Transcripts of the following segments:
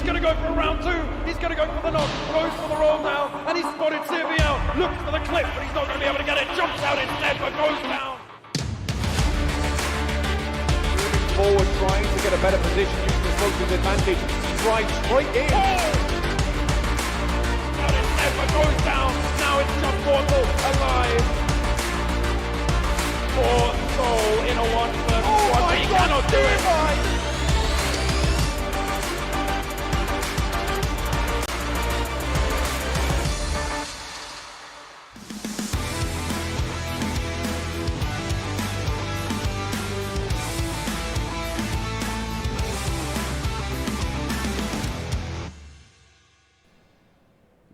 going to go for round two. He's going to go for the knock. Goes for the roll now. And he's spotted CVL. Looks for the clip, but he's not going to be able to get it. Jumps out instead, but goes down. Moving forward, trying to get a better position, using the smoke's advantage. Drives straight in. Out instead, but goes down. Now it's Jump Portal alive. Poor Soul in a 1v1, but he cannot do it.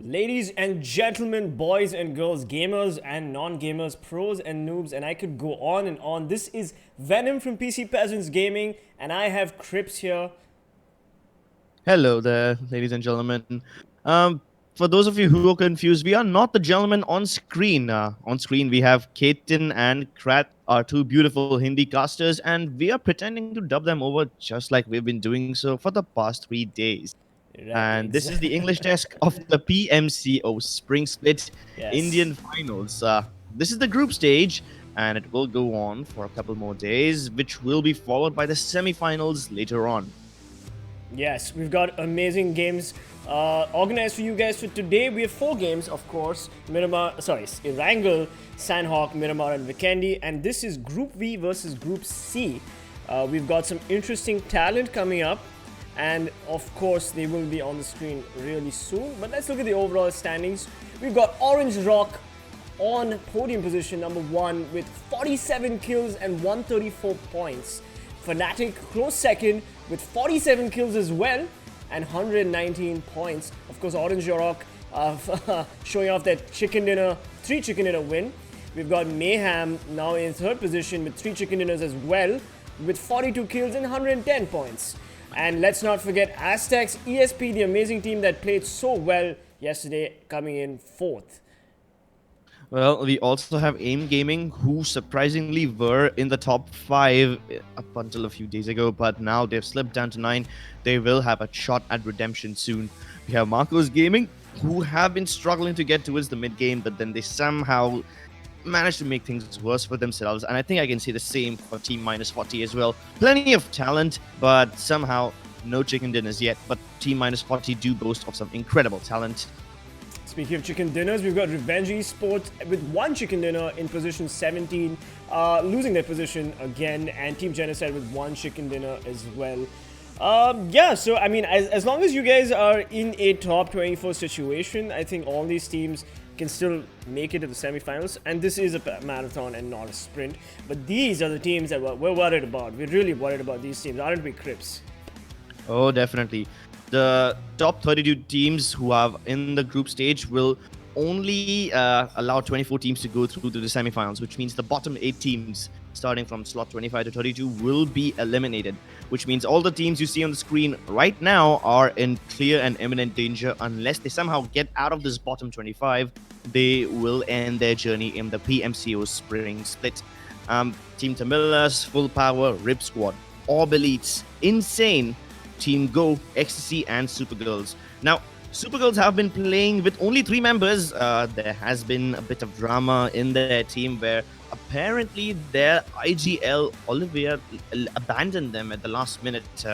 Ladies and gentlemen, boys and girls, gamers and non-gamers, pros and noobs, and I could go on and on. This is Venom from PC Peasants Gaming, and I have Crips here. Hello there, ladies and gentlemen. For those of you who are confused, we are not the gentlemen on screen. On screen, we have Ketan and Krat, our two beautiful Hindi casters, and we are pretending to dub them over just like we've been doing so for the past 3 days. Right, And this is the English desk of the PMCO Spring Split Indian Finals. This is the group stage, and it will go on for a couple more days, which will be followed by the semi-finals later on. Yes, we've got amazing games organized for you guys for today. We have 4 games, of course. Erangel, Sanhok, Miramar, and Vikendi. And this is Group V versus Group C. We've got some interesting talent coming up. And of course, they will be on the screen really soon. But let's look at the overall standings. We've got Orange Rock on podium position number 1 with 47 kills and 134 points. Fnatic close second with 47 kills as well and 119 points. Of course, Orange Rock showing off that 3 chicken dinner win. We've got Mayhem now in third position with 3 chicken dinners as well with 42 kills and 110 points. And let's not forget Aztecs, ESP, the amazing team that played so well yesterday, coming in 4th. Well, we also have AIMGAMING, who surprisingly were in the top 5 up until a few days ago, but now they've slipped down to 9. They will have a shot at redemption soon. We have Marcos Gaming, who have been struggling to get towards the mid-game, but then they somehow managed to make things worse for themselves, and I think I can say the same for Team -40 as well. Plenty of talent, but somehow no chicken dinners yet, but Team -40 do boast of some incredible talent. Speaking of chicken dinners, we've got Revenge Esports with 1 chicken dinner in position 17, losing their position again, and TeamGenocide with 1 chicken dinner as well. Yeah, so I mean, as long as you guys are in a top 24 situation, I think all these teams can still make it to the semi-finals, and this is a marathon and not a sprint. But these are the teams that we're worried about. We're really worried about these teams, aren't we, Crips? Oh, definitely. The top 32 teams who are in the group stage will only allow 24 teams to go through to the semi-finals, which means the bottom 8 teams, starting from slot 25 to 32, will be eliminated, which means all the teams you see on the screen right now are in clear and imminent danger. Unless they somehow get out of this bottom 25, they will end their journey in the PMCO Spring Split. Team Tamilas, FULLPWR, Rip Squad, ORB Elites, Insane, Team Go, Ecstasy, and SuperGirls. Now, SuperGirls have been playing with only 3 members. There has been a bit of drama in their team where apparently their IGL Olivier abandoned them at the last minute.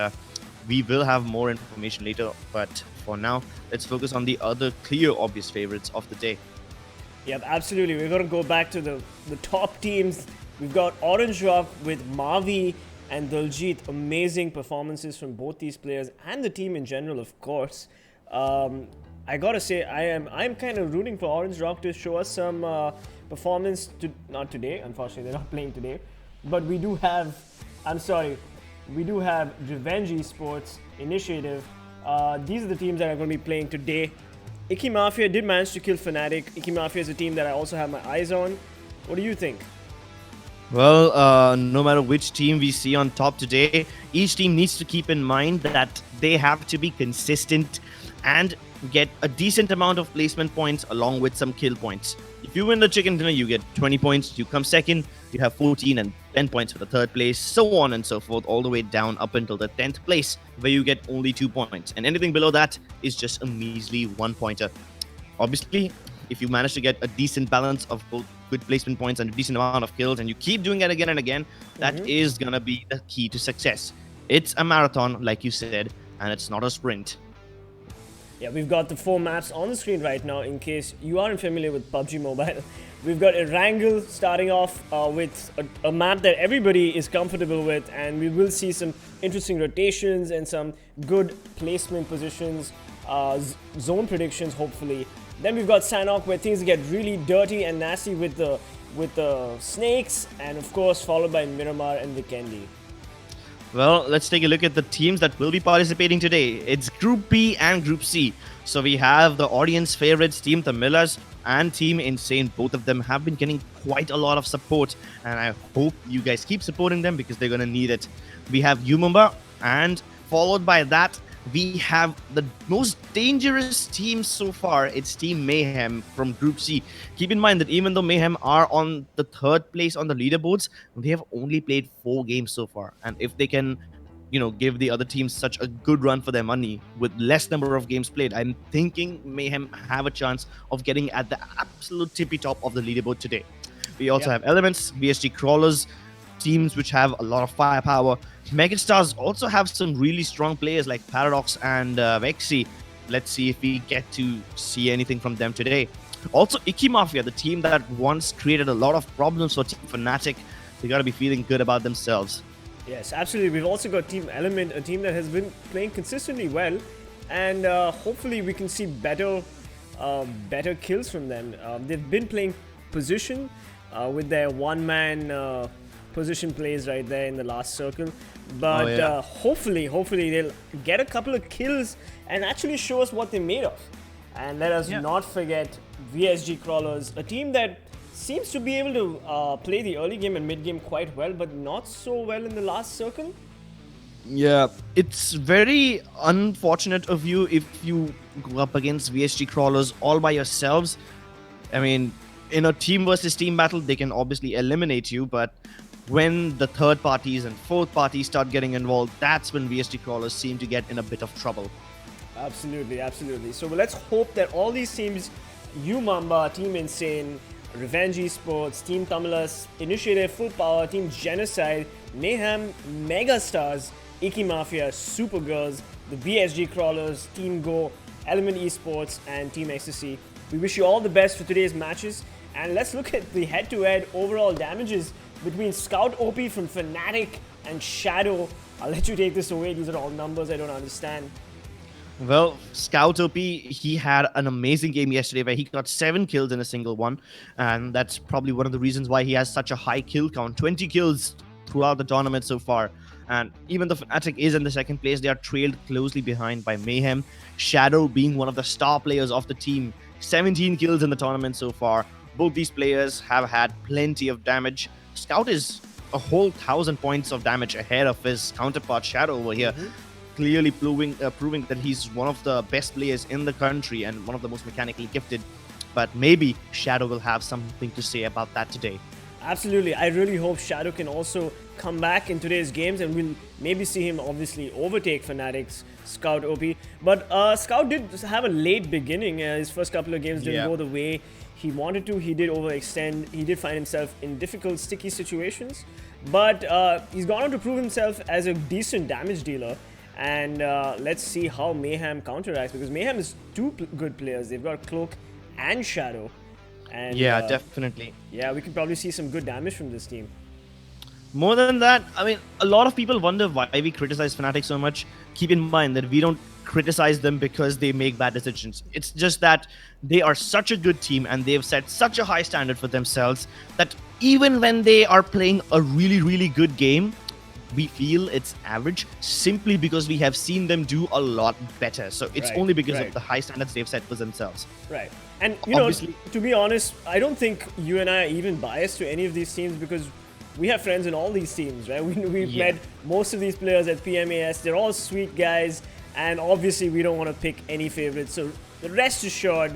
We will have more information later, but for now, let's focus on the other clear, obvious favorites of the day. Yep, absolutely. We're going to go back to the top teams. We've got Orange Rock with Mavi and Daljit. Amazing performances from both these players and the team in general, of course. I gotta say, I'm kind of rooting for Orange Rock to show us some performance. Not today, unfortunately, they're not playing today. But we do have, we do have Revenge Esports, Initiative. These are the teams that are going to be playing today. Icky Mafia did manage to kill Fnatic. Icky Mafia is a team that I also have my eyes on. What do you think? Well, no matter which team we see on top today, each team needs to keep in mind that they have to be consistent. and get a decent amount of placement points along with some kill points. If you win the chicken dinner, you get 20 points. You come second, you have 14 and 10 points for the third place, so on and so forth, all the way down up until the 10th place, where you get only 2 points. And anything below that is just a measly 1-pointer. Obviously, if you manage to get a decent balance of both good placement points and a decent amount of kills, and you keep doing it again and again, that is going to be the key to success. It's a marathon, like you said, and it's not a sprint. Yeah, we've got the 4 maps on the screen right now in case you aren't familiar with PUBG Mobile. We've got Erangel starting off with a map that everybody is comfortable with, and we will see some interesting rotations and some good placement positions, zone predictions hopefully. Then we've got Sanhok where things get really dirty and nasty with the snakes, and of course followed by Miramar and Vikendi. Well, let's take a look at the teams that will be participating today. It's Group B and Group C. So we have the audience favorites, Team Tamilas and Team Insane. Both of them have been getting quite a lot of support, and I hope you guys keep supporting them because they're going to need it. We have Miramar, and followed by that, we have the most dangerous team so far. It's Team Mayhem from Group C. Keep in mind that even though Mayhem are on the 3rd place on the leaderboards, they have only played 4 games so far. And if they can, give the other teams such a good run for their money with less number of games played, I'm thinking Mayhem have a chance of getting at the absolute tippy top of the leaderboard today. We also have Elements, VSG Crawlers, teams which have a lot of firepower. Megastars also have some really strong players like Paradox and Vexy. Let's see if we get to see anything from them today. Also, Icky Mafia, the team that once created a lot of problems for Team Fnatic. They got to be feeling good about themselves. Yes, absolutely. We've also got Team Element, a team that has been playing consistently well, and hopefully we can see better kills from them. They've been playing position with their one-man position plays right there in the last circle, but hopefully they'll get a couple of kills and actually show us what they're made of. And let us not forget VSG Crawlers, a team that seems to be able to play the early game and mid game quite well, but not so well in the last circle. Yeah, it's very unfortunate of you if you go up against VSG Crawlers all by yourselves. I mean, in a team versus team battle, they can obviously eliminate you, but when the 3rd parties and 4th parties start getting involved, that's when VSG Crawlers seem to get in a bit of trouble. Absolutely, absolutely. So let's hope that all these teams, UMEXRXN, Team Insane, Revenge Esports, Team Tamilas, Initiative, FULLPWR, TeamGenocide, Mayhem, Megastars, Icky Mafia, SuperGirls, the VSG Crawlers, Team Go, Element Esports, and Team Ecstasy. We wish you all the best for today's matches, and let's look at the head-to-head overall damages between Scout OP from Fnatic and Shadow. I'll let you take this away. These are all numbers I don't understand. Well, Scout OP, he had an amazing game yesterday where he got 7 kills in a single one, and that's probably one of the reasons why he has such a high kill count. 20 kills throughout the tournament so far. And even though Fnatic is in the 2nd place, they are trailed closely behind by Mayhem. Shadow being one of the star players of the team. 17 kills in the tournament so far. Both these players have had plenty of damage. Scout is a whole 1,000 points of damage ahead of his counterpart Shadow over here. Clearly proving that he's one of the best players in the country and one of the most mechanically gifted. But maybe Shadow will have something to say about that today. Absolutely. I really hope Shadow can also come back in today's games, and we'll maybe see him obviously overtake Fnatic's Scout OP. But Scout did have a late beginning. His first couple of games didn't go the way he wanted to. He did overextend. He did find himself in difficult, sticky situations. But he's gone on to prove himself as a decent damage dealer. And let's see how Mayhem counteracts, because Mayhem is 2 good players. They've got Cloak and Shadow. And, yeah, definitely. Yeah, we can probably see some good damage from this team. More than that, I mean, a lot of people wonder why we criticize Fnatic so much. Keep in mind that we don't criticize them because they make bad decisions. It's just that they are such a good team and they've set such a high standard for themselves that even when they are playing a really, really good game, we feel it's average simply because we have seen them do a lot better. So it's only because of the high standards they've set for themselves. Right. And, you know, to be honest, I don't think you and I are even biased to any of these teams because we have friends in all these teams, right? We've met most of these players at PMAS. They're all sweet guys. and obviously we don't want to pick any favorites. So rest assured,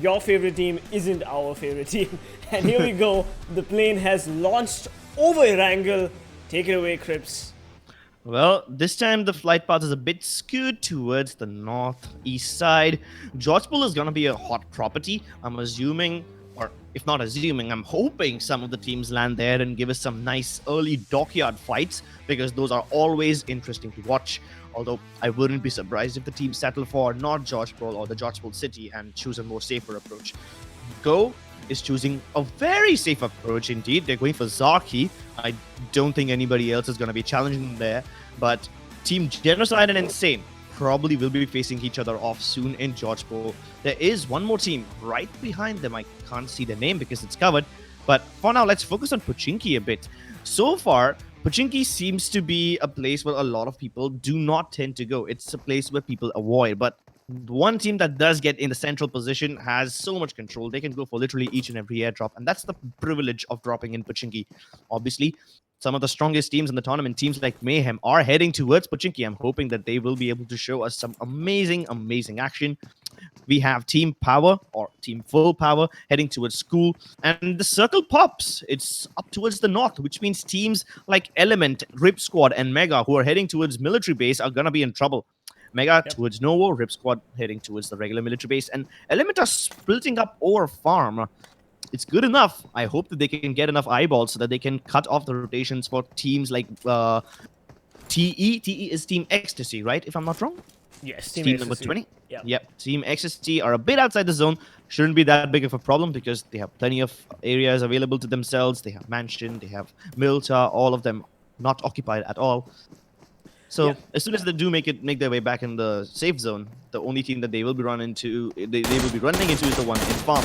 your favorite team isn't our favorite team. And here we go. The plane has launched over Erangel. Take it away, Crips. Well, this time the flight path is a bit skewed towards the northeast side. Georgetown is going to be a hot property. I'm assuming, or if not assuming, I'm hoping some of the teams land there and give us some nice early dockyard fights, because those are always interesting to watch. Although I wouldn't be surprised if the teams settle for not Georgetown or the Georgetown City and choose a more safer approach. Go is choosing a very safe approach indeed. They're going for Zarki. I don't think anybody else is going to be challenging them there. But TeamGenocide and Insane probably will be facing each other off soon in Georgetown. There is one more team right behind them. I can't see the name because it's covered. But for now, let's focus on Pochinki a bit. So far, Pochinki seems to be a place where a lot of people do not tend to go. It's a place where people avoid. But one team that does get in the central position has so much control. They can go for literally each and every airdrop, and that's the privilege of dropping in Pochinki. Obviously, some of the strongest teams in the tournament, teams like Mayhem, are heading towards Pochinki. I'm hoping that they will be able to show us some amazing action. We have Team Power or Team Full Power heading towards school, and the circle pops. It's up towards the north, which means teams like Element, Rip Squad, and Mega, who are heading towards military base, are gonna be in trouble. Mega towards Novo, Rip Squad heading towards the regular military base, and Element are splitting up over farm. It's good enough. I hope that they can get enough eyeballs so that they can cut off the rotations for teams like TE. TE is Team Ecstasy, right? If I'm not wrong? Yes, Team number 20? Yeah. Yep. Team Ecstasy are a bit outside the zone. Shouldn't be that big of a problem because they have plenty of areas available to themselves. They have Mansion, they have Milta, all of them not occupied at all. So as soon as they do make their way back in the safe zone, the only team that they will be running into is the one in farm.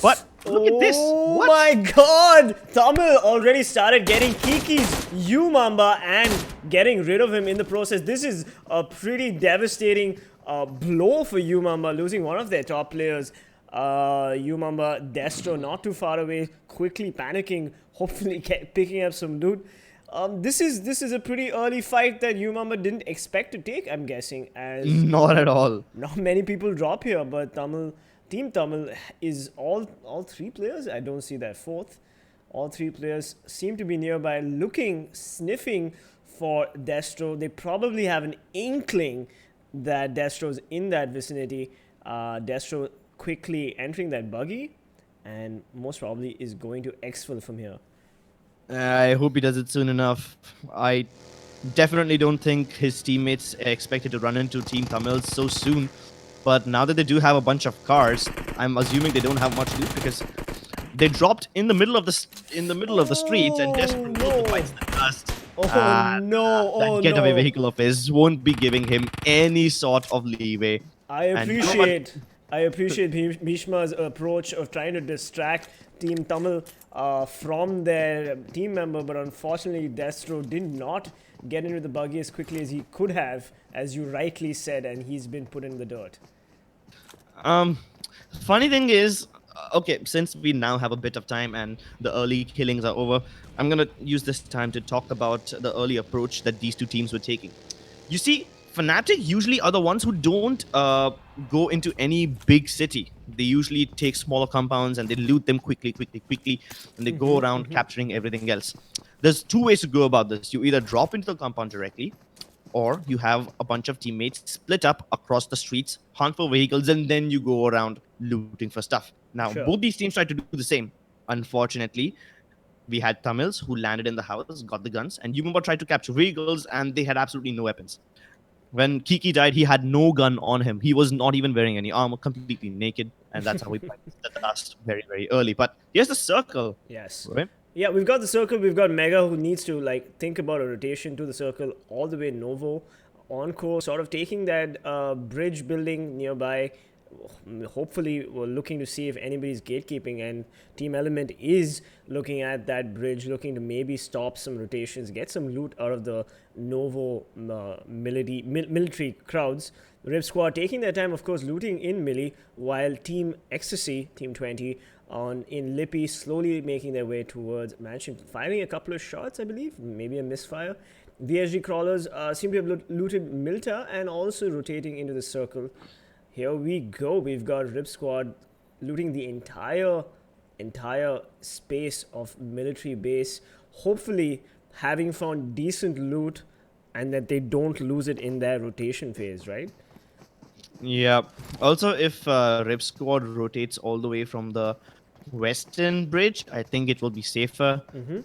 But look at this! Oh my God! Tamil already started getting Kiki's Umamba and getting rid of him in the process. This is a pretty devastating blow for Umamba, losing one of their top players. Umamba, Destro not too far away, quickly panicking, hopefully picking up some loot. This is a pretty early fight that Umamba didn't expect to take, I'm guessing. As not at all. Not many people drop here, but Team Tamil is all three players. I don't see that fourth. All three players seem to be nearby, looking, sniffing for Destro. They probably have an inkling that Destro's in that vicinity. Destro quickly entering that buggy, and most probably is going to exfil from here. I hope he does it soon enough. I definitely don't think his teammates are expected to run into Team Tamils so soon. But now that they do have a bunch of cars, I'm assuming they don't have much loot because they dropped in the middle of the streets and just bites the dust. That getaway vehicle of his won't be giving him any sort of leeway. I appreciate Bhishma's approach of trying to distract Team Tamil from their team member, but unfortunately Destro did not get into the buggy as quickly as he could have, as you rightly said, and he's been put in the dirt. Funny thing is, okay, since we now have a bit of time and the early killings are over, I'm gonna use this time to talk about the early approach that these two teams were taking. You see, Fnatic usually are the ones who don't go into any big city. They usually take smaller compounds and they loot them quickly, and they go around capturing everything else. There's two ways to go about this. You either drop into the compound directly, or you have a bunch of teammates split up across the streets, hunt for vehicles, and then you go around looting for stuff. Now, both these teams tried to do the same. Unfortunately, we had Tamils who landed in the house, got the guns, and Umamba tried to capture vehicles, and they had absolutely no weapons. When Kiki died, he had no gun on him. He was not even wearing any armor, completely naked, and that's how we played the last very, very early. But here's the circle. Yes. Right? Yeah, we've got the circle. We've got Mega, who needs to think about a rotation to the circle all the way Novo. Encore sort of taking that bridge building nearby. Hopefully, we're looking to see if anybody's gatekeeping, and Team Element is looking at that bridge, looking to maybe stop some rotations, get some loot out of the Novo military crowds. Rip Squad taking their time, of course, looting in Millie, while Team Ecstasy, Team 20, in Lippy, slowly making their way towards Mansion, firing a couple of shots, I believe, maybe a misfire. VSG crawlers seem to have looted Milta and also rotating into the circle. Here we go. We've got Rip Squad looting the entire space of military base. Hopefully having found decent loot and that they don't lose it in their rotation phase, right? Yeah. Also, if Rip Squad rotates all the way from the western bridge, I think it will be safer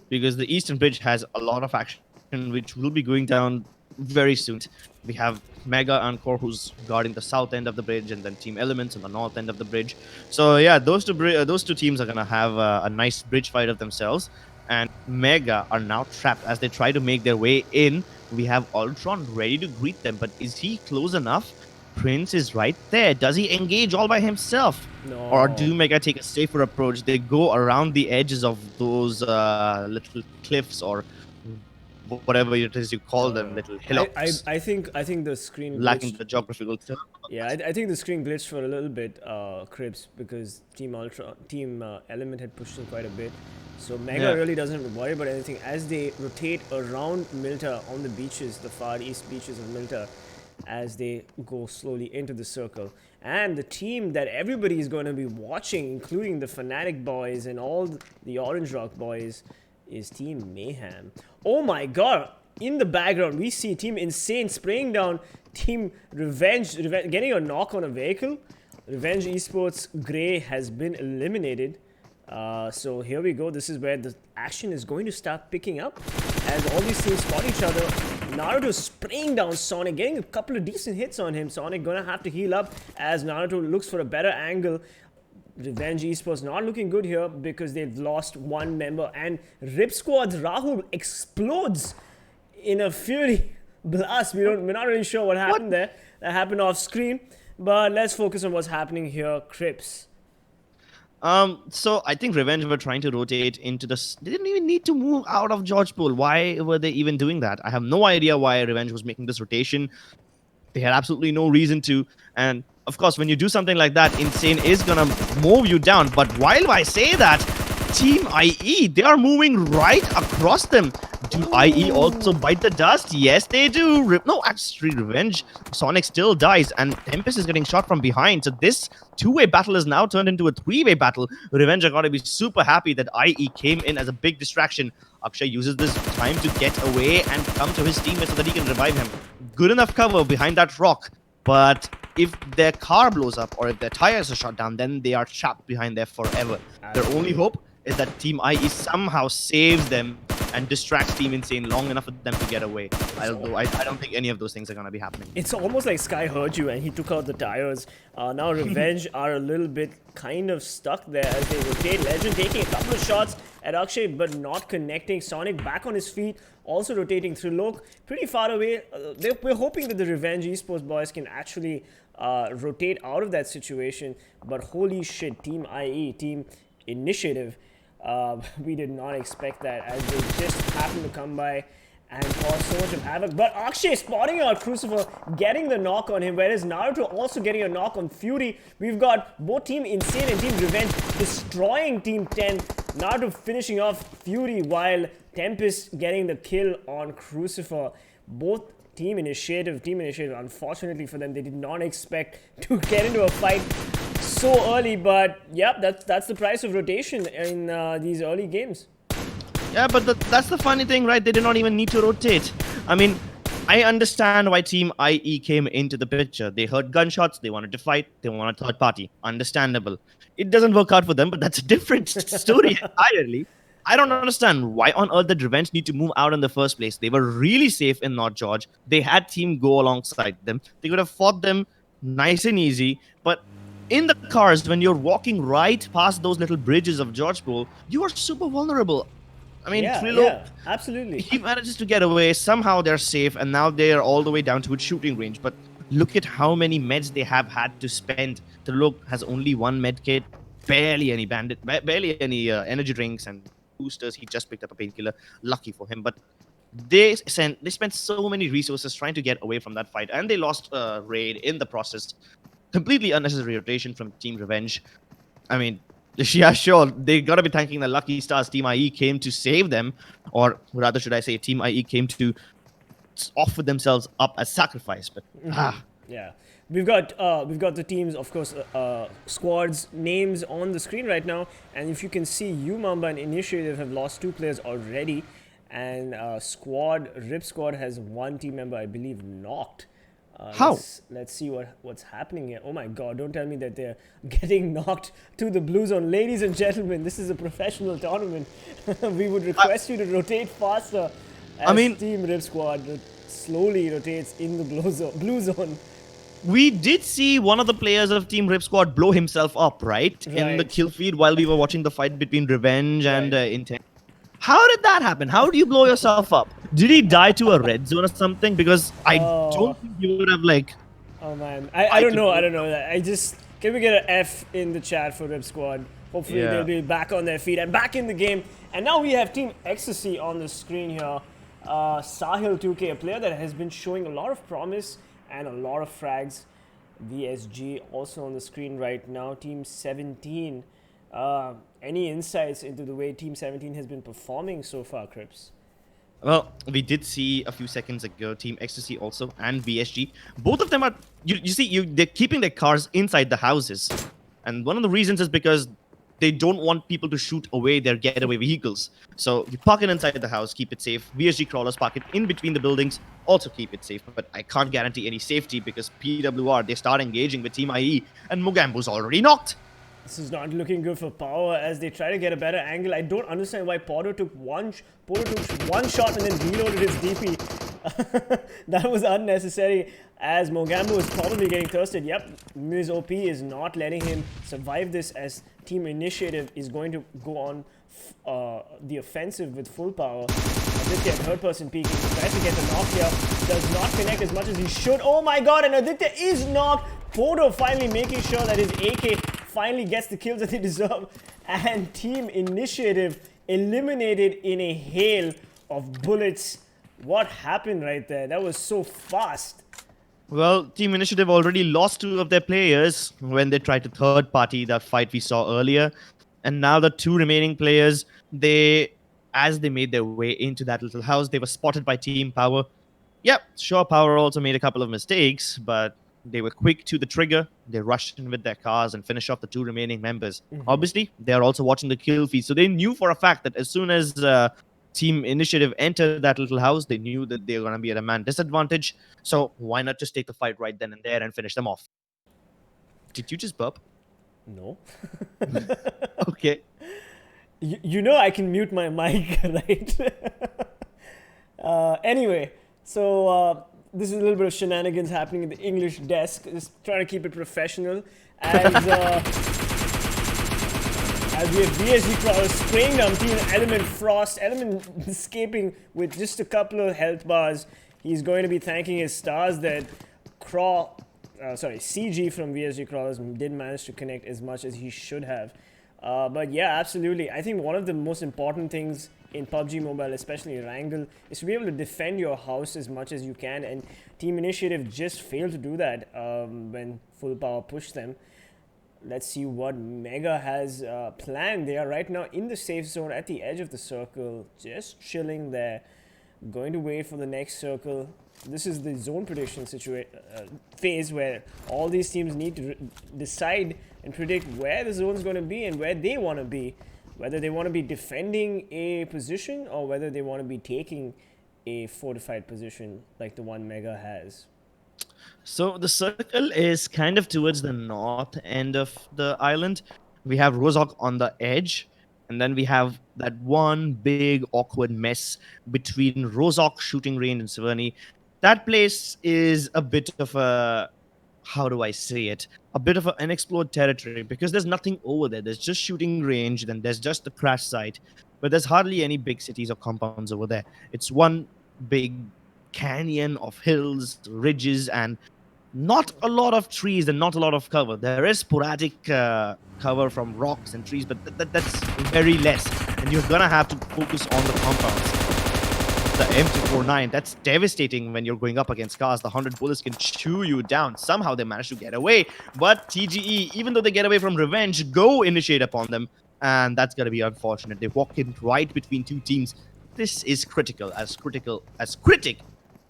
because the eastern bridge has a lot of action which will be going down very soon. We have Mega and Core who's guarding the south end of the bridge, and then TeamELVES on the north end of the bridge. So yeah, those two teams are gonna have a nice bridge fight of themselves. And Mega are now trapped as they try to make their way in. We have Ultron ready to greet them, but is he close enough? Prince is right there. Does he engage all by himself? No. Or do Mega take a safer approach? They go around the edges of those little cliffs or whatever it is you call them, little hillocks. I think the screen lacking glitched. the geographical term. Yeah, I think the screen glitched for a little bit, Cribs, because Team Element had pushed in quite a bit. So Mega really doesn't have to worry about anything as they rotate around Milta on the beaches, the far east beaches of Milta, as they go slowly into the circle. And the team that everybody is going to be watching, including the Fnatic boys and all the Orange Rock boys, is Team Mayhem. Oh my god! In the background, we see Team Insane spraying down Team Revenge, getting a knock on a vehicle. Revenge Esports Grey has been eliminated. So here we go. This is where the action is going to start picking up as all these teams spot each other. Naruto spraying down Sonic, getting a couple of decent hits on him. Sonic gonna have to heal up as Naruto looks for a better angle. Revenge Esports not looking good here because they've lost one member, and Rip Squad's Rahul explodes in a fury blast. We're not really sure what happened there. That happened off screen, but let's focus on what's happening here. Crips. So I think Revenge were trying to rotate into the... They didn't even need to move out of George Pool. Why were they even doing that? I have no idea why Revenge was making this rotation. They had absolutely no reason to. And of course, when you do something like that, Insane is gonna mow you down. But while I say that, Team IE, they are moving right across them. Do IE also bite the dust? Yes, they do. No, actually, Revenge. Sonic still dies, and Tempest is getting shot from behind. So this two-way battle is now turned into a three-way battle. Revenge are gotta be super happy that IE came in as a big distraction. Akshay uses this time to get away and come to his teammates so that he can revive him. Good enough cover behind that rock, but if their car blows up or if their tires are shot down, then they are trapped behind there forever. Their only hope is that Team IE somehow saves them and distracts Team Insane long enough for them to get away. Although I don't think any of those things are going to be happening. It's almost like Sky heard you and he took out the tires. Now Revenge are a little bit kind of stuck there as they rotate. Legend taking a couple of shots at Akshay but not connecting. Sonic back on his feet, also rotating through Lok. Pretty far away. We're hoping that the Revenge Esports boys can actually rotate out of that situation. But holy shit, Team IE, Team Initiative, we did not expect that as they just happened to come by and cause so much of havoc. But Akshay spotting out Crucifer, getting the knock on him, whereas Naruto also getting a knock on Fury. We've got both Team Insane and Team Revenge destroying Team 10. Naruto finishing off Fury while Tempest getting the kill on Crucifer. Both Team Initiative, unfortunately for them, they did not expect to get into a fight so early, but yep, that's the price of rotation in these early games. Yeah, but that's the funny thing, right? They did not even need to rotate. I mean, I understand why Team IE came into the picture. They heard gunshots, they wanted to fight, they want a third party. Understandable. It doesn't work out for them, but that's a different story entirely. I don't understand why on earth did Revenge need to move out in the first place. They were really safe in North George. They had team go alongside them. They could have fought them nice and easy, but in the cars, when you're walking right past those little bridges of George Pool, you are super vulnerable. I mean, yeah, absolutely. He manages to get away. Somehow they're safe, and now they're all the way down to its shooting range. But look at how many meds they have had to spend. Trilok has only one med kit, barely any bandit, barely any energy drinks and boosters. He just picked up a painkiller. Lucky for him. But they spent so many resources trying to get away from that fight, and they lost Raid in the process. Completely unnecessary rotation from Team Revenge. I mean, yeah, sure, they gotta be thanking the lucky stars Team IE came to save them, or rather should I say Team IE came to offer themselves up as sacrifice. But Yeah, we've got the teams, of course, squads names on the screen right now, and if you can see, UMAMBA and Initiative have lost 2 players already, and Rip Squad has 1 team member, I believe, knocked. How? Let's see what's happening here. Oh my God! Don't tell me that they're getting knocked to the blue zone, ladies and gentlemen. This is a professional tournament. We would request you to rotate faster. As Team Rip Squad slowly rotates in the blue zone. We did see one of the players of Team Rip Squad blow himself up, right? In the kill feed while we were watching the fight between Revenge and Intent. How did that happen? How do you blow yourself up? Did he die to a red zone or something? Because I don't think you would have like... Oh man, I don't know. I don't know that. Can we get an F in the chat for Rip Squad? Hopefully they'll be back on their feet and back in the game. And now we have Team Ecstasy on the screen here. Sahil 2K, a player that has been showing a lot of promise and a lot of frags. VSG also on the screen right now. Team 17. Any insights into the way Team 17 has been performing so far, Crips? Well, we did see a few seconds ago Team Ecstasy also and VSG. Both of them are, they're keeping their cars inside the houses. And one of the reasons is because they don't want people to shoot away their getaway vehicles. So you park it inside the house, keep it safe. VSG crawlers park it in between the buildings, also keep it safe. But I can't guarantee any safety because PWR, they start engaging with Team IE and Mugambo's already knocked. This is not looking good for Power as they try to get a better angle. I don't understand why Porter took one shot and then reloaded his DP. That was unnecessary as Mogambo is probably getting thirsted. Yep, Ms. OP is not letting him survive this as Team Initiative is going to go on the offensive with full power. Aditya, third person peeking, tries to get the knock here. Does not connect as much as he should. Oh my God, and Aditya is knocked. Porter finally making sure that his AK finally gets the kills that they deserve. And Team Initiative eliminated in a hail of bullets. What happened right there? That was so fast. Well, Team Initiative already lost 2 of their players when they tried to third party that fight we saw earlier. And now the 2 remaining players, as they made their way into that little house, they were spotted by Team Power. Yep, sure, Power also made a couple of mistakes, but they were quick to the trigger. They rushed in with their cars and finished off the 2 remaining members. Obviously, they are also watching the kill feed, so they knew for a fact that as soon as Team Initiative entered that little house, they knew that they were going to be at a man disadvantage. So why not just take the fight right then and there and finish them off? Did you just burp? No. Okay. You know I can mute my mic, right? Anyway, so this is a little bit of shenanigans happening in the English desk. Just trying to keep it professional. As we have VSG crawlers spraying down Team Element Frost. Element escaping with just a couple of health bars. He's going to be thanking his stars that CG from VSG crawlers didn't manage to connect as much as he should have. But yeah, absolutely. I think one of the most important things in PUBG Mobile, especially Erangel, is to be able to defend your house as much as you can. And Team Initiative just failed to do that when Full Power pushed them. Let's see what Mega has planned. They are right now in the safe zone at the edge of the circle, just chilling there. Going to wait for the next circle. This is the zone prediction phase where all these teams need to decide and predict where the zone is going to be and where they want to be. Whether they want to be defending a position or whether they want to be taking a fortified position like the one Mega has. So the circle is kind of towards the north end of the island. We have Rozhok on the edge. And then we have that one big awkward mess between Rozhok shooting range and Severny. That place is a bit of a, how do I say it? A bit of an unexplored territory because there's nothing over there. There's just shooting range, then there's just the crash site. But there's hardly any big cities or compounds over there. It's one big canyon of hills, ridges, and not a lot of trees and not a lot of cover. There is sporadic cover from rocks and trees, but that's very less. And you're going to have to focus on the compounds. The M249, that's devastating when you're going up against cars. The 100 bullets can chew you down. Somehow they manage to get away. But TGE, even though they get away from Revenge, go initiate upon them. And that's going to be unfortunate. They walk in right between 2 teams. This is critical, as critic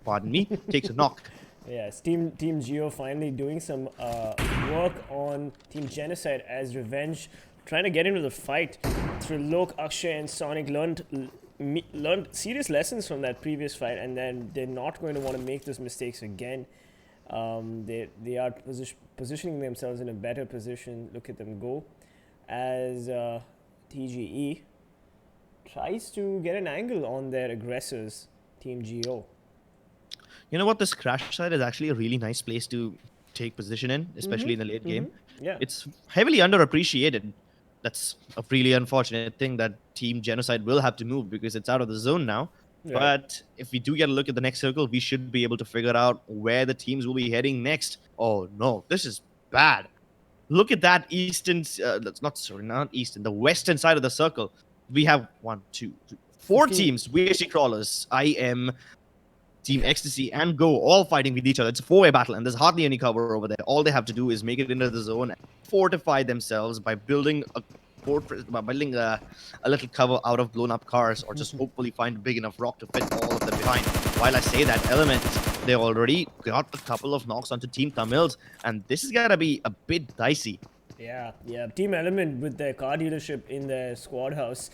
pardon me, takes a knock. Yes, Team Geo finally doing some work on TeamGenocide as Revenge, trying to get into the fight. Trilok, Akshay, and Sonic learned serious lessons from that previous fight, and then they're not going to want to make those mistakes again. They are positioning themselves in a better position. Look at them go as TGE tries to get an angle on their aggressors, Team Geo. You know what? This crash site is actually a really nice place to take position in, especially in the late game. Yeah. It's heavily underappreciated. That's a really unfortunate thing that Team Genocide will have to move because it's out of the zone now. Yeah. But if we do get a look at the next circle, we should be able to figure out where the teams will be heading next. Oh no, this is bad. Look at that eastern, not eastern, the western side of the circle. We have 1, 2, 3, 4 teams. VHD Crawlers, IM, Team Ecstasy, and Go all fighting with each other. It's a 4-way battle, and there's hardly any cover over there. All they have to do is make it into the zone and fortify themselves by building a fortress, by building a little cover out of blown up cars, or just hopefully find a big enough rock to fit all of them behind. While I say that, Element, they already got a couple of knocks onto Team Tamils, and this is gonna be a bit dicey. Yeah. Team Element with their car dealership in their squad house.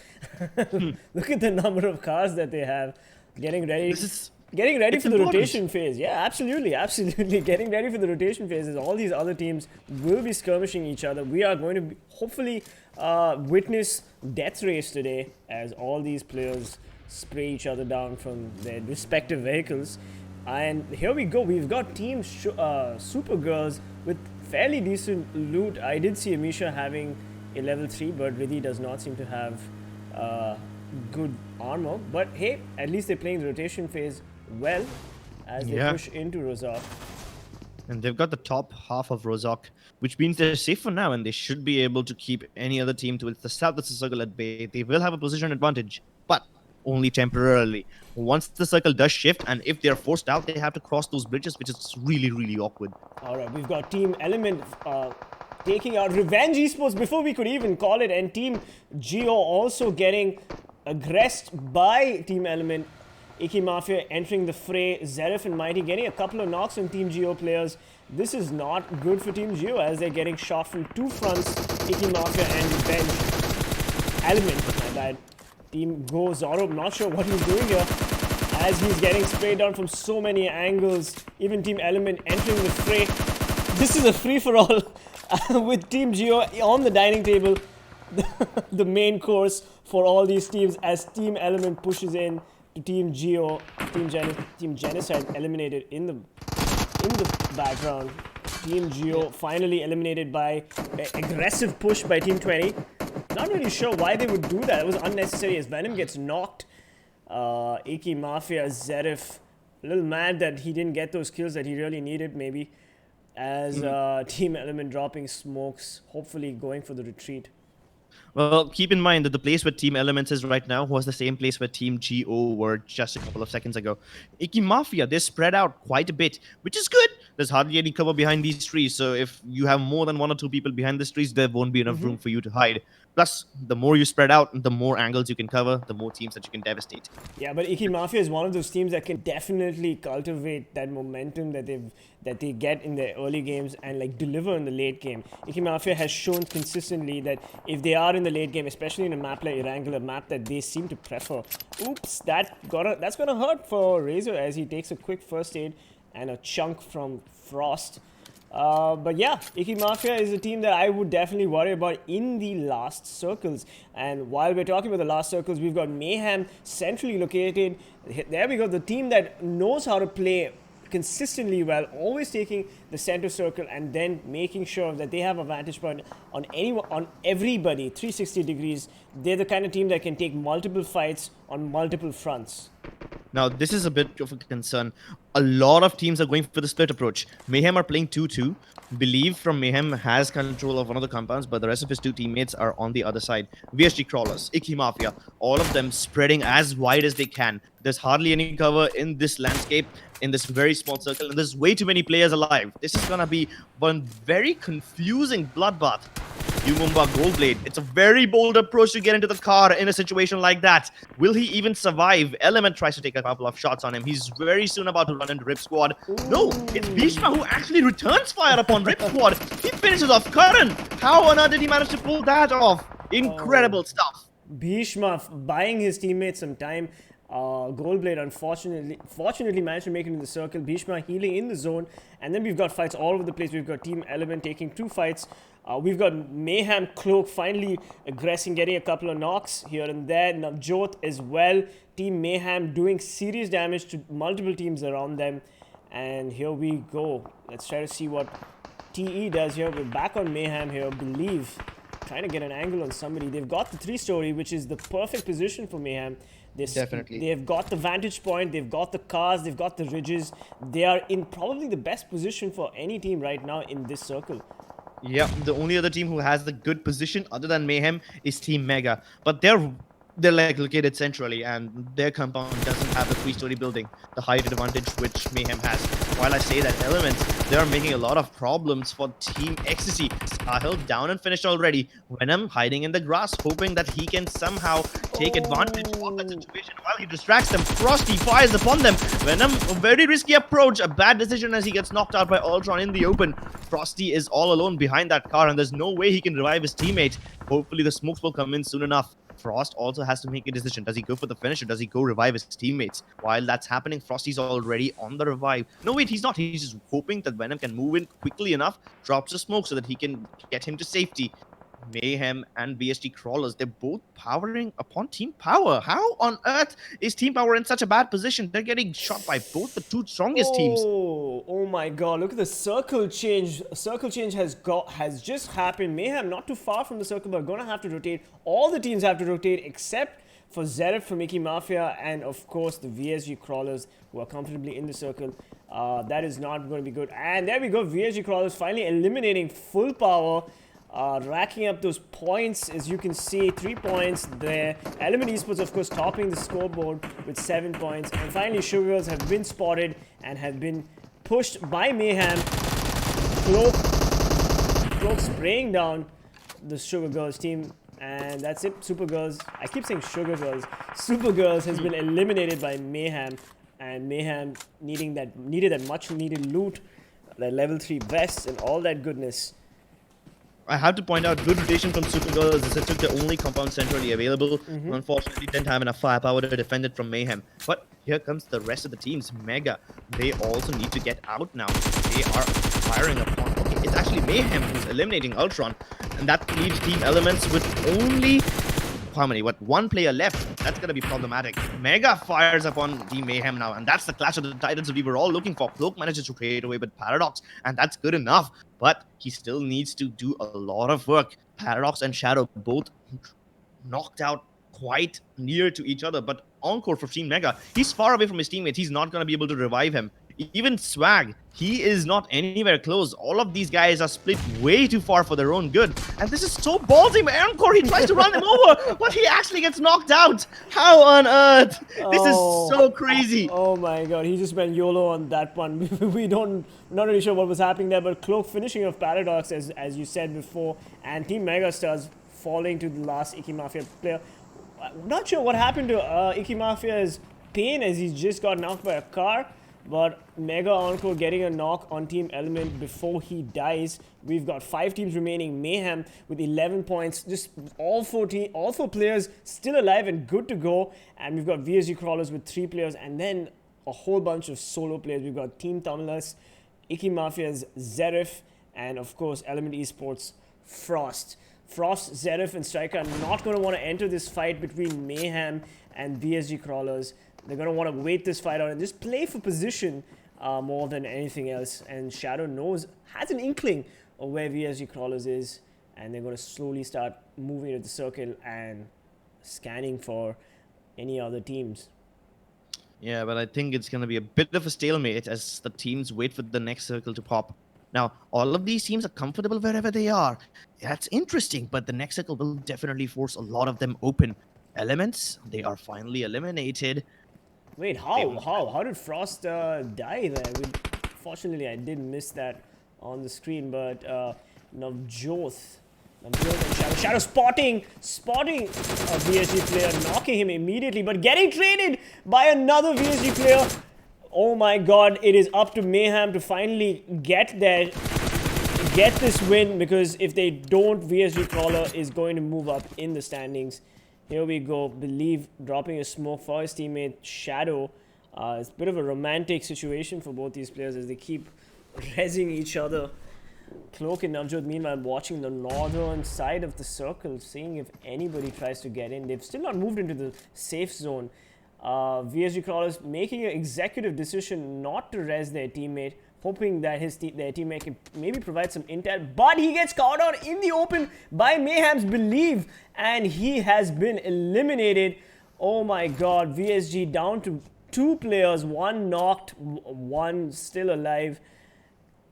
Look at the number of cars that they have. Getting ready for the rotation phase. Yeah, absolutely. Getting ready for the rotation phase is all these other teams will be skirmishing each other. We are going to hopefully witness death race today as all these players spray each other down from their respective vehicles. And here we go. We've got Team SuperGirls with fairly decent loot. I did see Amisha having a level 3, but Riddhi does not seem to have good armor. But hey, at least they're playing the rotation phase well as they push into Rozok. And they've got the top half of Rozok, which means they're safe for now, and they should be able to keep any other team to the south of the circle at bay. They will have a position advantage, but only temporarily. Once the circle does shift, and if they're forced out, they have to cross those bridges, which is really, really awkward. Alright, we've got Team Element taking out Revenge Esports before we could even call it, and Team Geo also getting aggressed by Team Element. Icky Mafia entering the fray, Zerif and Mighty getting a couple of knocks on Team Geo players. This is not good for Team Geo as they're getting shot from 2 fronts, Icky Mafia and Revenge Element, my bad. Team Go Zoro, not sure what he's doing here as he's getting sprayed down from so many angles. Even Team Element entering the fray. This is a free-for-all with Team Geo on the dining table. The main course for all these teams as Team Element pushes in to Team Geo. Team Genocide eliminated in the background. Team Geo finally eliminated by an aggressive push by Team 20. Not really sure why they would do that. It was unnecessary as Venom gets knocked. Icky Mafia, Zerif, a little mad that he didn't get those kills that he really needed, maybe. As Team Element dropping smokes, hopefully going for the retreat. Well, keep in mind that the place where Team Elements is right now was the same place where Team GO were just a couple of seconds ago. Icky Mafia, they're spread out quite a bit, which is good. There's hardly any cover behind these trees, so if you have more than 1 or 2 people behind these trees, there won't be enough room for you to hide. Plus, the more you spread out, the more angles you can cover, the more teams that you can devastate. Yeah, but Icky Mafia is one of those teams that can definitely cultivate that momentum that they get in their early games and like deliver in the late game. Icky Mafia has shown consistently that if they are in the late game, especially in a map like Erangel, a map that they seem to prefer. Oops, that's gonna hurt for Razor as he takes a quick first aid and a chunk from Frost. But yeah, Icky Mafia is a team that I would definitely worry about in the last circles. And while we're talking about the last circles, we've got Mayhem centrally located. There we go, the team that knows how to play consistently well, always taking the center circle and then making sure that they have a vantage point on everybody, 360 degrees. They're the kind of team that can take multiple fights on multiple fronts. Now, this is a bit of a concern. A lot of teams are going for the split approach. Mayhem are playing 2-2. Believe from Mayhem has control of one of the compounds, but the rest of his 2 teammates are on the other side. VSG Crawlers, Icky Mafia, all of them spreading as wide as they can. There's hardly any cover in this landscape, in this very small circle, and there's way too many players alive. This is gonna be one very confusing bloodbath. Umumba Goldblade. It's a very bold approach to get into the car in a situation like that. Will he even survive? Element tries to take a couple of shots on him. He's very soon about to run into Rip Squad. No, it's Bhishma who actually returns fire upon Rip Squad. He finishes off Karan. How on earth did he manage to pull that off? Incredible stuff. Bhishma buying his teammates some time. Goldblade fortunately managed to make it in the circle. Bhishma healing in the zone. And then we've got fights all over the place. We've got Team Element taking 2 fights. We've got Mayhem Cloak finally aggressing, getting a couple of knocks here and there. Navjot as well. Team Mayhem doing serious damage to multiple teams around them. And here we go. Let's try to see what TE does here. We're back on Mayhem here, Believe. Trying to get an angle on somebody. They've got the 3-story, which is the perfect position for Mayhem. Definitely. They've got the vantage point, they've got the cars, they've got the ridges. They are in probably the best position for any team right now in this circle. Yeah, the only other team who has the good position other than Mayhem is Team Mega. But they're like located centrally, and their compound doesn't have the 3-story building, the height advantage which Mayhem has. While I say that Elements, they are making a lot of problems for Team Ecstasy. Sahil down and finished already. Venom hiding in the grass, hoping that he can somehow take advantage of the situation while he distracts them. Frosty fires upon them. Venom, a very risky approach, a bad decision as he gets knocked out by Ultron in the open. Frosty is all alone behind that car, and there's no way he can revive his teammate. Hopefully the smokes will come in soon enough. Frost also has to make a decision. Does he go for the finish or does he go revive his teammates? While that's happening, Frosty's already on the revive. No, wait, he's not. He's just hoping that Venom can move in quickly enough, drops a smoke so that he can get him to safety. Mayhem and VST Crawlers, they're both powering upon Team Power. How on earth is Team Power in such a bad position? They're getting shot by both the 2 strongest teams. Oh my god, look at the circle change. Circle change has just happened. Mayhem not too far from the circle, but gonna have to rotate. All the teams have to rotate except for Zerif from Icky Mafia and of course the VSG Crawlers who are comfortably in the circle. That is not going to be good. And there we go, VSG Crawlers finally eliminating Full Power. Racking up those points, as you can see, 3 points there. Element Esports, of course, topping the scoreboard with 7 points. And finally, SuperGirls have been spotted and have been pushed by Mayhem. Cloak spraying down the SuperGirls team. And that's it, SuperGirls. I keep saying SugarGirls. SuperGirls has been eliminated by Mayhem. And Mayhem needed that much needed loot, that level 3 vests and all that goodness. I have to point out, good rotation from SuperGirls as it took the only compound centrally available. Unfortunately, didn't have enough firepower to defend it from Mayhem. But here comes the rest of the teams. Mega, they also need to get out now. They are firing upon... Okay, it's actually Mayhem who's eliminating Ultron. And that leaves Team Elements with only... how many? What? 1 player left. That's gonna be problematic. Mega fires upon Team Mayhem now, and that's the clash of the titans that we were all looking for. Cloak manages to create away with Paradox, and that's good enough. But he still needs to do a lot of work. Paradox and Shadow both knocked out quite near to each other, but Encore for Team Mega, he's far away from his teammates. He's not gonna be able to revive him. Even Swag, he is not anywhere close. All of these guys are split way too far for their own good. And this is so ballsy. Encore, he tries to run him over, but he actually gets knocked out. How on earth? This is so crazy. Oh my god, he just went YOLO on that one. Not really sure what was happening there, but Cloak finishing off Paradox, as you said before, and Team Megastars falling to the last Icky Mafia player. Not sure what happened to Icky Mafia's pain as he just got knocked by a car. But Mega Encore getting a knock on Team Element before he dies. We've got 5 teams remaining. Mayhem with 11 points. Just all four players still alive and good to go. And we've got VSG Crawlers with 3 players. And then a whole bunch of solo players. We've got Team Tamilas, Icky Mafia's Zerif, and of course Element Esports Frost. Frost, Zerif, and Striker are not going to want to enter this fight between Mayhem and VSG Crawlers. They're going to want to wait this fight out and just play for position more than anything else. And Shadow has an inkling of where VSG Crawlers is. And they're going to slowly start moving into the circle and scanning for any other teams. Yeah, but I think it's going to be a bit of a stalemate as the teams wait for the next circle to pop. Now, all of these teams are comfortable wherever they are. That's interesting, but the next circle will definitely force a lot of them open. Elements, they are finally eliminated. Wait, how did Frost die there? Fortunately, I did miss that on the screen, but Navjot Shadow spotting a VSG player, knocking him immediately, but getting traded by another VSG player. Oh my god, it is up to Mayhem to finally get this win, because if they don't, VSG Crawler is going to move up in the standings. Here we go. Believe dropping a smoke for his teammate Shadow. It's a bit of a romantic situation for both these players as they keep rezzing each other. Cloak and Navjot meanwhile watching the northern side of the circle, seeing if anybody tries to get in. They've still not moved into the safe zone. VSG Crawlers making an executive decision not to res their teammate, hoping that their teammate can maybe provide some intel, but he gets caught out in the open by Mayhem's Believe, and he has been eliminated. Oh my god, VSG down to 2 players, 1 knocked, 1 still alive.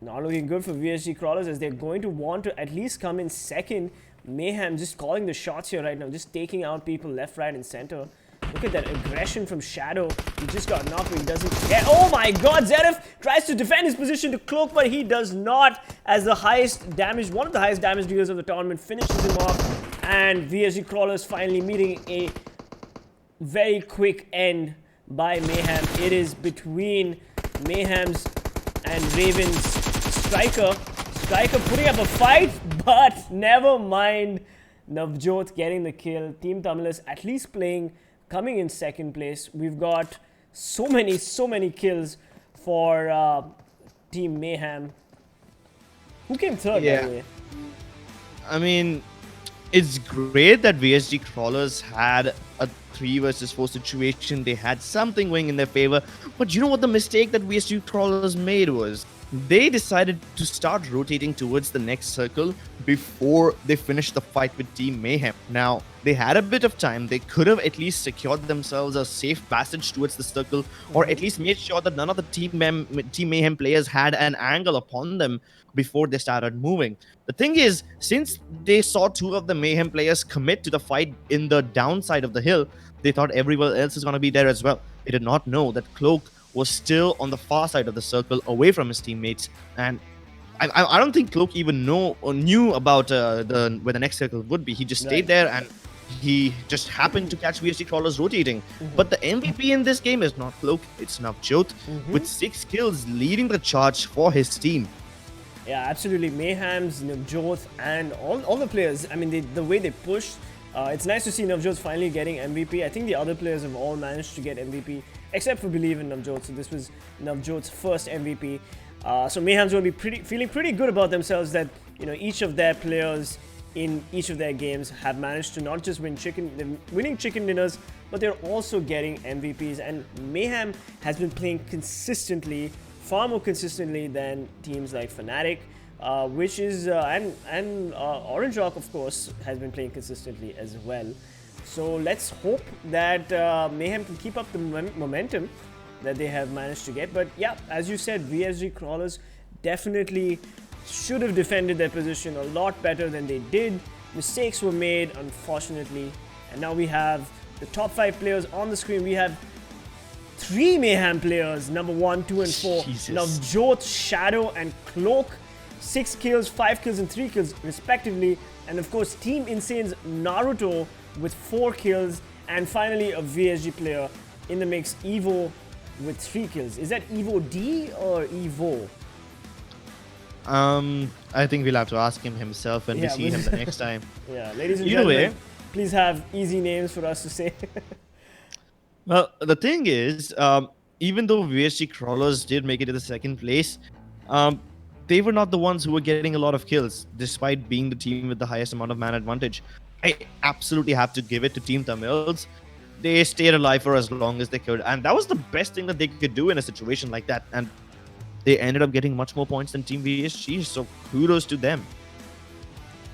Not looking good for VSG Crawlers, as they're going to want to at least come in second. Mayhem just calling the shots here right now, just taking out people left, right, and center. Look at that aggression from Shadow. He just got knocked, but he doesn't get. Oh my god, Zeref tries to defend his position to Cloak, but he does not, as the highest damage, one of the highest damage dealers of the tournament, finishes him off. And VSG Crawlers finally meeting a very quick end by Mayhem. It is between Mayhem's and Raven's Striker. Striker putting up a fight, but never mind. Navjot getting the kill. Team Tamilas at least coming in second place. We've got so many kills for Team Mayhem. Who came third, by the way? I mean, it's great that VSG Crawlers had a 3 versus 4 situation. They had something going in their favor. But you know what the mistake that VSG Crawlers made was? They decided to start rotating towards the next circle before they finished the fight with Team Mayhem. Now, they had a bit of time. They could have at least secured themselves a safe passage towards the circle, or at least made sure that none of the Team Mayhem players had an angle upon them before they started moving. The thing is, since they saw 2 of the Mayhem players commit to the fight in the downside of the hill, they thought everyone else is going to be there as well. They did not know that Cloak was still on the far side of the circle, away from his teammates, and I don't think Cloak even knew about where the next circle would be. He just stayed there, and he just happened to catch VSG Crawlers rotating. But the MVP in this game is not Cloak, it's Navjot, with 6 kills, leading the charge for his team. Yeah, absolutely. Mayhem's, Navjot, and all the players, I mean, the way they pushed, it's nice to see Navjot finally getting MVP. I think the other players have all managed to get MVP, except for Believe in Navjot. So this was Navjot's first MVP. So Mayhem's will be feeling pretty good about themselves that, you know, each of their players in each of their games have managed to not just winning chicken dinners, but they're also getting MVPs. And Mayhem has been playing consistently, far more consistently than teams like Fnatic, which is and Orange Rock, of course, has been playing consistently as well. So let's hope that Mayhem can keep up the momentum that they have managed to get. But yeah, as you said, VSG Crawlers definitely should have defended their position a lot better than they did. Mistakes were made, unfortunately. And now we have the top 5 players on the screen. We have 3 Mayhem players, number 1, 2, and 4. Navjot, Shadow, and Cloak. 6 kills, 5 kills, and 3 kills, respectively. And of course, Team Insane's Naruto with 4 kills. And finally, a VSG player in the mix, Evo, with 3 kills. Is that Evo D or Evo? I think we'll have to ask him himself when we see him the next time. Yeah, ladies and gentlemen, please have easy names for us to say. Well, the thing is, even though VSG Crawlers did make it to the second place, they were not the ones who were getting a lot of kills, despite being the team with the highest amount of man advantage. I absolutely have to give it to Team Tamilas. They stayed alive for as long as they could, and that was the best thing that they could do in a situation like that. And they ended up getting much more points than Team VSG, so kudos to them.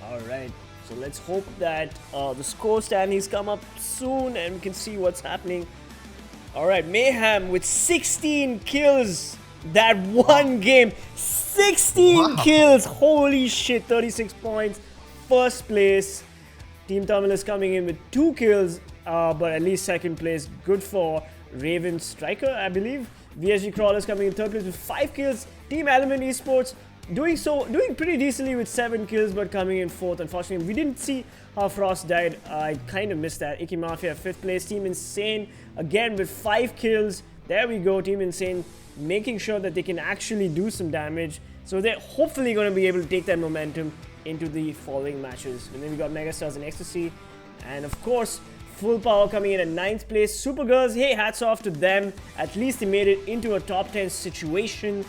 Alright, so let's hope that the score standings come up soon and we can see what's happening. Alright, Mayhem with 16 kills that one game. 16 kills! Holy shit, 36 points. First place. Team Tamilas coming in with 2 kills, but at least second place. Good for Raven Striker, I believe. VSG Crawlers coming in third place with 5 kills Team Element Esports doing pretty decently with 7 kills, but coming in 4th. Unfortunately, we didn't see how Frost died. I kind of missed that. Icky Mafia 5th place. Team Insane again with 5 kills. There we go. Team Insane making sure that they can actually do some damage. So they're hopefully going to be able to take that momentum into the following matches. And then we got Megastars and Ecstasy. And of course, Full Power coming in at 9th place. SuperGirls, hey, hats off to them. At least they made it into a top 10 situation.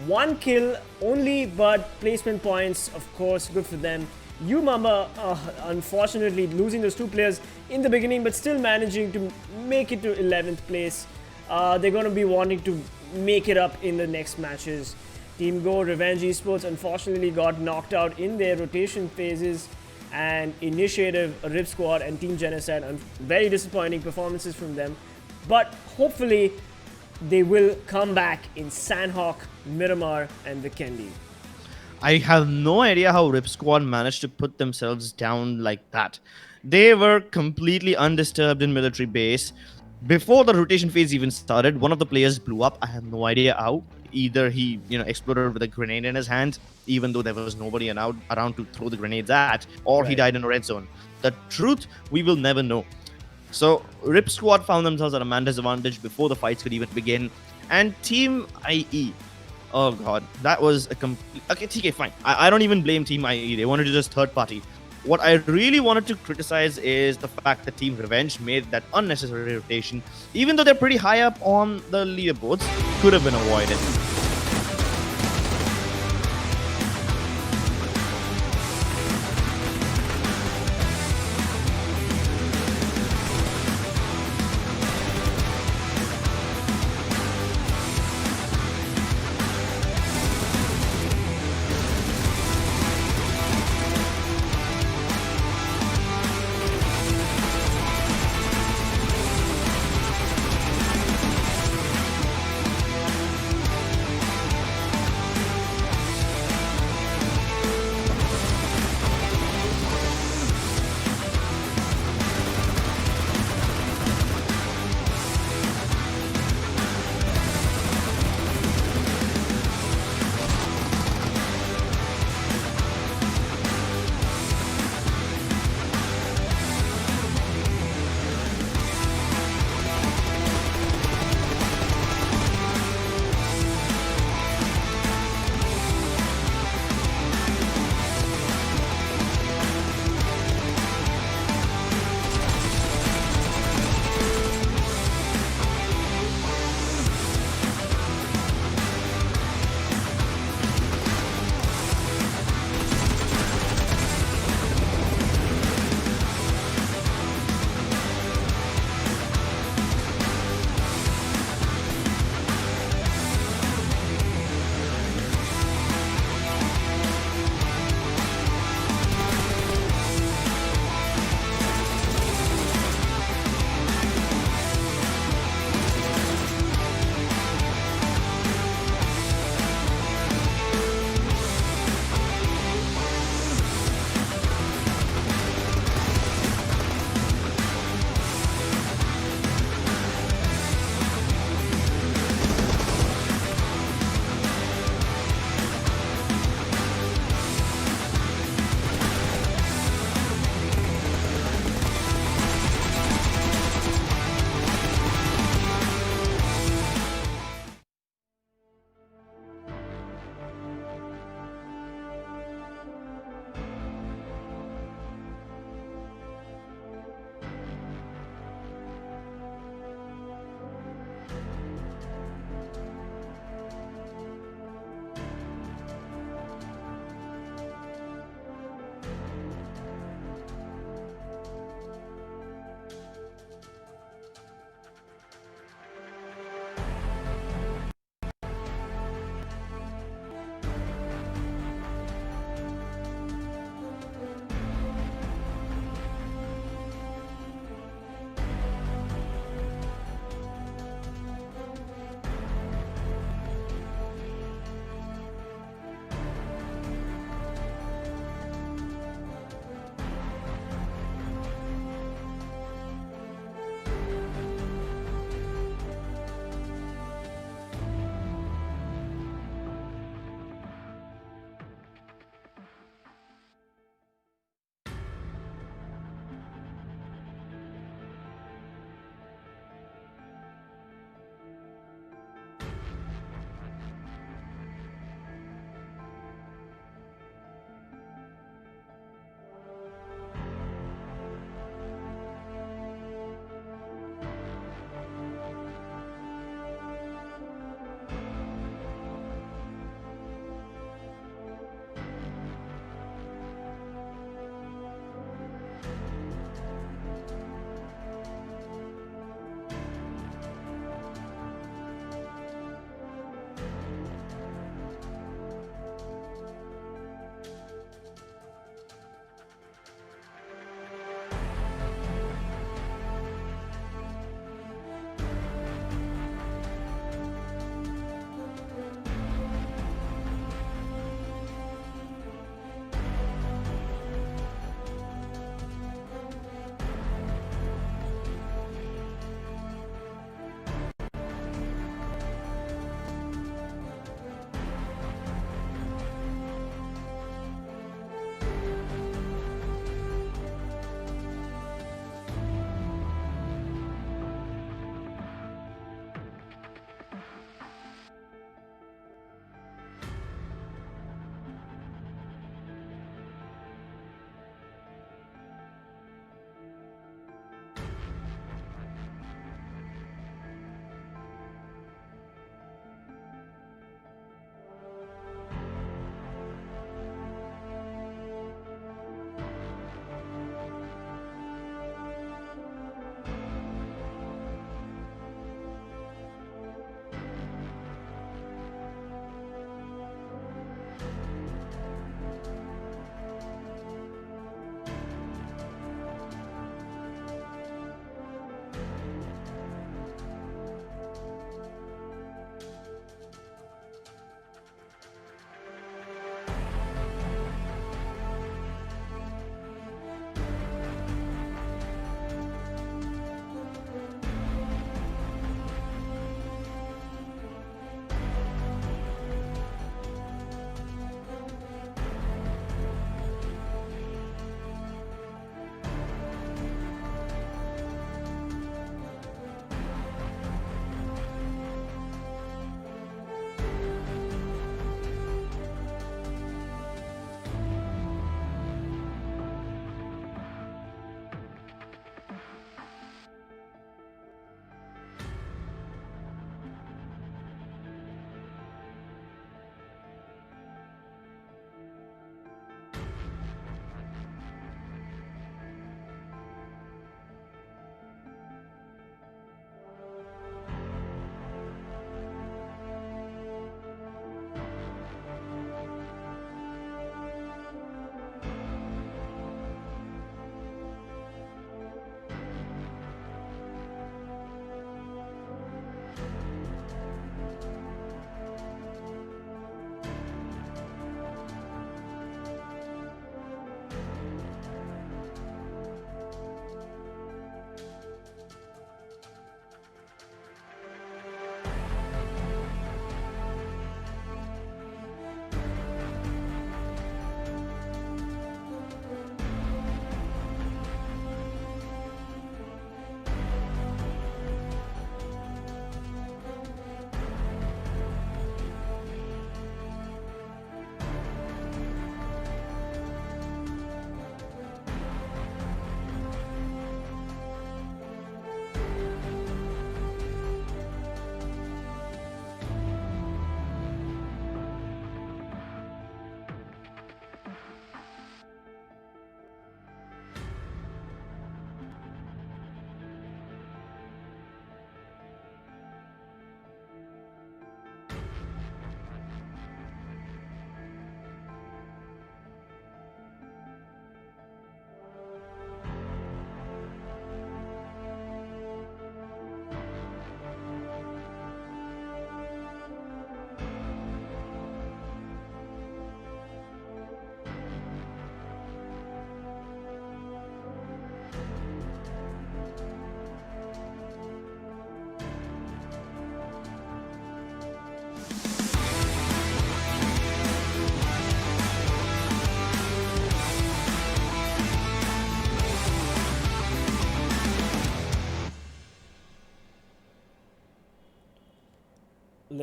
1 kill only, but placement points, of course, good for them. UMEXRXN, unfortunately, losing those 2 players in the beginning, but still managing to make it to 11th place. They're going to be wanting to make it up in the next matches. Team Go, Revenge Esports, unfortunately got knocked out in their rotation phases. And Initiative, Rip Squad, and Team Genocide, very disappointing performances from them. But hopefully, they will come back in Sanhok, Miramar, and Vikendi. I have no idea how Rip Squad managed to put themselves down like that. They were completely undisturbed in military base. Before the rotation phase even started, one of the players blew up. I have no idea how. Either he, exploded with a grenade in his hand, even though there was nobody around to throw the grenades at, or he died in a red zone. The truth, we will never know. So, Rip Squad found themselves at a man disadvantage before the fights could even begin. And Team IE, oh god, that was a complete... Okay, fine. I don't even blame Team IE. They wanted to just third party. What I really wanted to criticize is the fact that Team Revenge made that unnecessary rotation, even though they're pretty high up on the leaderboards, could have been avoided.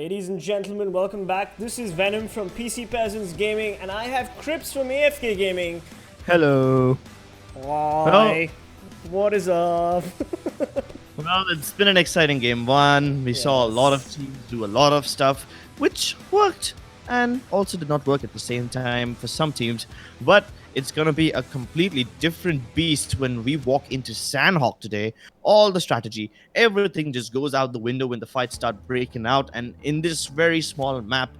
Ladies and gentlemen, welcome back. This is Venom from PC Peasants Gaming, and I have Crips from AFK Gaming. Hello. Hi. What is up? Well, it's been an exciting game one. We saw a lot of teams do a lot of stuff, which worked and also did not work at the same time for some teams. But it's going to be a completely different beast when we walk into Sanhok today. All the strategy, everything just goes out the window when the fights start breaking out. And in this very small map,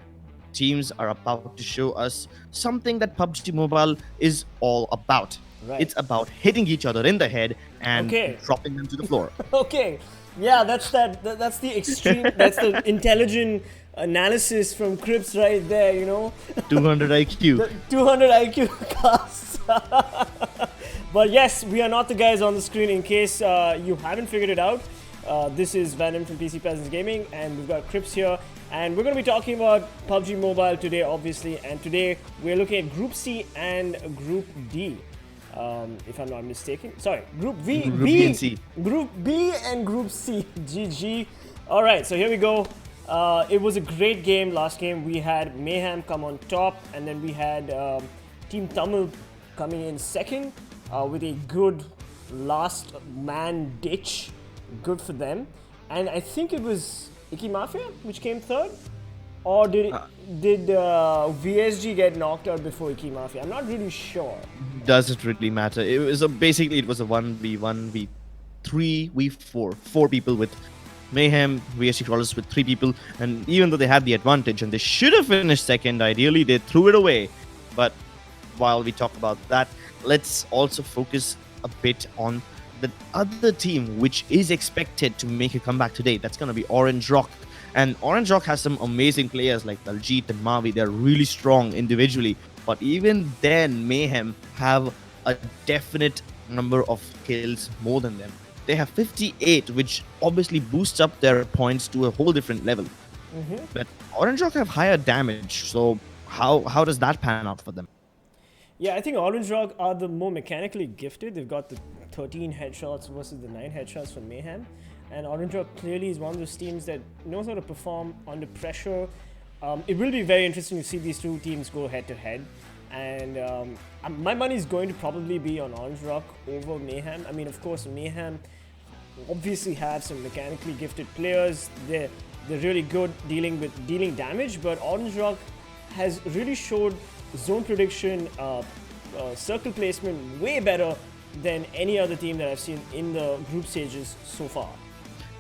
teams are about to show us something that PUBG Mobile is all about. Right. It's about hitting each other in the head and dropping them to the floor. Okay. Yeah, that's the extreme, that's the intelligent analysis from Crips right there, you know. 200 IQ. The 200 IQ casts. But yes, we are not the guys on the screen in case you haven't figured it out. This is Venom from PC Peasants Gaming, and we've got Crips here. And we're going to be talking about PUBG Mobile today, obviously. And today we're looking at Group C and Group D. If I'm not mistaken. Sorry, Group V, Group B, and C. Group B and Group C. GG. Alright, so here we go. It was a great game. Last game we had Mayhem come on top, and then we had Team Tamil coming in second with a good last man ditch. Good for them. And I think it was Icky Mafia which came third? Or did VSG get knocked out before Icky Mafia? I'm not really sure. Does it really matter? It was basically it was a 1v1, v3, v4. 4 people with Mayhem, VSG crawlers with 3 people. And even though they had the advantage and they should have finished second, ideally they threw it away. But while we talk about that, let's also focus a bit on the other team which is expected to make a comeback today. That's going to be Orange Rock. And Orange Rock has some amazing players like Daljit and Mavi. They're really strong individually. But even then, Mayhem have a definite number of kills more than them. They have 58, which obviously boosts up their points to a whole different level. But Orange Rock have higher damage. So how does that pan out for them? Yeah, I think Orange Rock are the more mechanically gifted. They've got the 13 headshots versus the 9 headshots from Mayhem. And Orange Rock clearly is one of those teams that knows how to perform under pressure. It will be very interesting to see these two teams go head to head. And my money is going to probably be on Orange Rock over Mayhem. I mean, of course, Mayhem obviously have some mechanically gifted players. They're really good dealing damage, but Orange Rock has really showed zone prediction, circle placement way better than any other team that I've seen in the group stages so far.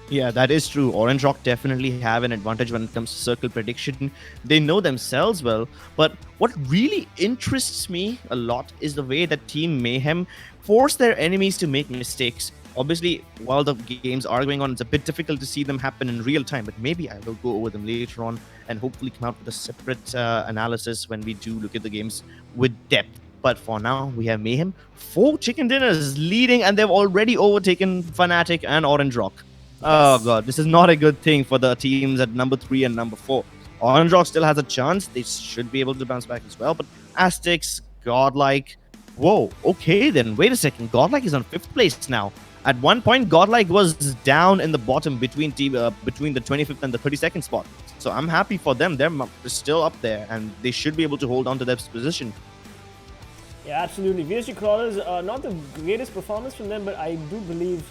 Yeah, that is true. Orange Rock definitely have an advantage when it comes to circle prediction. They know themselves well, but what really interests me a lot is the way that Team Mayhem force their enemies to make mistakes. Obviously, while the games are going on, it's a bit difficult to see them happen in real time, but maybe I will go over them later on and hopefully come out with a separate analysis when we do look at the games with depth. But for now, we have Mayhem, 4 chicken dinners leading, and they've already overtaken Fnatic and Orange Rock. Oh god, this is not a good thing for the teams at number 3 and number 4. Orange Rock still has a chance. They should be able to bounce back as well. But Aztecs, Godlike... Whoa, okay then. Wait a second. Godlike is on 5th place now. At one point, Godlike was down in the bottom between the 25th and the 32nd spot. So I'm happy for them. They're still up there, and they should be able to hold on to their position. Yeah, absolutely. VSG Crawlers, not the greatest performance from them, but I do believe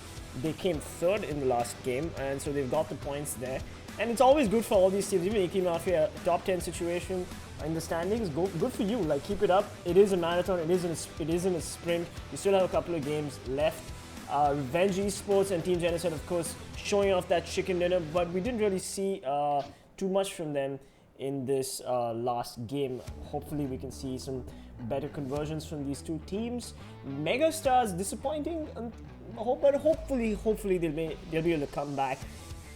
they came 3rd in the last game, and so they've got the points there. And it's always good for all these teams, even Icky Mafia, top 10 situation in the standings. Good for you. Like, keep it up. It is a marathon. It isn't a sprint. You still have a couple of games left. Revenge Esports and TeamGenocide, of course, showing off that chicken dinner, but we didn't really see too much from them in this last game. Hopefully, we can see some better conversions from these two teams. Megastars disappointing. But hopefully they'll be able to come back.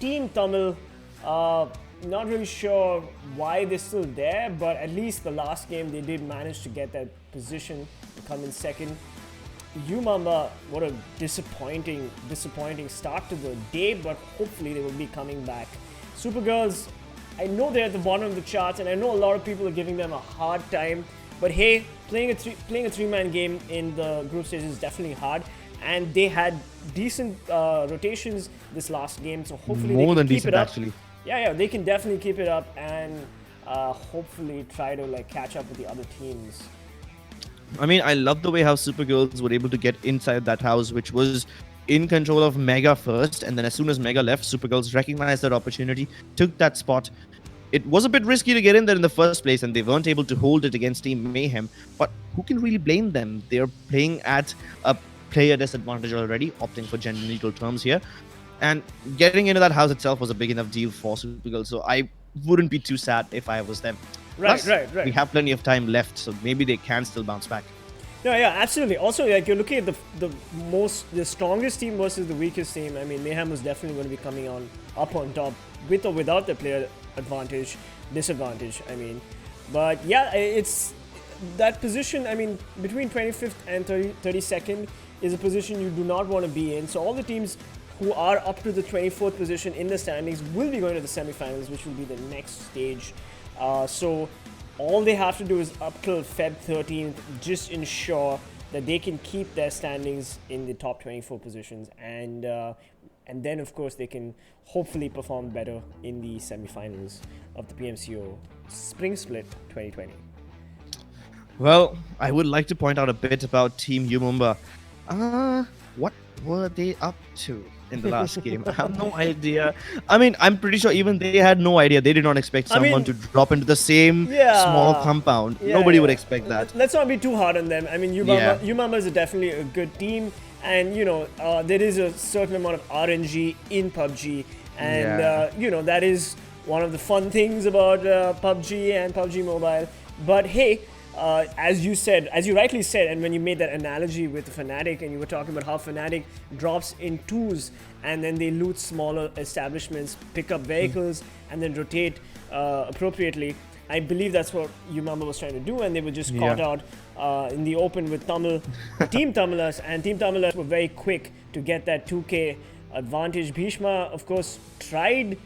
Team Tamil, not really sure why they're still there, but at least the last game they did manage to get that position to come in second. UMEXRXN, what a disappointing start to the day, but hopefully they will be coming back. SuperGirls, I know they're at the bottom of the charts, and I know a lot of people are giving them a hard time, but hey, playing a 3-man game in the group stage is definitely hard. And they had decent rotations this last game, so hopefully more they than can keep decent it up. actually. yeah, they can definitely keep it up and hopefully try to like catch up with the other teams. I mean, I love the way how SuperGirls were able to get inside that house, which was in control of Mega first, and then as soon as Mega left, SuperGirls recognized that opportunity, took that spot. It was a bit risky to get in there in the first place, and they weren't able to hold it against Team Mayhem. But who can really blame them? They're playing at a player disadvantage already, opting for gender neutral terms here. And getting into that house itself was a big enough deal for SuperGirls, so I wouldn't be too sad if I was them. Right, Plus, right. We have plenty of time left, so maybe they can still bounce back. No, yeah, absolutely. Also, like you're looking at the strongest team versus the weakest team. I mean, Mayhem was definitely going to be coming up on top with or without the player disadvantage. I mean, but yeah, it's that position. I mean, between 25th and 32nd is a position you do not want to be in. So all the teams who are up to the 24th position in the standings will be going to the semi-finals, which will be the next stage. So all they have to do is up till Feb 13th, just ensure that they can keep their standings in the top 24 positions, and then of course they can hopefully perform better in the semi-finals of the PMCO Spring Split 2020. Well, I would like to point out a bit about Team Umumba. What were they up to in the last game? I have no idea. I mean, I'm pretty sure even they had no idea. They did not expect someone to drop into the same small compound. Nobody would expect that. Let's not be too hard on them. I mean, Umumba is definitely a good team, and you know, there is a certain amount of RNG in PUBG, and you know, that is one of the fun things about PUBG and PUBG Mobile. But hey, as you rightly said, and when you made that analogy with the Fnatic, and you were talking about how Fnatic drops in twos and then they loot smaller establishments, pick up vehicles, and then rotate appropriately. I believe that's what Umumba was trying to do, and they were just caught out in the open with Team Tamilas, and Team Tamilas were very quick to get that 2K advantage. Bhishma, of course, tried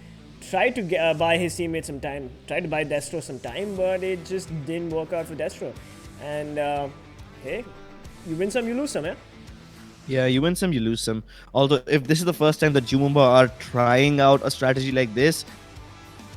to buy his teammates some time, tried to buy Destro some time, but it just didn't work out for Destro. And hey, you win some, you lose some, yeah? Yeah, you win some, you lose some. Although, if this is the first time that Umumba are trying out a strategy like this,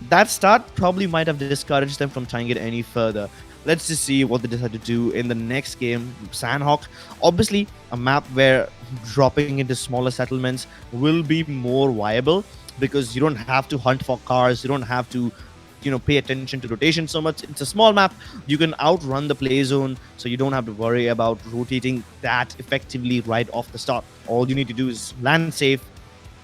that start probably might have discouraged them from trying it any further. Let's just see what they decide to do in the next game. Sanhok, obviously a map where dropping into smaller settlements will be more viable, because you don't have to hunt for cars, you don't have to, you know, pay attention to rotation so much. It's a small map, you can outrun the play zone, so you don't have to worry about rotating that effectively right off the start. All you need to do is land safe,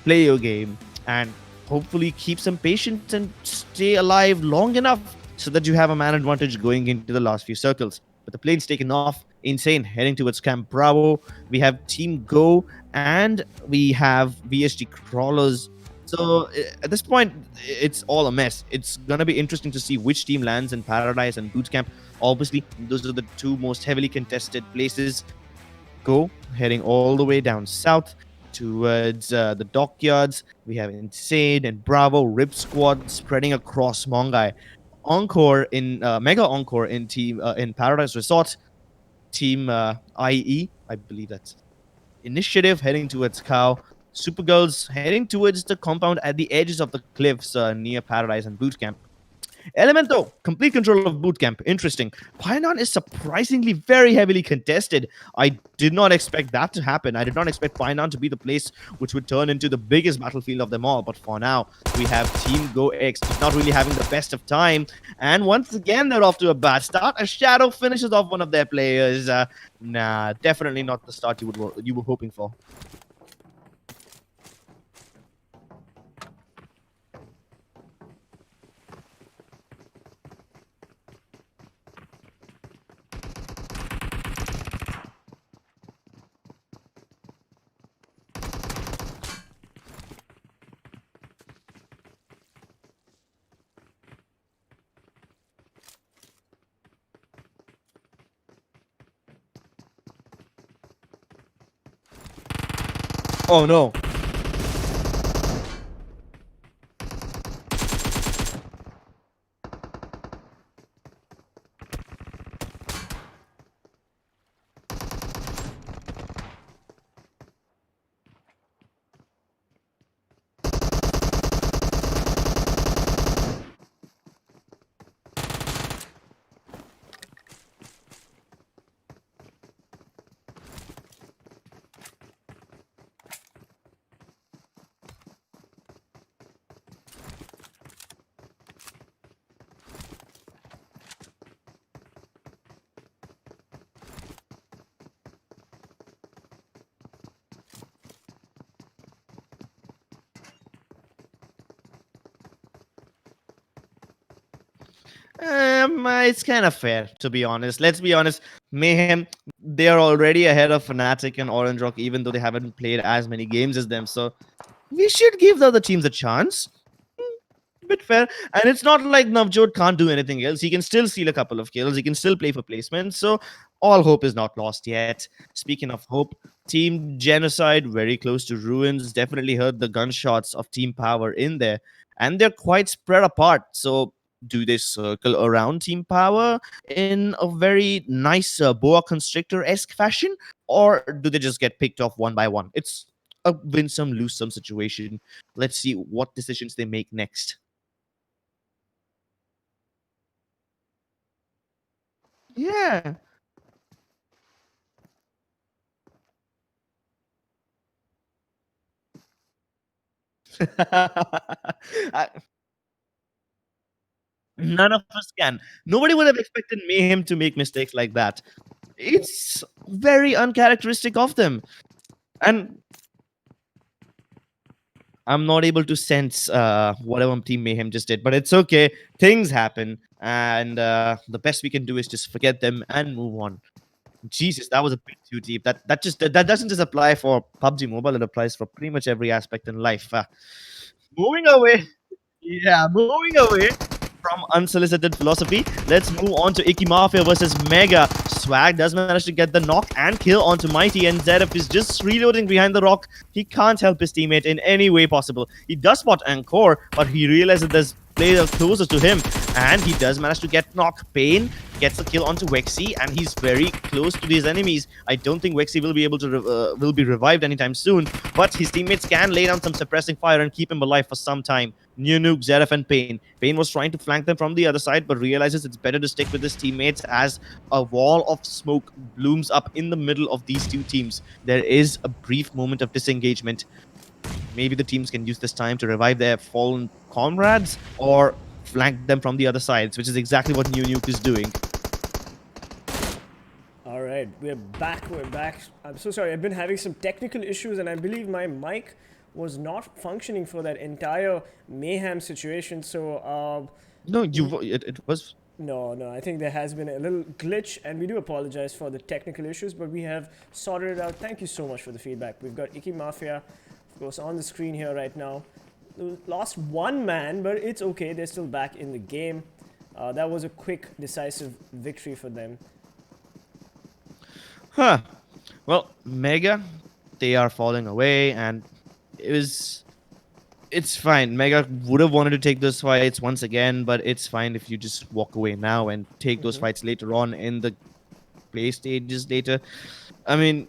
play your game, and hopefully keep some patience and stay alive long enough so that you have a man advantage going into the last few circles. But the plane's taken off, insane, heading towards Camp Bravo. We have Team Go, and we have VSG Crawlers. So at this point, it's all a mess. It's going to be interesting to see which team lands in Paradise and Bootcamp. Obviously, those are the two most heavily contested places. Go, heading all the way down south towards the dockyards. We have Insane and Bravo, Rip Squad spreading across Mongai. Encore in Mega Encore in in Paradise Resort. Team IE, I believe that's Initiative, heading towards Cow. SuperGirls heading towards the compound at the edges of the cliffs near Paradise and Bootcamp. Elemento, complete control of Bootcamp. Interesting. Pioneer is surprisingly very heavily contested. I did not expect that to happen. I did not expect Pioneer to be the place which would turn into the biggest battlefield of them all. But for now, we have Team Go X not really having the best of time. And once again, they're off to a bad start. A Shadow finishes off one of their players. Nah, definitely not the start you were hoping for. Oh no. It's kind of fair, to be honest. Let's be honest. Mayhem, they are already ahead of Fnatic and Orange Rock, even though they haven't played as many games as them. So we should give the other teams a chance. Bit fair. And it's not like Navjot can't do anything else. He can still steal a couple of kills. He can still play for placement. So all hope is not lost yet. Speaking of hope, Team Genocide, very close to ruins. Definitely heard the gunshots of Team Power in there. And they're quite spread apart. So do they circle around Team Power in a very nice boa constrictor-esque fashion? Or do they just get picked off one by one? It's a win some, lose some situation. Let's see what decisions they make next. Yeah. I- None of us can. Nobody would have expected Mayhem to make mistakes like that. It's very uncharacteristic of them. And I'm not able to sense whatever Team Mayhem just did, but it's okay. Things happen. And the best we can do is just forget them and move on. Jesus, that was a bit too deep. That doesn't just apply for PUBG Mobile. It applies for pretty much every aspect in life. Moving away. Yeah, moving away from unsolicited philosophy, let's move on to Icky Mafia versus Mega. Swag does manage to get the knock and kill onto Mighty, and ZF is just reloading behind the rock. He can't help his teammate in any way possible. He does spot Encore, but he realizes there's players closer to him, and he does manage to get knock. Pain gets the kill onto Wexy, and he's very close to these enemies. I don't think Wexy will be able to will be revived anytime soon, but his teammates can lay down some suppressing fire and keep him alive for some time. New Nuke, Zeref, and Pain. Pain was trying to flank them from the other side, but realizes it's better to stick with his teammates as a wall of smoke blooms up in the middle of these two teams. There is a brief moment of disengagement. Maybe the teams can use this time to revive their fallen comrades or flank them from the other sides, which is exactly what New Nuke is doing. All right, we're back. We're back. I'm so sorry. I've been having some technical issues, and I believe my mic was not functioning for that entire Mayhem situation. So, No, it was. no, I think there has been a little glitch, and we do apologize for the technical issues, but we have sorted it out. Thank you so much for the feedback. We've got Icky Mafia, of course, on the screen here right now. Lost one man, but it's okay. They're still back in the game. That was a quick, decisive victory for them. Huh. Well, Mega, they are falling away, and it's fine. Mega would have wanted to take those fights once again, but it's fine if you just walk away now and take those fights later on in the play stages later. I mean,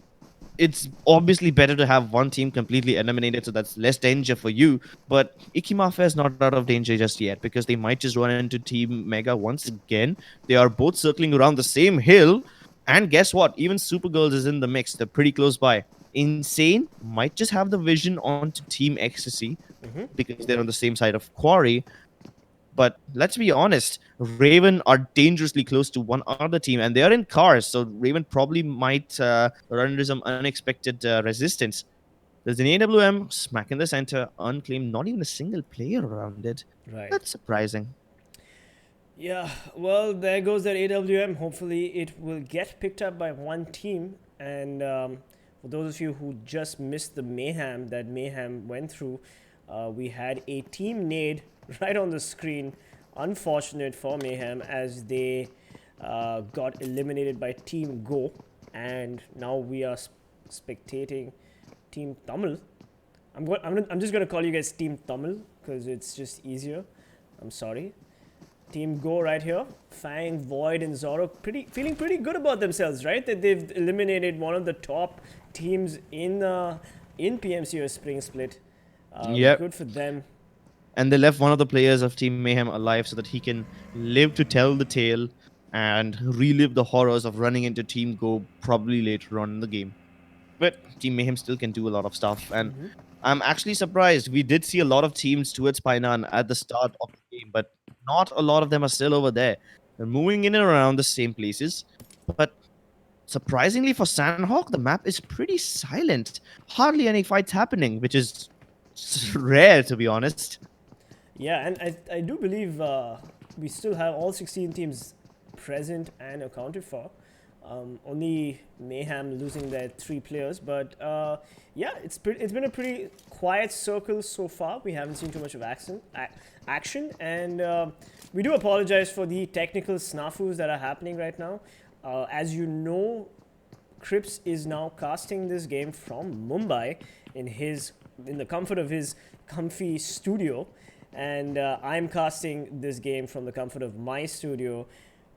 it's obviously better to have one team completely eliminated, so that's less danger for you. But Icky Mafia is not out of danger just yet, because they might just run into Team Mega once again. They are both circling around the same hill, and guess what? Even SuperGirls is in the mix. They're pretty close by. Insane might just have the vision onto Team Ecstasy because they're on the same side of Quarry. But let's be honest, Raven are dangerously close to one other team, and they are in cars, so Raven probably might run into some unexpected resistance. There's an AWM smack in the center, unclaimed, not even a single player around it. Right. That's surprising. Yeah, well, there goes that AWM. Hopefully, it will get picked up by one team. And for those of you who just missed the mayhem that Mayhem went through, we had a team nade right on the screen. Unfortunate for Mayhem as they got eliminated by Team Go. And now we are spectating Team Tamil. I'm just going to call you guys Team Tamil because it's just easier. I'm sorry. Team Go right here, Fang, Void, and Zoro, feeling pretty good about themselves, right? That they've eliminated one of the top teams in PMCO Spring Split. Yep. Good for them. And they left one of the players of Team Mayhem alive so that he can live to tell the tale and relive the horrors of running into Team Go probably later on in the game. But Team Mayhem still can do a lot of stuff, and I'm actually surprised. We did see a lot of teams towards Painan at the start of the game, but not a lot of them are still over there. They're moving in and around the same places, but surprisingly for Sanhok, the map is pretty silent. Hardly any fights happening, which is rare, to be honest. Yeah, and I do believe we still have all 16 teams present and accounted for. Only Mayhem losing their 3 players, but yeah, it's been a pretty quiet circle so far. We haven't seen too much of action, and we do apologize for the technical snafus that are happening right now. As you know, Crips is now casting this game from Mumbai in the comfort of his comfy studio, and I'm casting this game from the comfort of my studio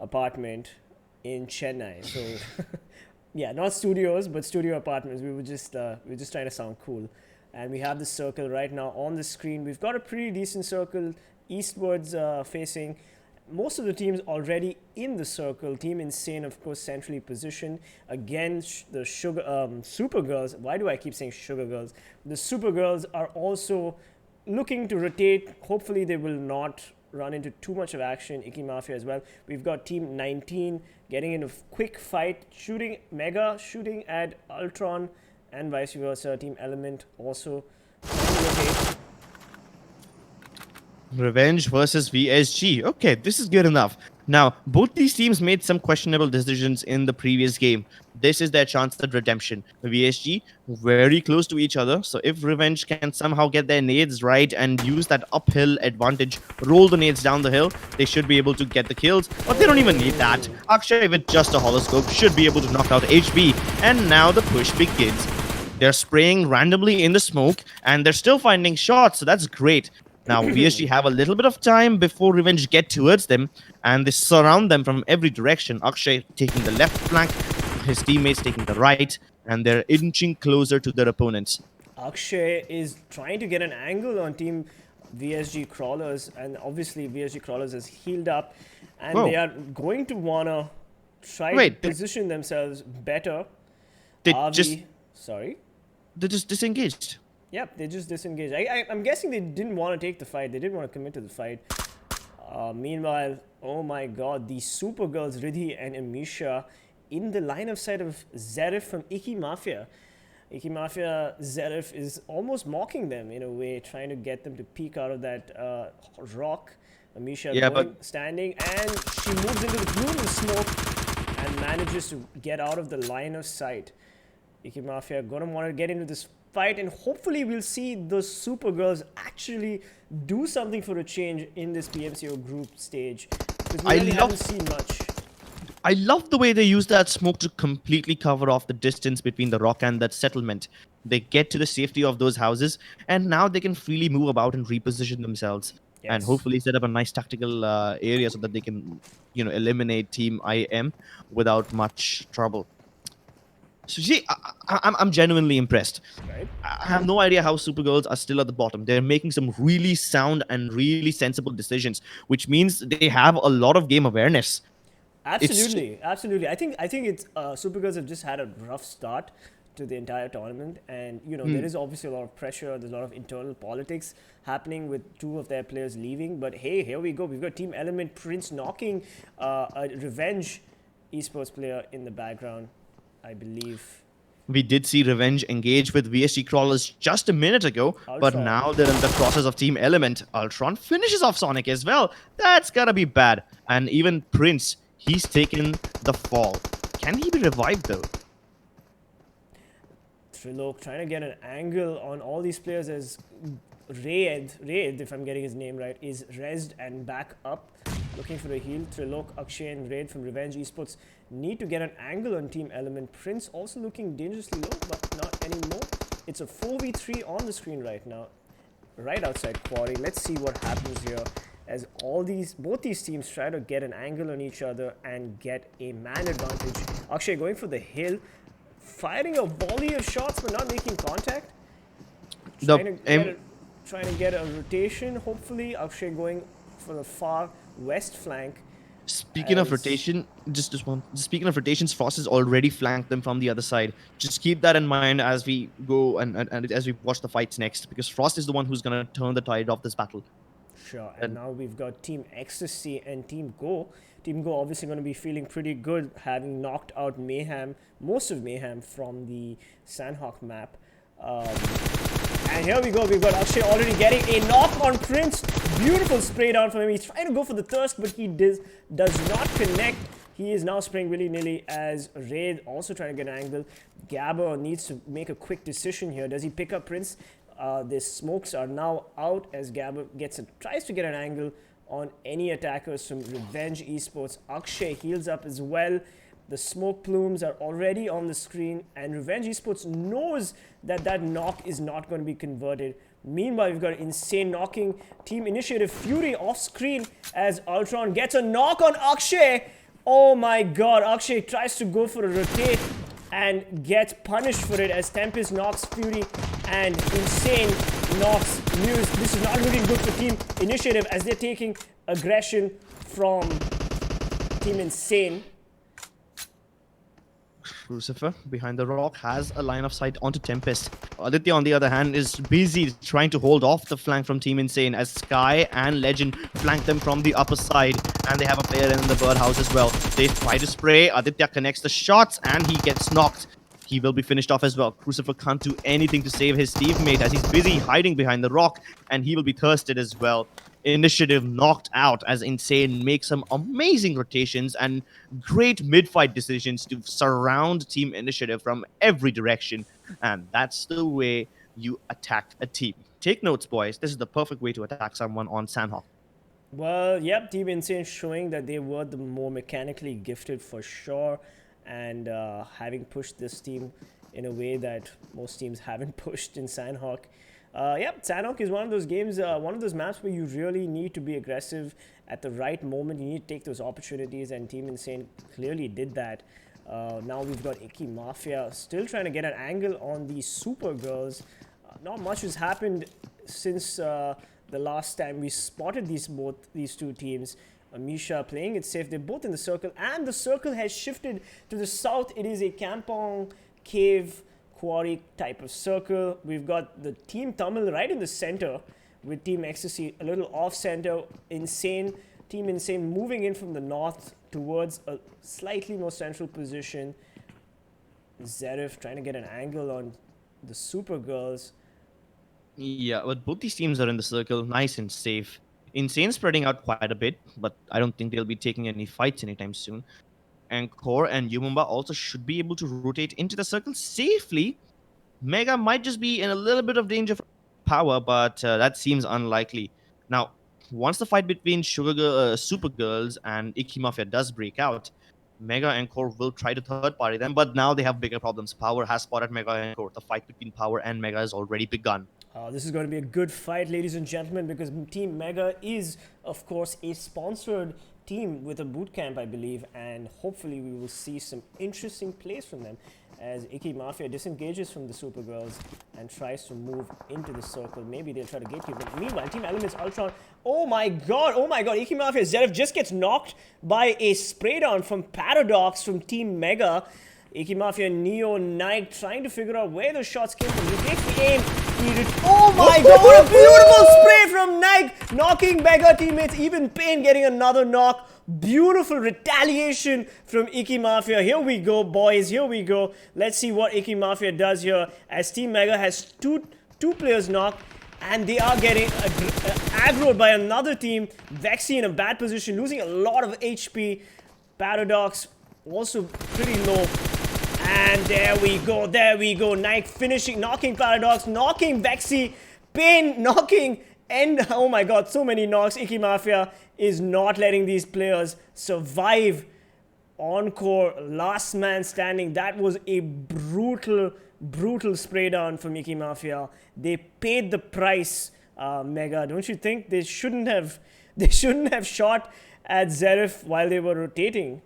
apartment in Chennai. So yeah, not studios but studio apartments. We were just trying to sound cool, and we have the circle right now on the screen. We've got a pretty decent circle eastwards facing. Most of the teams already in the circle. Team Insane, of course, centrally positioned. Again, the SuperGirls. Why do I keep saying Sugar Girls? The SuperGirls are also looking to rotate. Hopefully, they will not run into too much of action. Icky Mafia as well. We've got Team 19 getting into a quick fight, shooting at Ultron, and vice versa. Team Element also rotate. Revenge versus VSG. Okay, this is good enough. Now, both these teams made some questionable decisions in the previous game. This is their chance at redemption. VSG, very close to each other. So if Revenge can somehow get their nades right and use that uphill advantage, roll the nades down the hill, they should be able to get the kills. But they don't even need that. Akshay, with just a holoscope, should be able to knock out HB. And now the push begins. They're spraying randomly in the smoke, and they're still finding shots, so that's great. Now, VSG have a little bit of time before Revenge get towards them, and they surround them from every direction. Akshay taking the left flank, his teammates taking the right, and they're inching closer to their opponents. Akshay is trying to get an angle on Team VSG Crawlers, and obviously VSG Crawlers has healed up, and they are going to wanna try to position themselves better. They Sorry? They just disengaged. Yep, they just disengaged. I'm guessing they didn't want to take the fight. They didn't want to commit to the fight. Meanwhile, oh my god, the SuperGirls, Riddhi and Amisha in the line of sight of Zerif from Icky Mafia. Icky Mafia, Zerif is almost mocking them in a way, trying to get them to peek out of that rock. Amisha standing, and she moves into the gloom and smoke and manages to get out of the line of sight. Icky Mafia gonna want to get into this fight, and hopefully we'll see the SuperGirls actually do something for a change in this PMCO group stage, because we really haven't seen much. I love the way they use that smoke to completely cover off the distance between the rock and that settlement. They get to the safety of those houses, and now they can freely move about and reposition themselves. Yes. And hopefully set up a nice tactical area so that they can, eliminate Team IM without much trouble. So see, I'm genuinely impressed. Right. I have no idea how SuperGirls are still at the bottom. They're making some really sound and really sensible decisions, which means they have a lot of game awareness. Absolutely, absolutely. I think it's SuperGirls have just had a rough start to the entire tournament, and there is obviously a lot of pressure. There's a lot of internal politics happening with 2 of their players leaving. But hey, here we go. We've got Team Element Prince knocking a Revenge Esports player in the background, I believe. We did see Revenge engage with VSG Crawlers just a minute ago, but now they're in the process of Team Element. Ultron finishes off Sonic as well. That's gotta be bad. And even Prince, he's taken the fall. Can he be revived though? Trilok trying to get an angle on all these players as Raid, if I'm getting his name right, is rezzed and back up, looking for a heal. Trilok, Akshay and Raid from Revenge Esports need to get an angle on Team Element. Prince also looking dangerously low, but not anymore. It's a 4v3 on the screen right now, right outside Quarry. Let's see what happens here as both these teams try to get an angle on each other and get a man advantage. Akshay going for the hill, firing a volley of shots but not making contact. Trying to get a rotation, hopefully. Akshay going for the far west flank. Speaking of rotation, speaking of rotations, Frost has already flanked them from the other side. Just keep that in mind as we go and as we watch the fights next, because Frost is the one who's going to turn the tide of this battle. Sure, and now we've got Team Ecstasy and Team Go. Team Go obviously going to be feeling pretty good, having knocked out Mayhem, most of Mayhem from the Sanhok map. And here we go. We've got Akshay already getting a knock on Prince. Beautiful spray down from him. He's trying to go for the thirst, but he does not connect. He is now spraying willy-nilly as Raid also trying to get an angle. Gabber needs to make a quick decision here. Does he pick up Prince? The smokes are now out as Gabber tries to get an angle on any attackers from Revenge Esports. Akshay heals up as well. The smoke plumes are already on the screen, and Revenge Esports knows that that knock is not going to be converted. Meanwhile, we've got insane knocking. Team Initiative Fury off screen as Ultron gets a knock on Akshay. Oh my god, Akshay tries to go for a rotate and gets punished for it as Tempest knocks Fury and Insane knocks Muse. This is not looking good for Team Initiative as they're taking aggression from Team Insane. Crucifer behind the rock has a line of sight onto Tempest. Aditya, on the other hand, is busy trying to hold off the flank from Team Insane as Sky and Legend flank them from the upper side, and they have a player in the birdhouse as well. They try to spray. Aditya connects the shots and he gets knocked. He will be finished off as well. Crucifer can't do anything to save his teammate as he's busy hiding behind the rock, and he will be thirsted as well. Initiative knocked out as Insane makes some amazing rotations and great mid-fight decisions to surround Team Initiative from every direction. And that's the way you attack a team. Take notes, boys. This is the perfect way to attack someone on Sanhok. Well, yep, Team Insane showing that they were the more mechanically gifted for sure, and having pushed this team in a way that most teams haven't pushed in Sanhok. Yep, Sanhok is one of those games, one of those maps where you really need to be aggressive at the right moment. You need to take those opportunities, and Team Insane clearly did that. Now we've got Icky Mafia still trying to get an angle on the SuperGirls. Not much has happened since the last time we spotted these two teams. Misha playing it safe. They're both in the circle, and the circle has shifted to the south. It is a Kampong cave quarry type of circle. We've got the Team Tamil right in the center with Team Ecstasy a little off center. Team Insane moving in from the north towards a slightly more central position. Zerif trying to get an angle on the SuperGirls. Yeah, but both these teams are in the circle, nice and safe. Insane spreading out quite a bit, but I don't think they'll be taking any fights anytime soon. And Core and Yumumba also should be able to rotate into the circle safely. Mega might just be in a little bit of danger from power, but that seems unlikely. Now, once the fight between SuperGirls and Icky Mafia does break out, Mega and Core will try to third party them, but now they have bigger problems. Power has spotted Mega and Core. The fight between Power and Mega has already begun. This is going to be a good fight, ladies and gentlemen, because Team Mega is, of course, a sponsored team with a bootcamp, I believe, and hopefully we will see some interesting plays from them as Icky Mafia disengages from the SuperGirls and tries to move into the circle. Maybe they'll try to gatekeep it. Meanwhile, TeamELVES Ultron, oh my god, Icky Mafia Zerif just gets knocked by a spray down from Paradox from Team Mega. Icky Mafia Neo Nike trying to figure out where the shots came from. He takes the aim. Oh my god, what a beautiful spray from Nike, knocking Mega teammates. Even Payne getting another knock. Beautiful retaliation from Icky Mafia. Here we go, boys. Here we go. Let's see what Icky Mafia does here as Team Mega has two players knocked, and they are getting aggroed by another team. Vexy in a bad position, losing a lot of HP. Paradox also pretty low. And there we go. Nike finishing, knocking Paradox, knocking Vexy, Payne knocking, and oh my god, so many knocks. Icky Mafia is not letting these players survive. Encore, last man standing. That was a brutal spray down from Icky Mafia. They paid the price, Mega. Don't you think they shouldn't have shot at Zerif while they were rotating?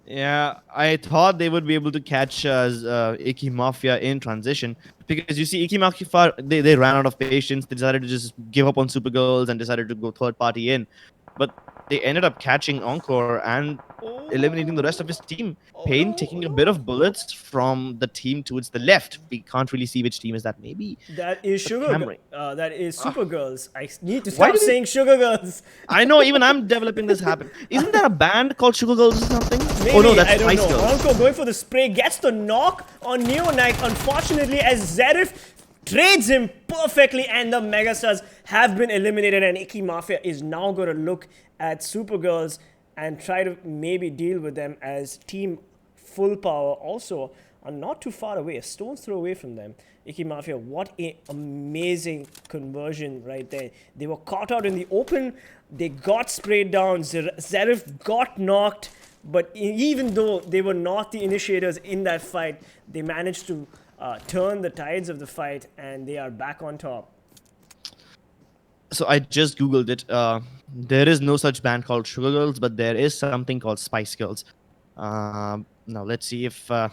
Yeah, I thought they would be able to catch Icky Mafia in transition, because you see Icky Mafia, they ran out of patience. They decided to just give up on SuperGirls and decided to go third party in. But they ended up catching Encore and eliminating the rest of his team. Payne taking a bit of bullets from the team towards the left. We can't really see which team is that. Maybe that is that is SuperGirls. I need to stop saying SugarGirls. I know, even I'm developing this habit. Isn't there a band called SugarGirls or something? Maybe, oh no, that's I don't know. Girls. Encore going for the spray, gets the knock on Neo Nike, unfortunately, as Zerif trades him perfectly, and the Megastars have been eliminated, and Icky Mafia is now going to look at SuperGirls and try to maybe deal with them, as Team FULLPWR also are not too far away, a stone's throw away from them. Icky Mafia, what an amazing conversion right there. They were caught out in the open, they got sprayed down, Zerif got knocked, but even though they were not the initiators in that fight, they managed to turn the tides of the fight, and they are back on top. So I just googled it. There is no such band called Sugar Girls, but there is something called Spice Girls. Now let's see if the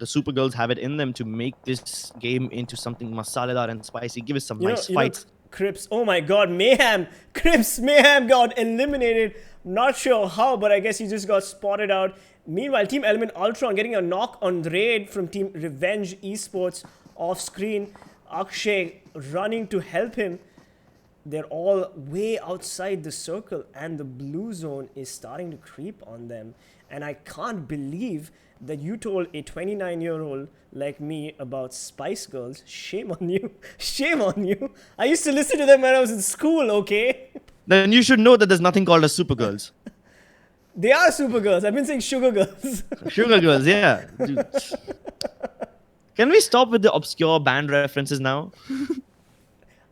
SuperGirls have it in them to make this game into something masaladar and spicy. Give us some nice fights. Crips, oh my god, Mayhem! Crips Mayhem got eliminated. Not sure how, but I guess he just got spotted out. Meanwhile, Team Element Ultron getting a knock on Raid from Team Revenge Esports off screen. Akshay running to help him. They're all way outside the circle, and the blue zone is starting to creep on them. And I can't believe that you told a 29-year-old like me about Spice Girls. Shame on you. Shame on you. I used to listen to them when I was in school, okay? Then you should know that there's nothing called as SuperGirls. They are SuperGirls. I've been saying Sugar Girls. Sugar Girls, yeah. Dude. Can we stop with the obscure band references now?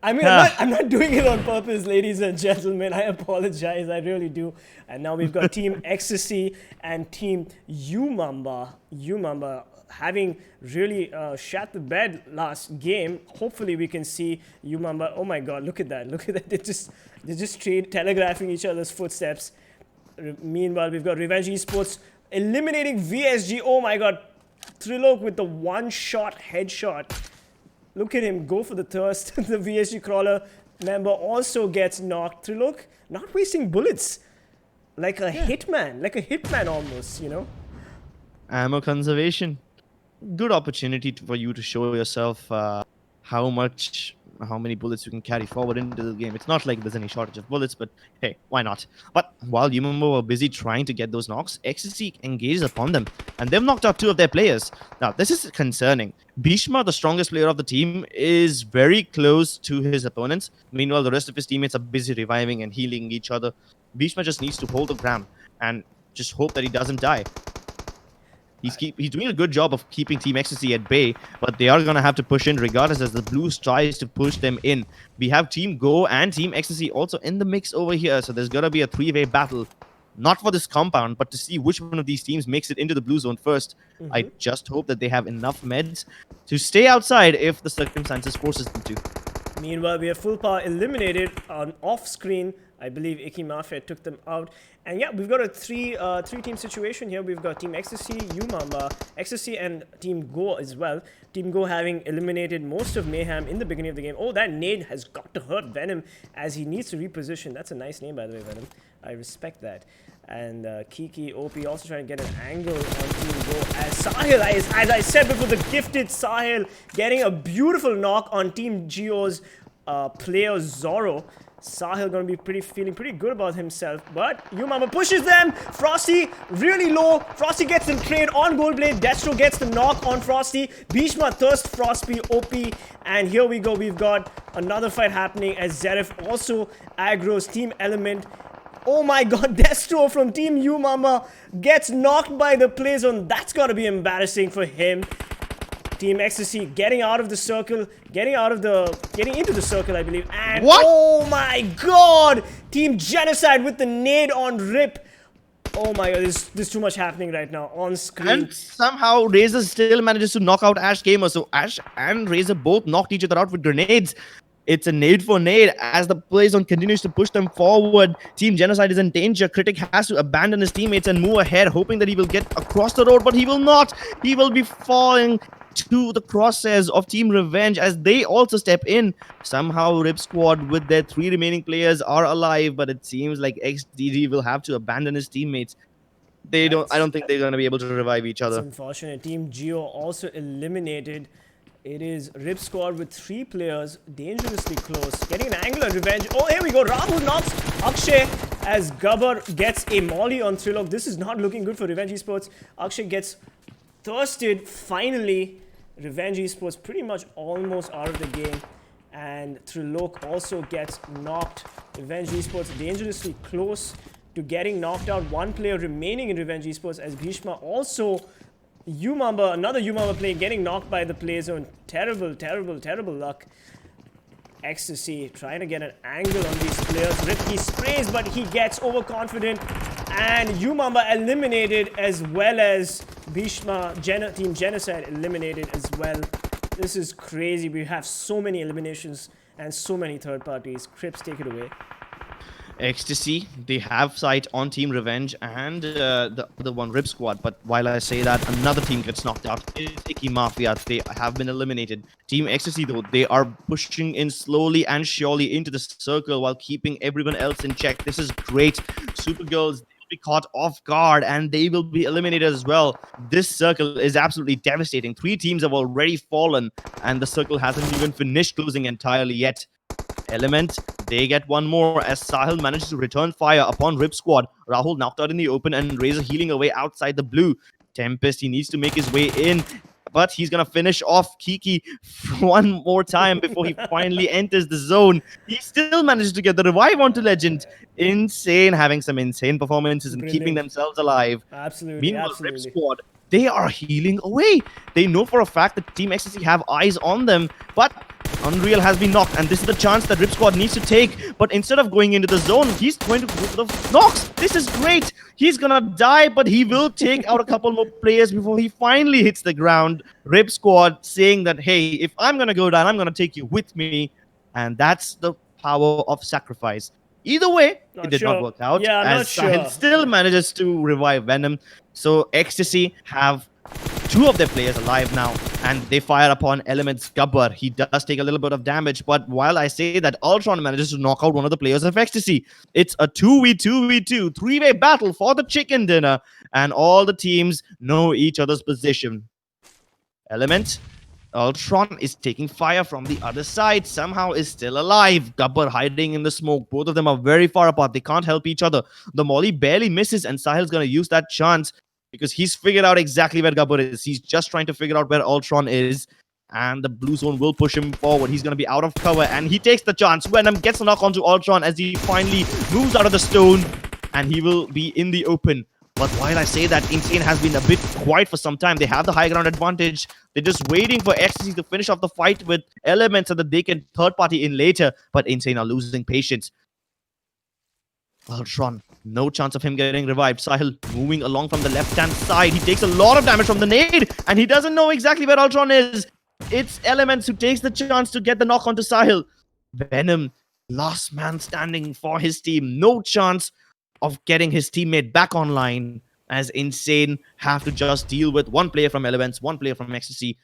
I mean, I'm not doing it on purpose, ladies and gentlemen. I apologize. I really do. And now we've got Team Ecstasy and Team UMEXRXN having really shat the bed last game. Hopefully we can see UMEXRXN. Oh my god, look at that. Look at that. They're just telegraphing each other's footsteps. Meanwhile, we've got Revenge Esports eliminating VSG. Oh my god. Trilok with the one-shot headshot. Look at him go for the thirst. The VSG crawler member also gets knocked. Trilok not wasting bullets. Like a hitman. Like a hitman almost, you know. Ammo conservation. Good opportunity for you to show yourself how many bullets you can carry forward into the game. It's not like there's any shortage of bullets, but hey, why not? But while UMEXRXN were busy trying to get those knocks, Ecstasy engages upon them, and they've knocked out 2 of their players. Now, this is concerning. Bhishma, the strongest player of the team, is very close to his opponents. Meanwhile, the rest of his teammates are busy reviving and healing each other. Bhishma just needs to hold the ground and just hope that he doesn't die. He's doing a good job of keeping Team Ecstasy at bay, but they are going to have to push in regardless as the Blues tries to push them in. We have Team Go and Team Ecstasy also in the mix over here, so there's going to be a 3-way battle. Not for this compound, but to see which one of these teams makes it into the blue zone first. I just hope that they have enough meds to stay outside if the circumstances forces them to. Meanwhile, we have FULLPWR eliminated on off-screen. I believe Icky Mafia took them out. And yeah, we've got a three-team situation here. We've got Team Ecstasy, UMEXRXN, Ecstasy, and Team Go as well. Team Go having eliminated most of Mayhem in the beginning of the game. Oh, that nade has got to hurt Venom as he needs to reposition. That's a nice name, by the way, Venom. I respect that. And Kiki, OP also trying to get an angle on Team Go. As Sahil, as I said before, the gifted Sahil getting a beautiful knock on Team Geo's player Zoro. Sahil going to be feeling pretty good about himself, but UMEXRXN pushes them. Frosty really low. Frosty gets the trade on Goldblade. Destro gets the knock on Frosty. Bhishma thirst Frosty OP, and here we go. We've got another fight happening as Zerif also aggroes Team Element. Oh my god, Destro from Team UMEXRXN gets knocked by the play zone. That's got to be embarrassing for him. Team Ecstasy getting out of the circle, getting into the circle, I believe. And what? Oh my god! TeamGenocide with the nade on Rip. Oh my god, there's too much happening right now on screen. And somehow Razor still manages to knock out Ash Gamer. So Ash and Razor both knocked each other out with grenades. It's a nade for nade as the play zone continues to push them forward. TeamGenocide is in danger. Critic has to abandon his teammates and move ahead, hoping that he will get across the road, but he will not. He will be falling to the crosshairs of Team Revenge as they also step in. Somehow Rip Squad with their 3 remaining players are alive, but it seems like XDG will have to abandon his teammates. I don't think they're going to be able to revive each other. It's unfortunate. Team Geo also eliminated. It is Rip Squad with 3 players, dangerously close. Getting an angle on Revenge. Oh, here we go. Rahul knocks Akshay as Gabbar gets a molly on Trilok. This is not looking good for Revenge Esports. Akshay gets thirsted finally. Revenge Esports pretty much almost out of the game. And Trilok also gets knocked. Revenge Esports dangerously close to getting knocked out. One player remaining in Revenge Esports as Bhishma also another UMAMA player getting knocked by the play zone. Terrible, terrible, terrible luck. Ecstasy trying to get an angle on these players. Ripkey sprays, but he gets overconfident. And UMAMA eliminated, as well as Bhishma, Team Genocide eliminated as well. This is crazy. We have so many eliminations and so many third parties. Crips, take it away. Ecstasy, they have sight on Team Revenge and the one Rip Squad. But while I say that, another team gets knocked out. It's Icky Mafia. They have been eliminated. Team Ecstasy, though, they are pushing in slowly and surely into the circle while keeping everyone else in check. This is great. SuperGirls, be caught off guard and they will be eliminated as well. This circle is absolutely devastating. 3 teams have already fallen and the circle hasn't even finished closing entirely yet. Element, they get one more as Sahil manages to return fire upon Rip Squad. Rahul knocked out in the open and Razor healing away outside the blue. Tempest, he needs to make his way in, but he's gonna finish off Kiki one more time before he finally enters the zone. He still manages to get the revive onto Legend. Insane, having some insane performances and keeping themselves alive. Absolutely. Meanwhile, Rip Squad, they are healing away. They know for a fact that Team Ecstasy have eyes on them, but Unreal has been knocked, and this is the chance that Rip Squad needs to take. But instead of going into the zone, he's going to go for the knocks. This is great. He's gonna die, but he will take out a couple more players before he finally hits the ground. Rip Squad saying that, hey, if I'm gonna go down, I'm gonna take you with me. And that's the power of sacrifice. Either way, it did not work out. Yeah, I'm as not sure. Sahil still manages to revive Venom. So Ecstasy have 2 of their players alive now, and they fire upon Element's Gabbar. He does take a little bit of damage, but while I say that, Ultron manages to knock out one of the players of Ecstasy. It's a 2v2v2, 3-way battle for the chicken dinner, and all the teams know each other's position. Element, Ultron is taking fire from the other side, somehow is still alive. Gabbar hiding in the smoke. Both of them are very far apart. They can't help each other. The molly barely misses, and Sahil's gonna use that chance because he's figured out exactly where Gabbar is. He's just trying to figure out where Ultron is, and the blue zone will push him forward. He's going to be out of cover, and he takes the chance. Venom gets a knock onto Ultron as he finally moves out of the stone, and he will be in the open. But while I say that, Insane has been a bit quiet for some time. They have the high ground advantage. They're just waiting for Ecstasy to finish off the fight with Elements so that they can third party in later. But Insane are losing patience. Ultron, no chance of him getting revived. Sahil moving along from the left-hand side. He takes a lot of damage from the nade, and he doesn't know exactly where Ultron is. It's Elements who takes the chance to get the knock onto Sahil. Venom, last man standing for his team. No chance of getting his teammate back online, as Insane have to just deal with 1 player from Elements, 1 player from Ecstasy.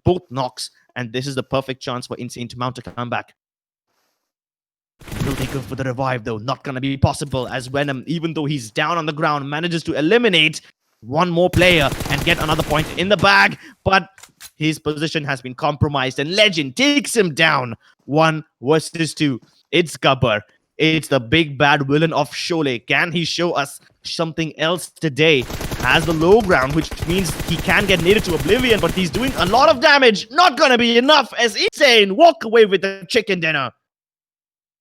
Both knocks, and this is the perfect chance for Insane to mount a comeback. Will they go for the revive, though? Not gonna be possible, as Venom, even though he's down on the ground, manages to eliminate 1 more player and get another point in the bag, but his position has been compromised, and Legend takes him down. 1 versus 2. It's Gabbar. It's the big bad villain of Sholay. Can he show us something else today? Has the low ground, which means he can get naded to oblivion, but he's doing a lot of damage. Not gonna be enough, as Insane walk away with the chicken dinner.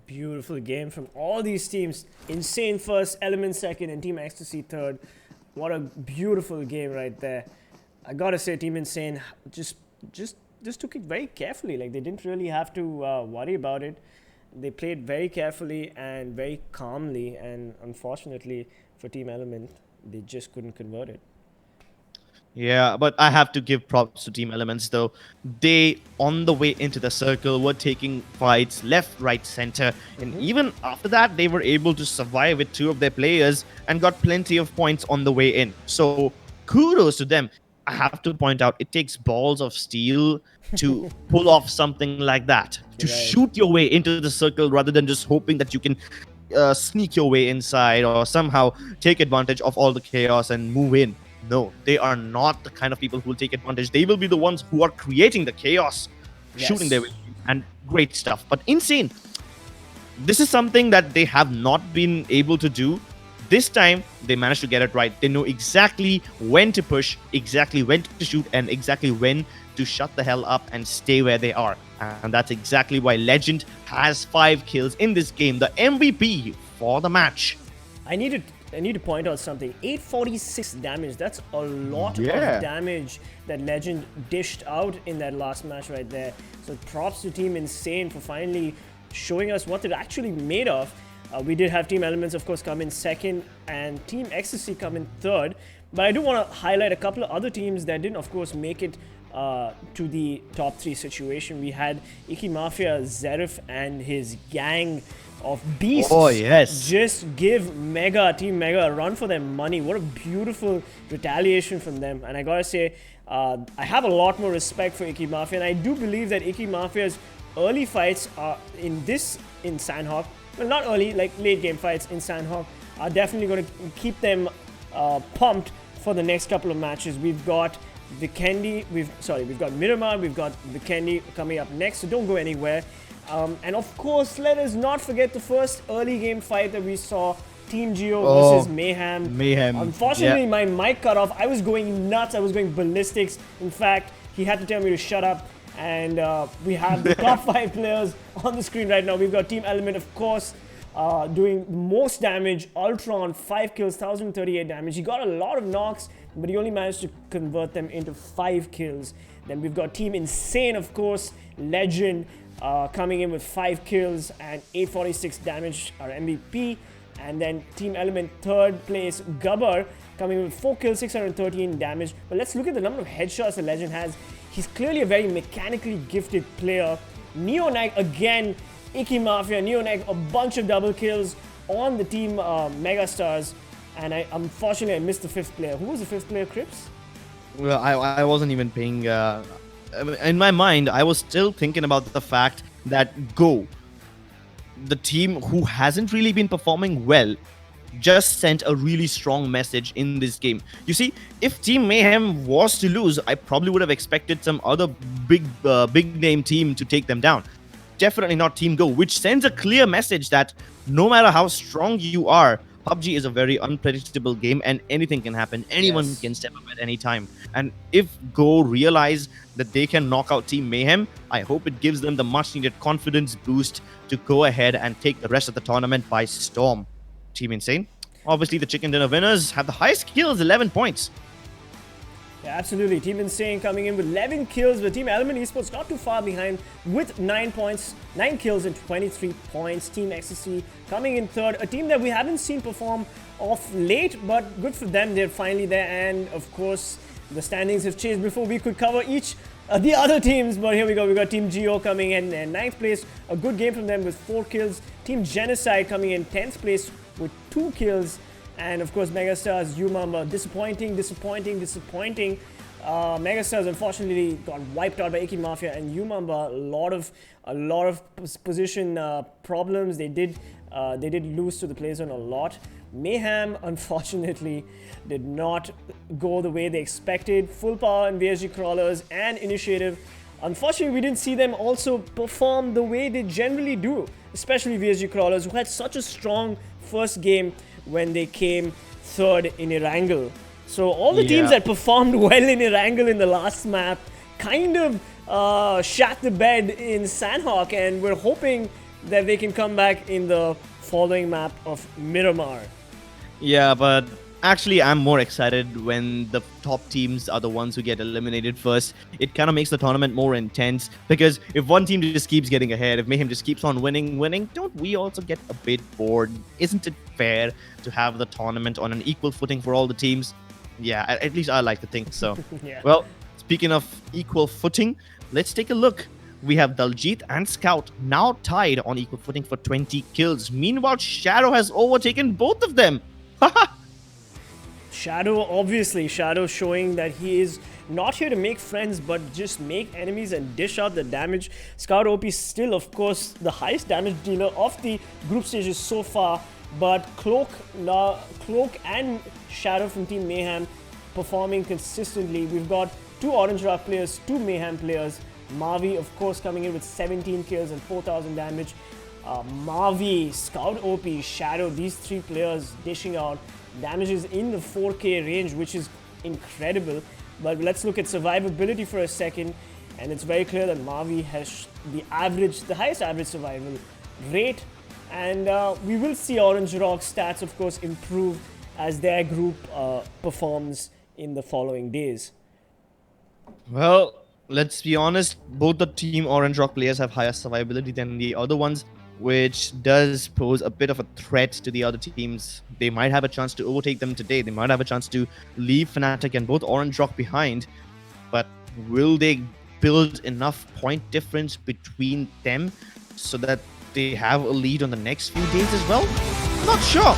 Beautiful game from all these teams. Insane first, Element second, and Team Ecstasy third. What a beautiful game right there. I gotta say, Team Insane just took it very carefully. Like, they didn't really have to worry about it. They played very carefully and very calmly, and unfortunately for Team Element, they just couldn't convert it. Yeah, but I have to give props to Team Elements, though. They, on the way into the circle, were taking fights left, right, center. And even after that, they were able to survive with 2 of their players and got plenty of points on the way in. So, kudos to them. I have to point out, it takes balls of steel to pull off something like that. To shoot your way into the circle rather than just hoping that you can sneak your way inside or somehow take advantage of all the chaos and move in. No, they are not the kind of people who will take advantage. They will be the ones who are creating the chaos, shooting their way, and great stuff. But Insane, this is something that they have not been able to do This time, they managed to get it right. They know exactly when to push, exactly when to shoot, and exactly when to shut the hell up and stay where they are. And that's exactly why Legend has 5 kills in this game, the MVP for the match. I need to point out something. 846 damage. That's a lot of damage that Legend dished out in that last match right there. So props to Team Insane for finally showing us what they're actually made of. We did have Team Elements, of course, come in second and Team Ecstasy come in third. But I do want to highlight a couple of other teams that didn't, of course, make it to the top 3 situation. We had Icky Mafia, Zerif, and his gang of beasts. Oh, yes. Just give Team Mega a run for their money. What a beautiful retaliation from them. And I gotta say, I have a lot more respect for Icky Mafia, and I do believe that Icky Mafia's early fights are in Sanhok, well, not early, like late game fights in Sanhok, are definitely going to keep them pumped for the next couple of matches. We've got Vikendi, we've got Miramar, we've got Vikendi coming up next, so don't go anywhere. And of course, let us not forget the first early game fight that we saw, Team Geo versus Mayhem. Unfortunately, my mic cut off. I was going nuts, I was going ballistics. In fact, he had to tell me to shut up. And we have the top 5 players on the screen right now. We've got Team Element, of course, doing most damage. Ultron, 5 kills, 1038 damage. He got a lot of knocks, but he only managed to convert them into 5 kills. Then we've got Team Insane, of course, Legend, coming in with 5 kills and 846 damage, our MVP. And then Team Element, third place, Gabbar, coming in with 4 kills, 613 damage. But let's look at the number of headshots the Legend has. He's clearly a very mechanically gifted player. Neonag again, Icky Mafia, Neonag, a bunch of double kills on the Team Megastars. And unfortunately, I missed the 5th player. Who was the 5th player, Crips? Well, I wasn't even paying... in my mind, I was still thinking about the fact that Go, the team who hasn't really been performing well, just sent a really strong message in this game. You see, if Team Mayhem was to lose, I probably would have expected some other big name team to take them down. Definitely not Team Go, which sends a clear message that no matter how strong you are, PUBG is a very unpredictable game and anything can happen. Anyone can step up at any time. And if Go realize that they can knock out Team Mayhem, I hope it gives them the much needed confidence boost to go ahead and take the rest of the tournament by storm. Team Insane, obviously the Chicken Dinner winners, have the highest kills, 11 points. Yeah, absolutely. Team Insane coming in with 11 kills, but Team Element Esports not too far behind with 9 points, 9 kills and 23 points. Team Ecstasy coming in third, a team that we haven't seen perform of late, but good for them, they're finally there. And of course, the standings have changed before we could cover each the other teams, but here we go. We got Team Geo coming in 9th place, a good game from them with 4 kills. Team Genocide coming in 10th place with 2 kills. And of course, Megastars, UMEXRXN, disappointing. Megastars unfortunately got wiped out by Icky Mafia, and UMEXRXN a lot of position problems. They did lose to the play zone a lot. Mayhem unfortunately did not go the way they expected. FULLPWR and VSG Crawlers and Initiative. Unfortunately, we didn't see them also perform the way they generally do, especially VSG Crawlers, who had such a strong first game when they came third in Erangel. So all the teams that performed well in Erangel in the last map kind of shat the bed in Sanhok, and we're hoping that they can come back in the following map of Miramar. Yeah, but actually I'm more excited when the top teams are the ones who get eliminated first. It kind of makes the tournament more intense, because if one team just keeps getting ahead, if Mayhem just keeps on winning, don't we also get a bit bored? Isn't it fair to have the tournament on an equal footing for all the teams? Yeah, at least I like to think so. Well, speaking of equal footing, let's take a look. We have Daljit and Scout now tied on equal footing for 20 kills. Meanwhile, Shadow has overtaken both of them. Shadow showing that he is not here to make friends, but just make enemies and dish out the damage. Scout OP still, of course, the highest damage dealer of the group stages so far, but Cloak and Shadow from Team Mayhem performing consistently. We've got 2 Orange Rock players, 2 Mayhem players. Mavi, of course, coming in with 17 kills and 4,000 damage. Mavi, Scout OP, Shadow, these three players dishing out damages in the 4K range, which is incredible. But let's look at survivability for a second, and it's very clear that Mavi has the highest average survival rate, and we will see Orange Rock's stats, of course, improve as their group performs in the following days. Well, let's be honest, both the Team Orange Rock players have higher survivability than the other ones, which does pose a bit of a threat to the other teams. They might have a chance to overtake them today. They might have a chance to leave Fnatic and both Orange Rock behind, but will they build enough point difference between them so that they have a lead on the next few days as well? Not sure.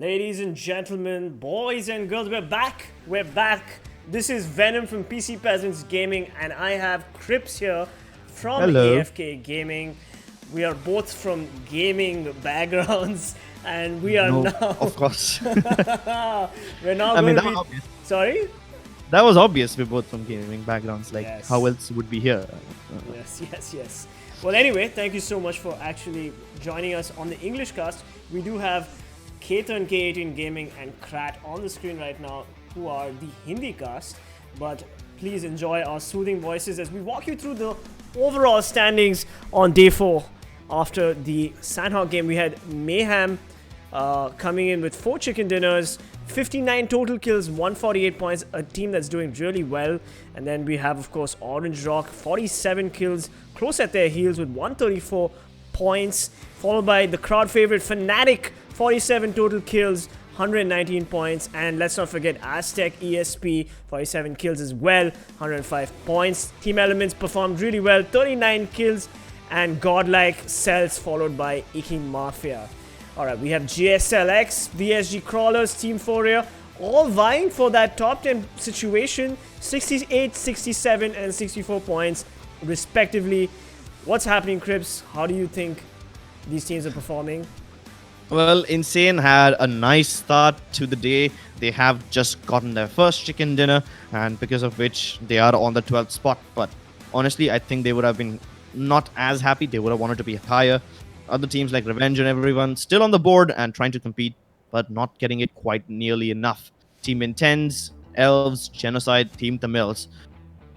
Ladies and gentlemen, boys and girls, we're back. We're back. This is Venom from PC Peasants Gaming, and I have Crips here from AFK Gaming. We are both from gaming backgrounds, and we are now. Of course. We're now I mean, going that to was be. obvious. Sorry? That was obvious. We're both from gaming backgrounds. Like, Yes. how else would we here? Yes. Well, anyway, thank you so much for actually joining us on the English cast. We do have Ketan K18 Gaming and Krat on the screen right now, who are the Hindi cast. But please enjoy our soothing voices as we walk you through the overall standings on day 4. After the Sanhok game, we had Mayhem coming in with 4 chicken dinners, 59 total kills, 148 points, a team that's doing really well. And then we have, of course, Orange Rock, 47 kills, close at their heels with 134 points, followed by the crowd favorite Fnatic, 47 total kills, 119 points, and let's not forget Aztec ESP, 47 kills as well, 105 points. TeamELVES performed really well, 39 kills, and godlike CELTZ followed by Icky Mafia. Alright, we have JSLX, VSG Crawlers, Team Fourier, all vying for that top 10 situation, 68, 67, and 64 points respectively. What's happening, Crips? How do you think these teams are performing? Well, Insane had a nice start to the day. They have just gotten their first chicken dinner, and because of which they are on the 12th spot. But honestly, I think they would have been not as happy. They would have wanted to be higher. Other teams like Revenge and everyone still on the board and trying to compete, but not getting it quite nearly enough. Team Intense, Elves, Genocide, Team Tamilas.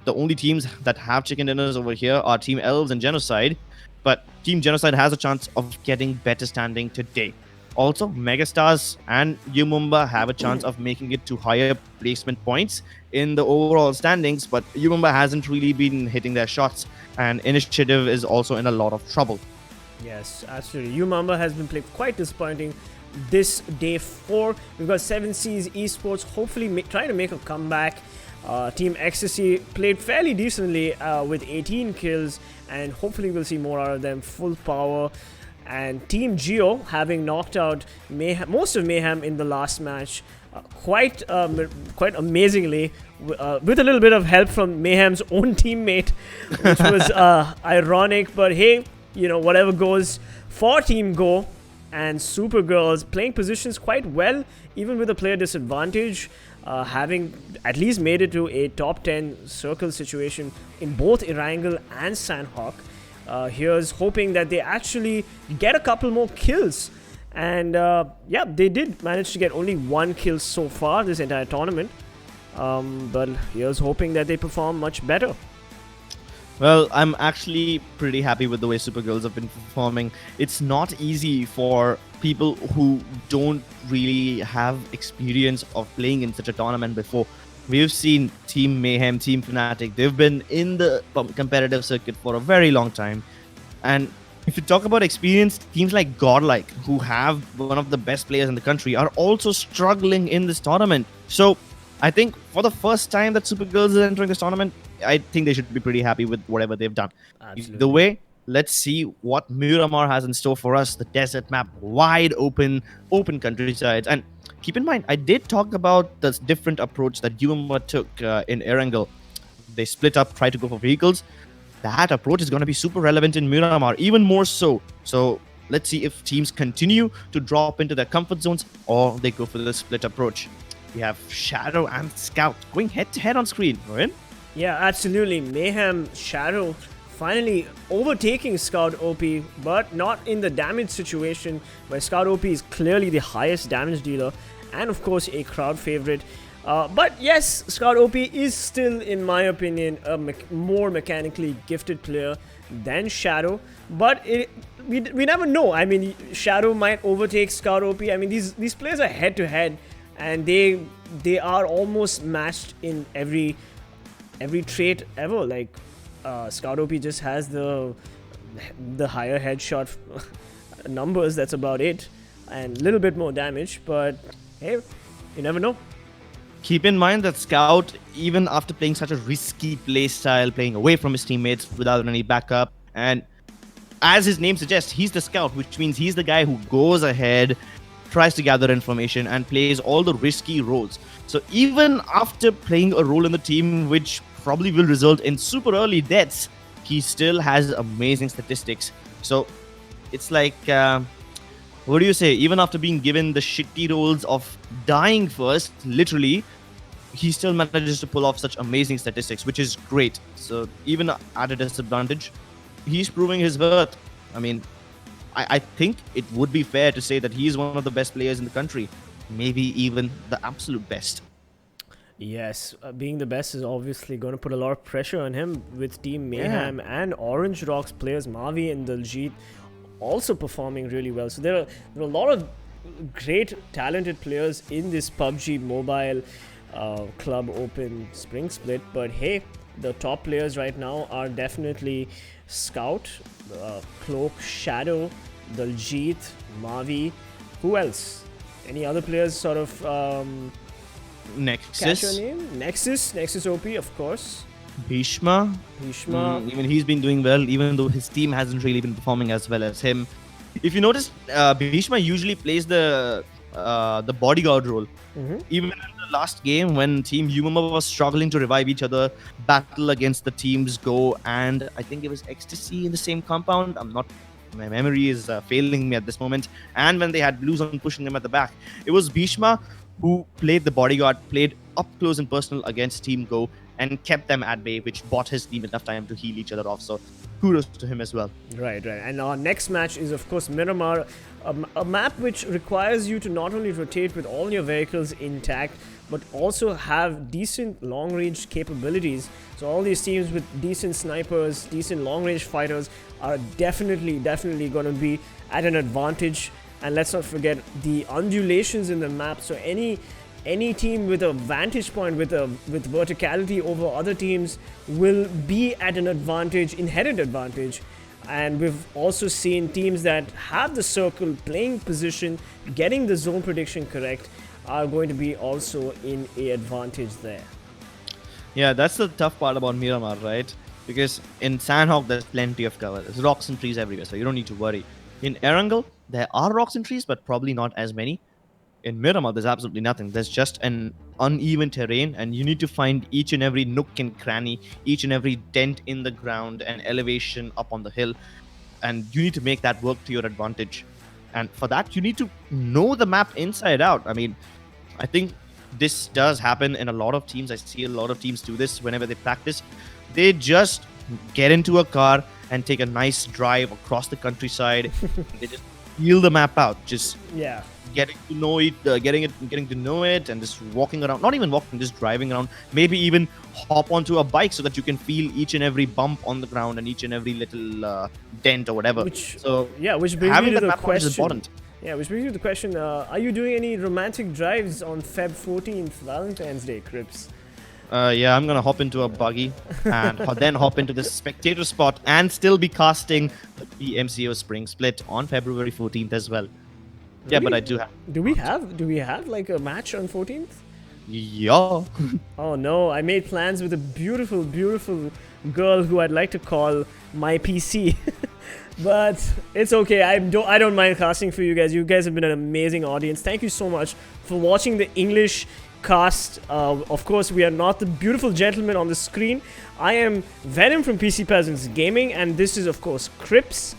The only teams that have chicken dinners over here are Team Elves and Genocide, but Team Genocide has a chance of getting better standing today. Also, Megastars and UMEXRXN have a chance of making it to higher placement points in the overall standings, but UMEXRXN hasn't really been hitting their shots, and Initiative is also in a lot of trouble. Yes, absolutely. UMEXRXN has been playing quite disappointing this day 4. We've got 7 Seas Esports hopefully trying to make a comeback. Team Ecstasy played fairly decently with 18 kills, and hopefully we'll see more out of them. Full Power. And Team Geo having knocked out most of Mayhem in the last match quite amazingly, with a little bit of help from Mayhem's own teammate, which was ironic. But hey, you know, whatever goes for Team Go. And SuperGirls playing positions quite well, even with a player disadvantage, having at least made it to a top 10 circle situation in both Erangel and Sanhok. Here's hoping that they actually get a couple more kills. And yeah, they did manage to get only 1 kill so far this entire tournament. But here's hoping that they perform much better. Well, I'm actually pretty happy with the way SuperGirls have been performing. It's not easy for people who don't really have experience of playing in such a tournament before. We've seen Team Mayhem, Team Fnatic. They've been in the competitive circuit for a very long time. And if you talk about experience, teams like Godlike, who have one of the best players in the country, are also struggling in this tournament. So I think for the first time that SuperGirls is entering this tournament, I think they should be pretty happy with whatever they've done. Absolutely. The way, let's see what Miramar has in store for us. The desert map, wide open countrysides. And keep in mind, I did talk about the different approach that UMEXRXN took in Erangel. They split up, tried to go for vehicles. That approach is going to be super relevant in Miramar, even more so. So let's see if teams continue to drop into their comfort zones or they go for the split approach. We have Shadow and Scout going head-to-head on screen, right? Yeah, absolutely. Mayhem Shadow finally overtaking Scout OP, but not in the damage situation, where Scout OP is clearly the highest damage dealer and of course a crowd favorite. But yes, Scout OP is still, in my opinion, a more mechanically gifted player than Shadow. But we never know. I mean, Shadow might overtake Scout OP. I mean, these players are head-to-head, and they are almost matched in every trait ever. Like Scout OP just has the higher headshot numbers, that's about it, and a little bit more damage, but hey, you never know. Keep in mind that Scout, even after playing such a risky playstyle, playing away from his teammates without any backup, and as his name suggests, he's the Scout, which means he's the guy who goes ahead, tries to gather information and plays all the risky roles. So even after playing a role in the team which probably will result in super early deaths, he still has amazing statistics. So it's like, what do you say? Even after being given the shitty roles of dying first, literally, he still manages to pull off such amazing statistics, which is great. So even at a disadvantage, he's proving his worth. I mean, I think it would be fair to say that he is one of the best players in the country, maybe even the absolute best. Yes, being the best is obviously going to put a lot of pressure on him with Team Mayhem and Orange Rocks players, Mavi and Daljit, also performing really well. So there are a lot of great, talented players in this PUBG Mobile Club Open Spring Split. But hey, the top players right now are definitely Scout, Cloak, Shadow, Daljit, Mavi. Who else? Any other players sort of catch Nexus, your name? Nexus OP, of course. Bhishma. Even he's been doing well, even though his team hasn't really been performing as well as him. If you notice, Bhishma usually plays the bodyguard role. Even in the last game, when Team Miramar was struggling to revive each other, battle against the teams Go and I think it was Ecstasy in the same compound. My memory is failing me at this moment. And when they had Blues on pushing them at the back, it was Bhishma who played the bodyguard, played up close and personal against Team Go, and kept them at bay, which bought his team enough time to heal each other off. So kudos to him as well. Right. And our next match is, of course, Miramar, a map which requires you to not only rotate with all your vehicles intact, but also have decent long-range capabilities. So all these teams with decent snipers, decent long-range fighters are definitely going to be at an advantage. And let's not forget the undulations in the map. So any team with a vantage point, with verticality over other teams, will be at an advantage, inherent advantage. And we've also seen teams that have the circle, playing position, getting the zone prediction correct, are going to be also in a advantage there. Yeah, that's the tough part about Miramar, right? Because in Sanhok, there's plenty of cover. There's rocks and trees everywhere, so you don't need to worry. In Erangel, there are rocks and trees, but probably not as many. In Miramar, there's absolutely nothing. There's just an uneven terrain, and you need to find each and every nook and cranny, each and every dent in the ground and elevation up on the hill, and you need to make that work to your advantage. And for that, you need to know the map inside out. I mean, I think this does happen in a lot of teams. I see a lot of teams do this whenever they practice. They just get into a car and take a nice drive across the countryside. They just feel the map out. Just getting to know it, getting to know it, and just walking around. Not even walking, just driving around. Maybe even hop onto a bike so that you can feel each and every bump on the ground and each and every little dent or whatever. Which brings me to the question. Is important. Yeah, which brings me to the question: are you doing any romantic drives on Feb 14th, Valentine's Day, Crips? Yeah, I'm gonna hop into a buggy and then hop into the spectator spot and still be casting the PMCO Spring Split on February 14th as well. Really? Yeah, but I do have. Do we have like a match on 14th? Yeah. Oh no, I made plans with a beautiful girl who I'd like to call my PC. But it's okay. I don't mind casting for you guys. You guys have been an amazing audience. Thank you so much for watching the English cast. Of course, we are not the beautiful gentlemen on the screen. I am Venom from PC Peasants Gaming, and this is, of course, Crips.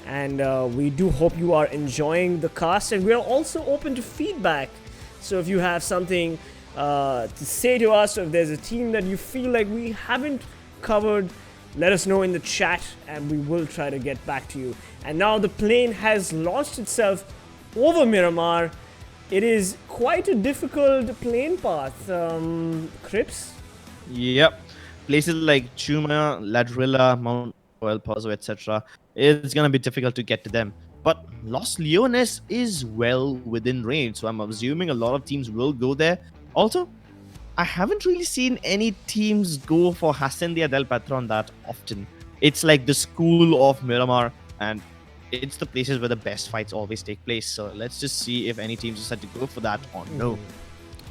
And we do hope you are enjoying the cast, and we are also open to feedback. So if you have something to say to us, or if there's a team that you feel like we haven't covered, let us know in the chat, and we will try to get back to you. And now the plane has launched itself over Miramar. It is quite a difficult plane path, Crips. Yep. Places like Chuma, Ladrilla, Mount El Paso, etc. It's gonna be difficult to get to them. But Los Leones is well within range, so I'm assuming a lot of teams will go there. Also, I haven't really seen any teams go for Hacendia del Patron that often. It's like the school of Miramar, and it's the places where the best fights always take place. So let's just see if any teams decide to go for that or no.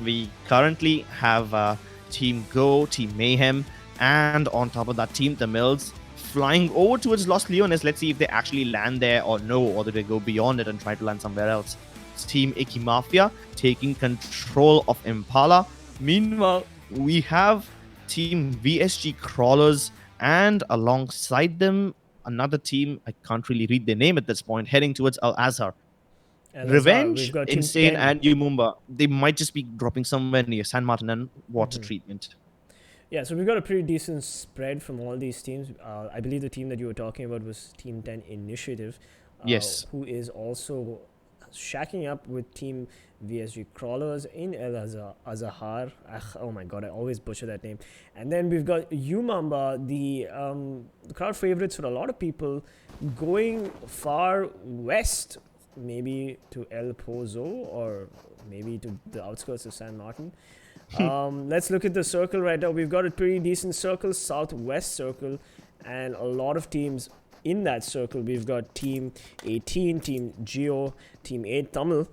We currently have Team Go, Team Mayhem, and on top of that, Team Tamilas flying over towards Los Leones. Let's see if they actually land there or no, or do they go beyond it and try to land somewhere else. Team Icky Mafia taking control of Impala. Meanwhile, we have Team VSG Crawlers, and alongside them, another team, I can't really read their name at this point, heading towards Al Azhar. And Revenge, we've got Team Insane, 10. and Umumba. They might just be dropping somewhere near San Martin and water treatment. Yeah, so we've got a pretty decent spread from all these teams. I believe the team that you were talking about was Team 10 Initiative. Yes. Who is also shacking up with Team VSG Crawlers in El Azahar. Oh my god, I always butcher that name. And then we've got Umumba, the crowd favorites for a lot of people, going far west, maybe to El Pozo or maybe to the outskirts of San Martin. Let's look at the circle right now. We've got a pretty decent circle, southwest circle, and a lot of teams in that circle. We've got Team 18, Team Geo, Team 8 Tamil,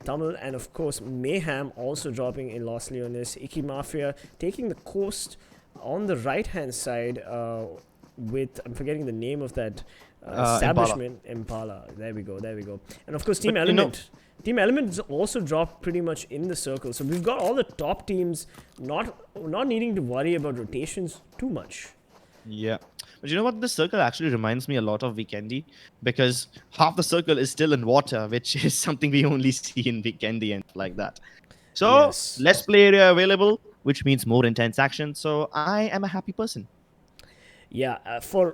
and of course Mayhem also dropping in Los Leones. Icky Mafia taking the coast on the right hand side with, I'm forgetting the name of that establishment, Impala. There we go. And of course Team Element. Team Element has also dropped pretty much in the circle. So we've got all the top teams not needing to worry about rotations too much. Yeah. But you know what? This circle actually reminds me a lot of Vikendi, because half the circle is still in water, which is something we only see in Vikendi and like that. So, Yes. less play area available, which means more intense action. So, I am a happy person. Yeah, for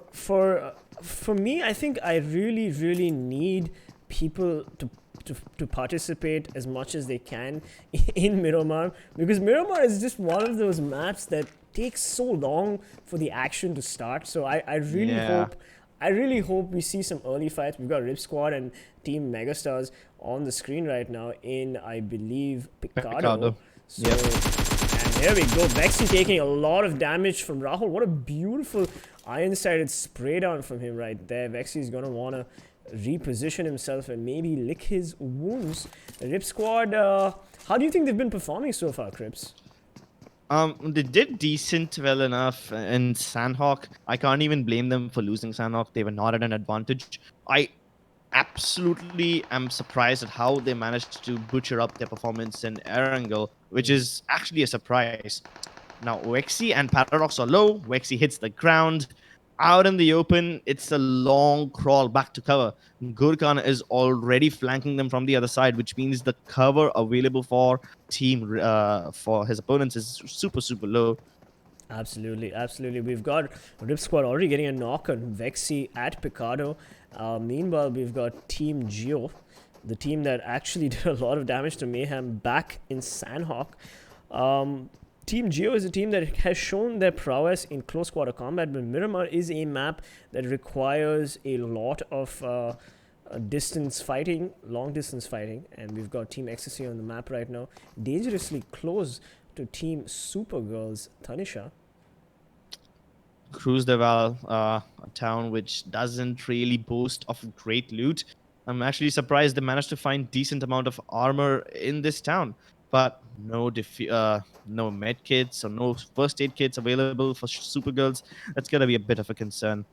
me, I think I really need people to participate as much as they can in Miramar, because Miramar is just one of those maps that takes so long for the action to start. So I really hope we see some early fights. We've got Rip Squad and Team Megastars on the screen right now in, I believe, Picado. So, and there we go. Vexy taking a lot of damage from Rahul. What a beautiful iron-sided spray down from him right there. Vexy is going to want to reposition himself and maybe lick his wounds. The Rip Squad, how do you think they've been performing so far, Crips? They did decent well enough in Sanhok. I can't even blame them for losing Sanhok. They were not at an advantage. I absolutely am surprised at how they managed to butcher up their performance in Erangel, which is actually a surprise. Now, Wexy and Paradox are low. Wexy hits the ground. Out in the open, it's a long crawl back to cover. Gurkhan is already flanking them from the other side, which means the cover available for for his opponents is super low. Absolutely. We've got Rip Squad already getting a knock on Vexy at Picado. Meanwhile, we've got Team Geo, the team that actually did a lot of damage to Mayhem back in Sanhok. Team Geo is a team that has shown their prowess in close quarter combat, but Miramar is a map that requires a lot of long distance fighting, and we've got Team Ecstasy on the map right now, dangerously close to Team SuperGirls, Tanisha. Cruz de Val, a town which doesn't really boast of great loot. I'm actually surprised they managed to find decent amount of armor in this town, but no med kits or no first aid kits available for Supergirls. That's gonna be a bit of a concern.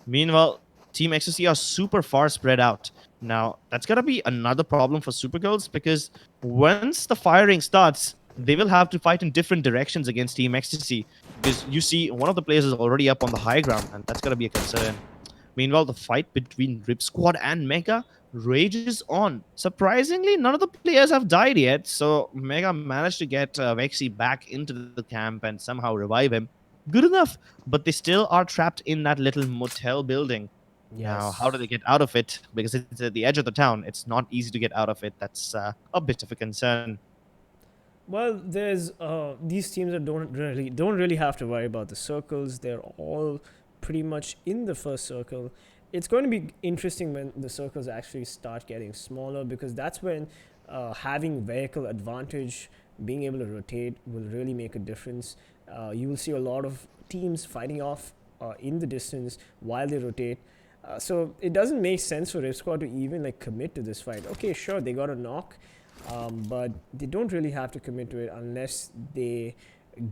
Meanwhile, Team Ecstasy are super far spread out. Now, that's gonna be another problem for Supergirls, because once the firing starts, they will have to fight in different directions against Team Ecstasy, because you see one of the players is already up on the high ground, and that's gonna be a concern. Meanwhile, the fight between Rip Squad and Mega rages on. Surprisingly, none of the players have died yet, so Mega managed to get Vexy back into the camp and somehow revive him. Good enough, but they still are trapped in that little motel building. Yes. Now, how do they get out of it? Because it's at the edge of the town. It's not easy to get out of it. That's a bit of a concern. Well, there's these teams that don't really have to worry about the circles. They're all pretty much in the first circle. It's going to be interesting when the circles actually start getting smaller, because that's when having vehicle advantage, being able to rotate, will really make a difference. You will see a lot of teams fighting off in the distance while they rotate. So it doesn't make sense for Rip Squad to even commit to this fight. Okay, sure, they got a knock, but they don't really have to commit to it unless they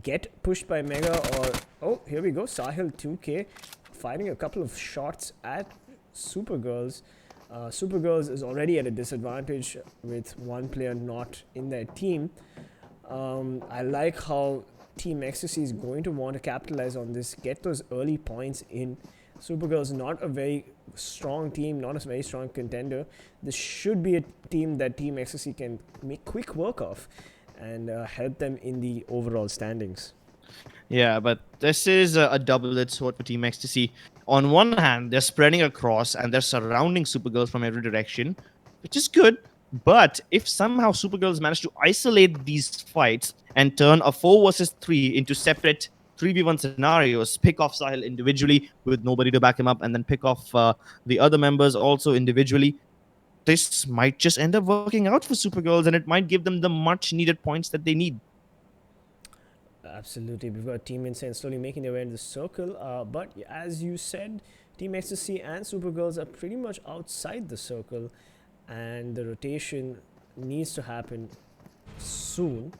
get pushed by Mega or... Oh, here we go. Sahil 2K firing a couple of shots at Supergirls. SuperGirls is already at a disadvantage with one player not in their team. I like how Team Ecstasy is going to want to capitalize on this, get those early points in. SuperGirls not a very strong team, not a very strong contender. This should be a team that Team Ecstasy can make quick work of and help them in the overall standings. Yeah, but this is a double-edged sword for Team Ecstasy. On one hand, they're spreading across and they're surrounding Supergirls from every direction, which is good. But if somehow Supergirls manage to isolate these fights and turn a 4 versus 3 into separate 3v1 scenarios, pick off Sahil individually with nobody to back him up, and then pick off the other members also individually, this might just end up working out for Supergirls, and it might give them the much-needed points that they need. Absolutely. We've got Team Insane slowly making their way into the circle. But as you said, Team Ecstasy and Supergirls are pretty much outside the circle. And the rotation needs to happen soon.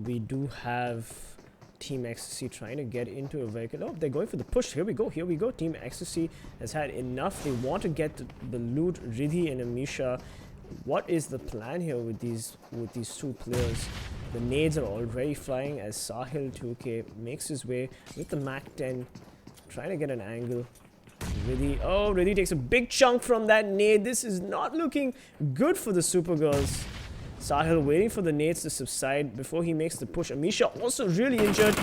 We do have Team Ecstasy trying to get into a vehicle. Oh, they're going for the push. Here we go. Here we go. Team Ecstasy has had enough. They want to get the loot. Riddhi and Amisha. What is the plan here with these two players? The nades are already flying as Sahil 2K makes his way with the Mac 10, trying to get an angle. Riddhi takes a big chunk from that nade. This is not looking good for the Supergirls. Sahil waiting for the nades to subside before he makes the push. Amisha also really injured.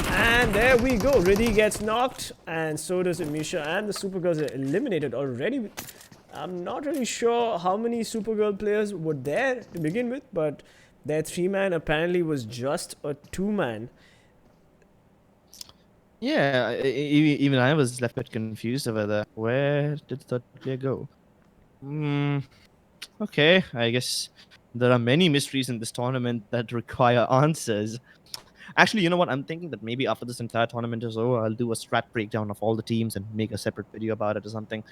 And there we go. Riddhi gets knocked, and so does Amisha. And the Supergirls are eliminated already. I'm not really sure how many Supergirl players were there to begin with, but their 3-man apparently was just a 2-man. Yeah, even I was left a bit confused over that. Where did the third player go? Okay, I guess there are many mysteries in this tournament that require answers. Actually, you know what? I'm thinking that maybe after this entire tournament is over, I'll do a strat breakdown of all the teams and make a separate video about it or something.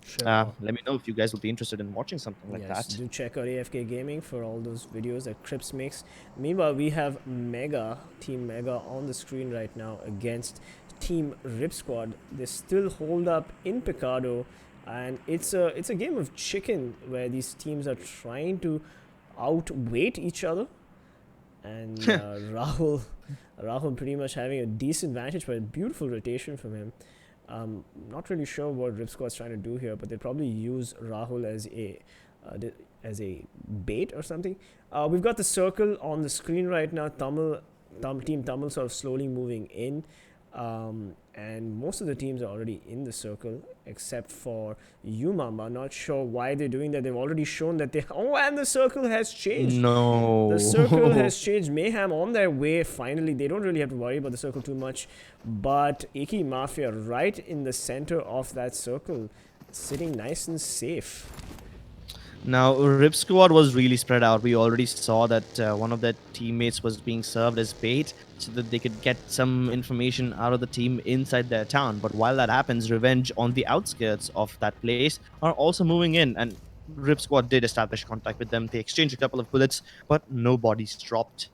Sure. Let me know if you guys will be interested in watching something like Yes, that. do check out AFK Gaming for all those videos that Crips makes. Meanwhile, we have Team Mega on the screen right now against Team Rip Squad. They still hold up in Picado, and it's a game of chicken where these teams are trying to outweight each other. And Rahul pretty much having a decent vantage, but a beautiful rotation from him. Not really sure what Rip Squad's trying to do here, but they probably use Rahul as a bait or something. We've got the circle on the screen right now. Team Tamil sort of slowly moving in, and most of the teams are already in the circle except for UMAMA. Not sure why they're doing that. They've already shown that they... Oh, and the circle has changed. No. The circle has changed. Mayhem on their way, finally. They don't really have to worry about the circle too much. But Icky Mafia right in the center of that circle, sitting nice and safe. Now, Rip Squad was really spread out. We already saw that one of their teammates was being served as bait so that they could get some information out of the team inside their town. But while that happens, Revenge on the outskirts of that place are also moving in. And Rip Squad did establish contact with them. They exchanged a couple of bullets, but no bodies dropped.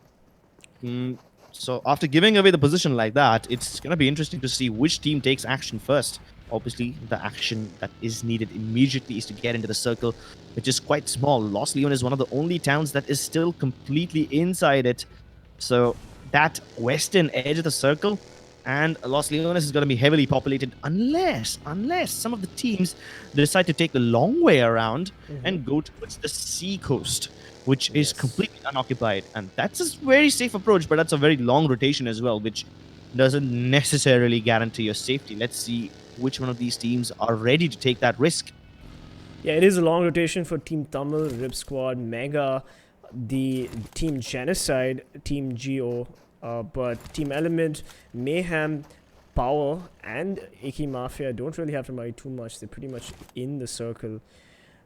So after giving away the position like that, it's going to be interesting to see which team takes action first. Obviously, the action that is needed immediately is to get into the circle, which is quite small. Los Leon is one of the only towns that is still completely inside it. So that western edge of the circle and Los Leones is going to be heavily populated unless some of the teams decide to take the long way around and go towards the sea coast, which is completely unoccupied. And that's a very safe approach, but that's a very long rotation as well, which doesn't necessarily guarantee your safety. Let's see which one of these teams are ready to take that risk. Yeah, it is a long rotation for Team Tamil, Rip Squad, Mega, the Team Genocide, Team Geo, but Team Element, Mayhem, Power, and Icky Mafia don't really have to worry too much. They're pretty much in the circle.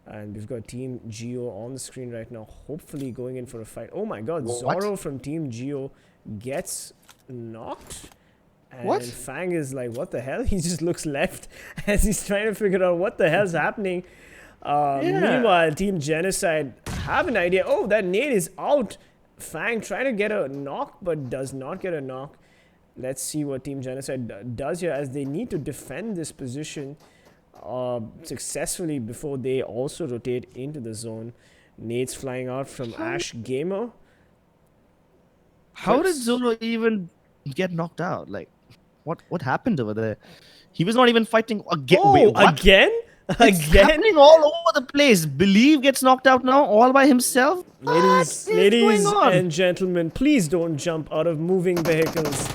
And we've got Team Geo on the screen right now, hopefully going in for a fight. Oh my god, Zorro from Team Geo gets knocked. And Fang is like, what the hell? He just looks left as he's trying to figure out what the hell's happening. Meanwhile, Team Genocide have an idea. Oh, that nade is out. Fang trying to get a knock, but does not get a knock. Let's see what Team Genocide does here as they need to defend this position. successfully before they also rotate into the zone. Nades flying out from Ash Gamer. How did Zoro even get knocked out? Like, what happened over there? He was not even fighting again. Oh, Wait, what? again? It's Again? happening all over the place. Believe gets knocked out now all by himself. Ladies What is going on? and gentlemen, please don't jump out of moving vehicles.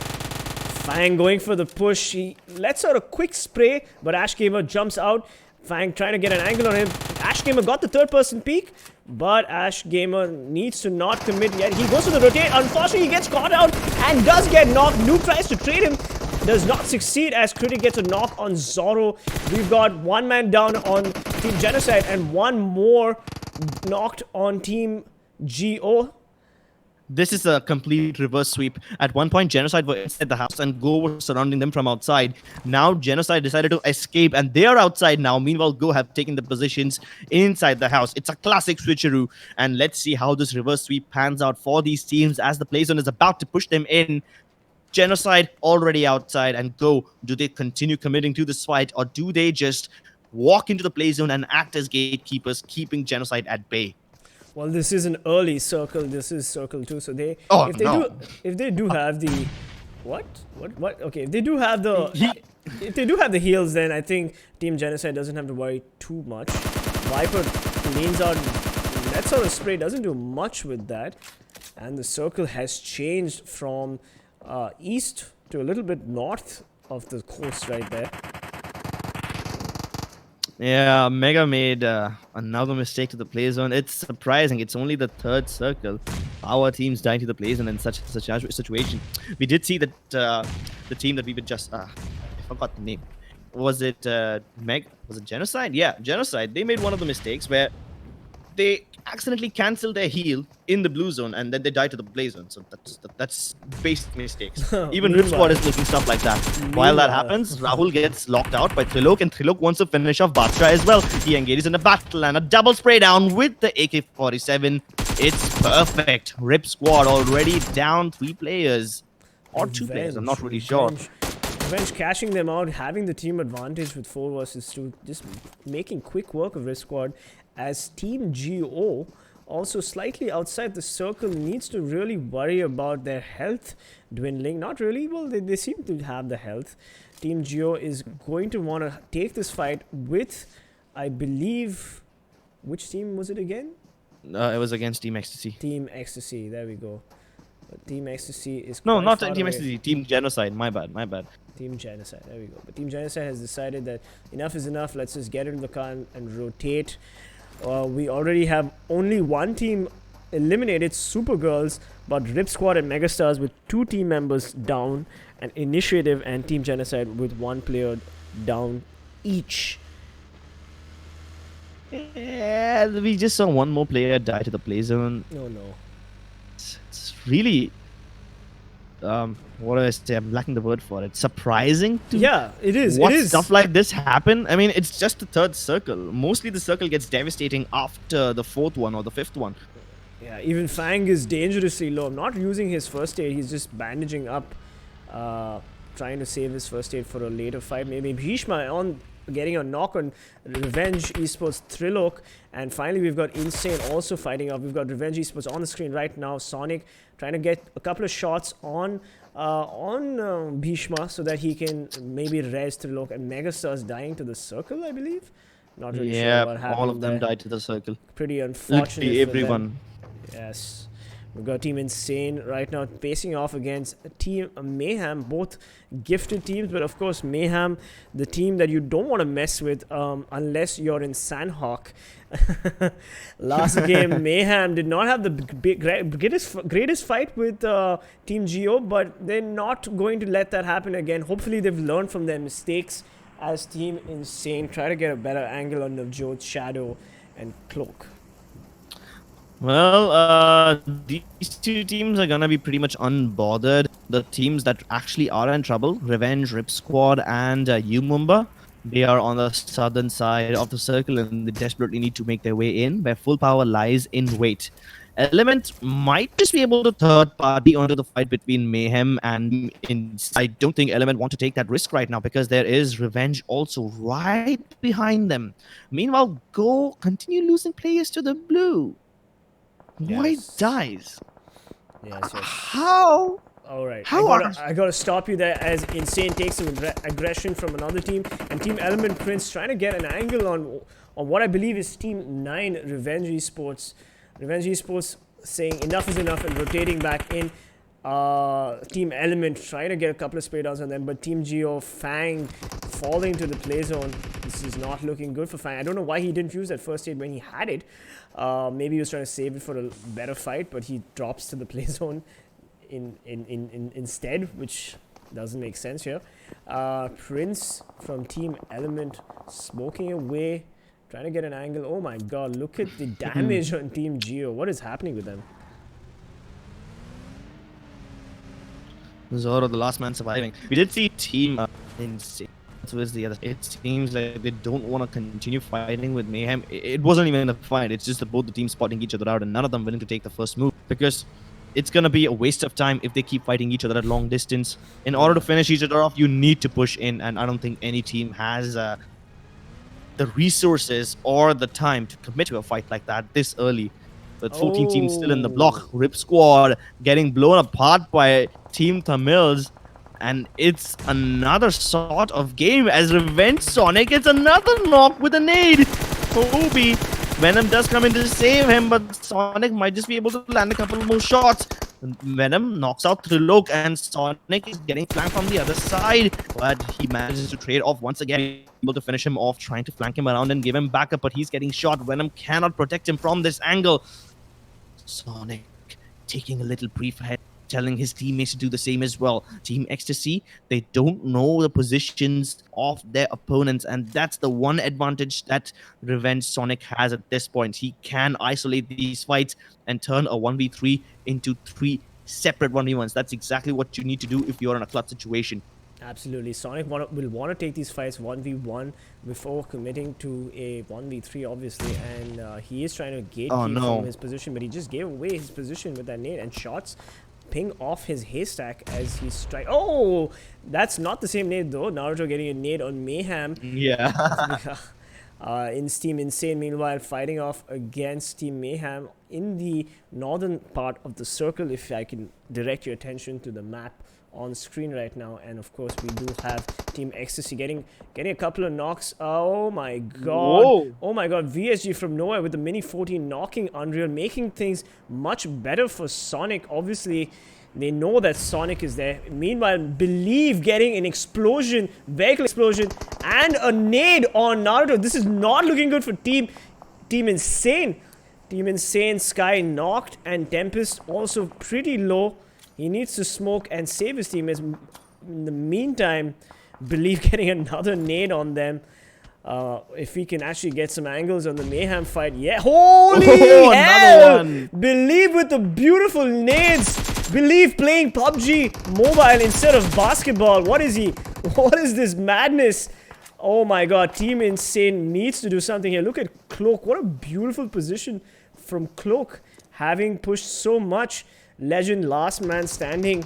Fang going for the push. He lets out a quick spray, but Ash Gamer jumps out. Fang trying to get an angle on him. Ash Gamer got the third-person peek, but Ash Gamer needs to not commit yet. He goes for the rotate. Unfortunately, he gets caught out and does get knocked. Noob tries to trade him. Does not succeed as Critic gets a knock on Zoro. We've got one man down on Team Genocide and one more knocked on Team GO. This is a complete reverse sweep. At one point, Genocide were inside the house and Go was surrounding them from outside. Now, Genocide decided to escape and they are outside now. Meanwhile, Go have taken the positions inside the house. It's a classic switcheroo. And let's see how this reverse sweep pans out for these teams as the play zone is about to push them in. Genocide already outside and Go. Do they continue committing to this fight or do they just walk into the play zone and act as gatekeepers, keeping Genocide at bay? Well, this is an early circle. This is circle 2. So they, Oh, if they do have the, what? Okay, if they do have the, if they do have the heals, then I think Team Genocide doesn't have to worry too much. Viper leans out, lets out a spray, doesn't do much with that, and the circle has changed from east to a little bit north of the coast right there. Yeah, Mega made another mistake to the play zone. It's surprising. It's only the third circle. Our team's dying to the play zone in such a situation. We did see that the team that we would just I forgot the name. Was it Was it Genocide? Yeah, Genocide. They made one of the mistakes where they accidentally canceled their heal in the blue zone and then they died to the play zone. So that's basic mistakes. Even Rip Squad is making stuff like that. While that happens, Rahul gets locked out by Trilok and Trilok wants to finish off Batra as well. He engages in a battle and a double spray down with the AK-47. It's perfect. Rip Squad already down 3 players. Or 2 players, I'm not really sure. Revenge cashing them out, having the team advantage with 4 versus 2, just making quick work of Risk Squad as Team GO, also slightly outside the circle, needs to really worry about their health dwindling. Not really, well, they seem to have the health. Team GO is going to want to take this fight with, I believe, which team was it again? It was against Team Ecstasy. Team Ecstasy, there we go. But Team Ecstasy is No, quite not far Team away. Ecstasy. Team Genocide. My bad. Team Genocide, there we go. But Team Genocide has decided that enough is enough. Let's just get into the car and rotate. We already have only one team eliminated, SuperGirls, but Rip Squad and Megastars with 2 team members down, and Initiative and Team Genocide with 1 player down each. Yeah, we just saw one more player die to the play zone. Oh no. It's really what do I say? I'm lacking the word for it. Surprising to Yeah, it is. watch It is. stuff like this happen. I mean, it's just the third circle. Mostly the circle gets devastating after the 4th one or the 5th one. Yeah, even Fang is dangerously low. Not using his first aid. He's just bandaging up, trying to save his first aid for a later fight. Maybe Bhishma on getting a knock on Revenge Esports Trilok. And finally, we've got Insane also fighting off. We've got Revenge Esports on the screen right now. Sonic trying to get a couple of shots on Bhishma so that he can maybe res Trilok, and Megastars dying to the circle, I believe. Not really sure what happened. all of them there. died to the circle. Pretty unfortunate. Literally for them. everyone. Yes. We've got Team Insane right now facing off against Team Mayhem, both gifted teams, but of course Mayhem, the team that you don't want to mess with unless you're in Sanhok. Last game, Mayhem did not have the greatest fight with Team GO, but they're not going to let that happen again. Hopefully they've learned from their mistakes as Team Insane try to get a better angle on Navjot, Shadow, and Cloak. Well, these 2 teams are gonna be pretty much unbothered. The teams that actually are in trouble, Revenge, Rip Squad, and Umumba, they are on the southern side of the circle and they desperately need to make their way in, where full power lies in wait. Element might just be able to third party onto the fight between Mayhem and I don't think Element want to take that risk right now because there is Revenge also right behind them. Meanwhile, Go continue losing players to the blue. White Yes. dies. Yes. How? All right, How I gotta stop you there as Insane takes some aggression from another team, and Team Element Prince trying to get an angle on what I believe is Team 9 Revenge Esports. Revenge Esports saying enough is enough and rotating back in. Team Element trying to get a couple of spray downs on them, but Team Geo Fang falling to the play zone. This is not looking good for Fang. I don't know why he didn't use that first aid when he had it. Maybe he was trying to save it for a better fight, but he drops to the play zone instead, which doesn't make sense here. Prince from Team Element smoking away, trying to get an angle. Oh my god, look at the damage on Team Geo. What is happening with them? Zoro, the last man surviving. We did see Team Insane. Towards the other, it seems like they don't want to continue fighting with Mayhem. It wasn't even a fight. It's just that both the teams spotting each other out and none of them willing to take the first move because it's going to be a waste of time if they keep fighting each other at long distance. In order to finish each other off, you need to push in, and I don't think any team has the resources or the time to commit to a fight like that this early. With 14 teams still in the block, Rip Squad getting blown apart by Team Tamilas, and it's another sort of game as Revenge Sonic gets another knock with a nade. Obi Venom does come in to save him, but Sonic might just be able to land a couple more shots. Venom knocks out Trilok, and Sonic is getting flanked from the other side, but he manages to trade off once again, able to finish him off, trying to flank him around and give him backup, but he's getting shot. Venom cannot protect him from this angle. Sonic taking a little brief ahead, telling his teammates to do the same as well. Team Ecstasy, they don't know the positions of their opponents, and that's the one advantage that Revenge Sonic has at this point. He can isolate these fights and turn a 1v3 into 3 separate 1v1s. That's exactly what you need to do if you're in a clutch situation. Absolutely. Sonic will want to take these fights 1v1 before committing to a 1v3, obviously. And he is trying to gatekeep from his position, but he just gave away his position with that nade, and shots ping off his haystack as he strike. Oh, that's not the same nade though. Naruto getting a nade on Mayhem. Yeah. In Team Insane, meanwhile, fighting off against Team Mayhem in the northern part of the circle, if I can direct your attention to the map on screen right now. And of course we do have Team Ecstasy getting a couple of knocks. Oh my god. Whoa. Oh my god, VSG from nowhere with the mini 14 knocking Unreal, making things much better for Sonic. Obviously they know that Sonic is there. Meanwhile, Believe getting an explosion, vehicle explosion, and a nade on Naruto. This is not looking good for Team Insane. Team Insane, Sky knocked, and Tempest also pretty low. He needs to smoke and save his teammates. In the meantime, Believe getting another nade on them. If we can actually get some angles on the Mayhem fight. Yeah, holy hell! Another one. Believe with the beautiful nades. Believe playing PUBG Mobile instead of basketball. What is he? What is this madness? Oh my god, Team Insane needs to do something here. Look at Cloak. What a beautiful position from Cloak, having pushed so much. Legend last man standing.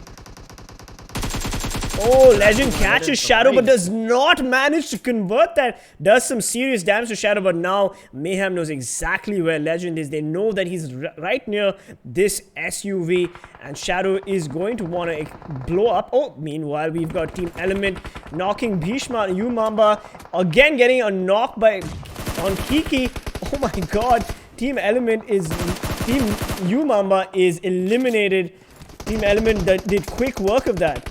Oh, Legend catches Shadow but does not manage to convert that. Does some serious damage to Shadow, but now Mayhem knows exactly where Legend is. They know that he's right near this SUV, and Shadow is going to want to blow up. Oh, meanwhile, we've got Team Element knocking Bhishma, Umamba, again getting a knock on Kiki. Oh my god. Team Umamba is eliminated. Team Element did quick work of that.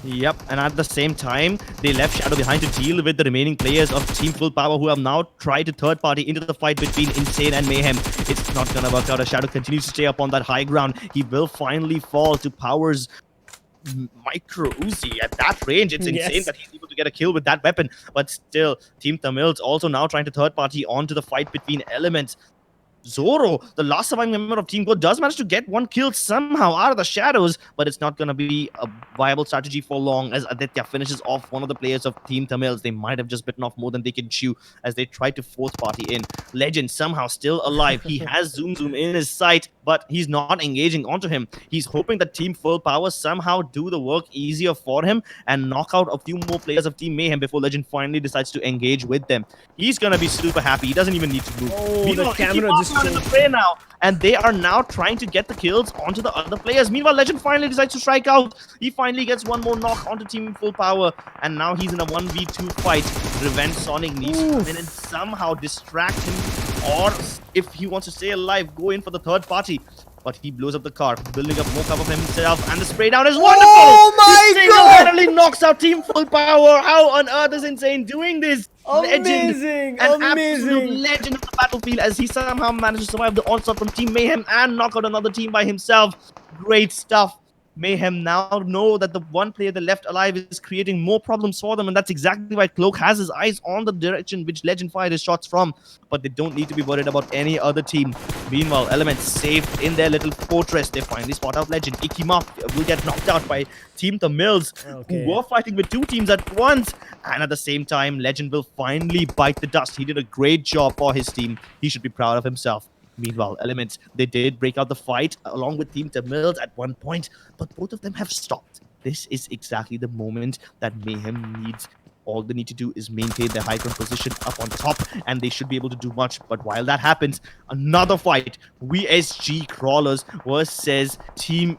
Yep, and at the same time, they left Shadow behind to deal with the remaining players of Team FULLPWR, who have now tried to third party into the fight between Insane and Mayhem. It's not gonna work out as Shadow continues to stay up on that high ground. He will finally fall to Power's micro Uzi at that range. It's insane that he's able to get a kill with that weapon, but still Team Tamilas also now trying to third party onto the fight between Elements. Zoro, the last surviving member of Team Go, does manage to get one kill somehow out of the shadows, but it's not going to be a viable strategy for long as Aditya finishes off one of the players of Team Tamilas. They might have just bitten off more than they can chew as they try to fourth party in. Legend somehow still alive. He has Zoom in his sight, but he's not engaging onto him. He's hoping that Team FULLPWR somehow do the work easier for him and knock out a few more players of Team Mayhem before Legend finally decides to engage with them. He's going to be super happy. He doesn't even need to move. Oh, Meanwhile, the camera Icky just Mafia in the play now, and they are now trying to get the kills onto the other players. Meanwhile, Legend finally decides to strike out. He finally gets one more knock onto Team FULLPWR, and now he's in a 1v2 fight. Revenge Sonic needs to come in and somehow distract him, or if he wants to stay alive, go in for the third party. But he blows up the car, building up more cover for himself, and the spray down is wonderful! Oh my He god! single-handedly knocks out Team FULLPWR. How on earth is Insane doing this? Amazing! An Amazing! absolute legend of the battlefield as he somehow managed to survive the onslaught from Team Mayhem and knock out another team by himself. Great stuff. Mayhem now know that the one player they left alive is creating more problems for them, and that's exactly why Cloak has his eyes on the direction which Legend fired his shots from, but they don't need to be worried about any other team. Meanwhile, Elements safe in their little fortress. They finally spot out Legend. Icky Mafia will get knocked out by Team Tamilas, who were fighting with two teams at once, and at the same time, Legend will finally bite the dust. He did a great job for his team. He should be proud of himself. Meanwhile, Elements, they did break out the fight along with Team Tamilas at one point, but both of them have stopped. This is exactly the moment that Mayhem needs. All they need to do is maintain their high ground position up on top, and they should be able to do much. But while that happens, another fight, VSG Crawlers versus Team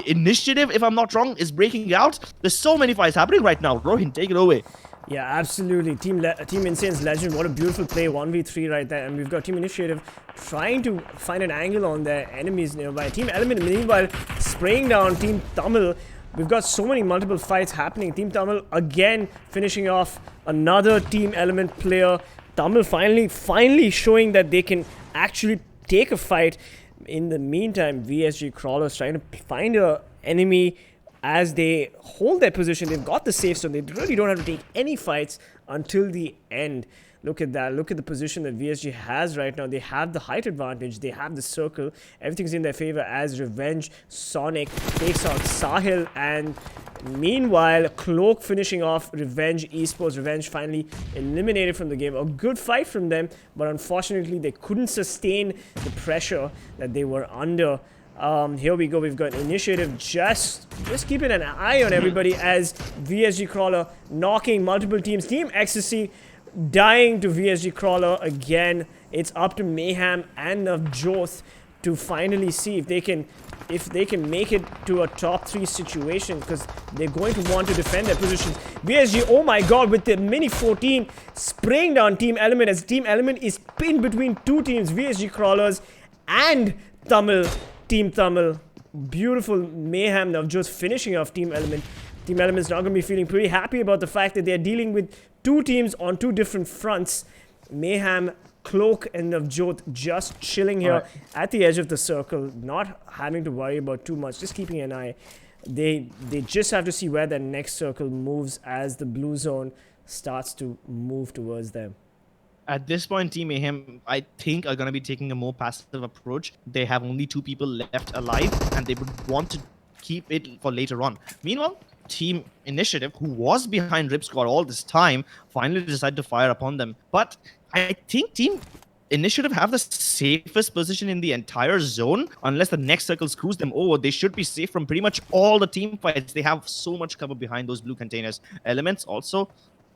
Initiative, if I'm not wrong, is breaking out. There's so many fights happening right now. Rohin, take it away. Yeah, absolutely. Team Insane's Legend, what a beautiful play, 1v3 right there. And we've got Team Initiative trying to find an angle on their enemies nearby. Team Element, meanwhile, spraying down Team Tamil. We've got so many multiple fights happening. Team Tamil again finishing off another Team Element player. Tamil finally showing that they can actually take a fight. In the meantime, VSG Crawlers trying to find an enemy as they hold their position. They've got the safe zone. They really don't have to take any fights until the end. Look at that. Look at the position that VSG has right now. They have the height advantage. They have the circle. Everything's in their favor as Revenge Sonic takes on Sahil. And meanwhile, Cloak finishing off Revenge Esports. Revenge finally eliminated from the game. A good fight from them, but unfortunately, they couldn't sustain the pressure that they were under. Here we go. We've got Initiative just keeping an eye on everybody as VSG Crawler knocking multiple teams. Team Ecstasy dying to VSG Crawler again. It's up to Mayhem and Navjot to finally see if they can make it to a top 3 situation, because they're going to want to defend their positions. VSG, oh my god, with the mini 14 spraying down Team Element as Team Element is pinned between two teams, VSG Crawlers and Team Tamil. Beautiful Mayhem now just finishing off Team Element. Team Element's not going to be feeling pretty happy about the fact that they're dealing with two teams on two different fronts. Mayhem, Cloak, and Navjot just chilling here at the edge of the circle, not having to worry about too much, just keeping an eye. They just have to see where the next circle moves as the blue zone starts to move towards them. At this point, Team Mayhem, I think, are going to be taking a more passive approach. They have only 2 people left alive, and they would want to keep it for later on. Meanwhile, Team Initiative, who was behind Rip Squad all this time, finally decided to fire upon them. But I think Team Initiative have the safest position in the entire zone. Unless the next circle screws them over, they should be safe from pretty much all the team fights. They have so much cover behind those blue containers. Elements also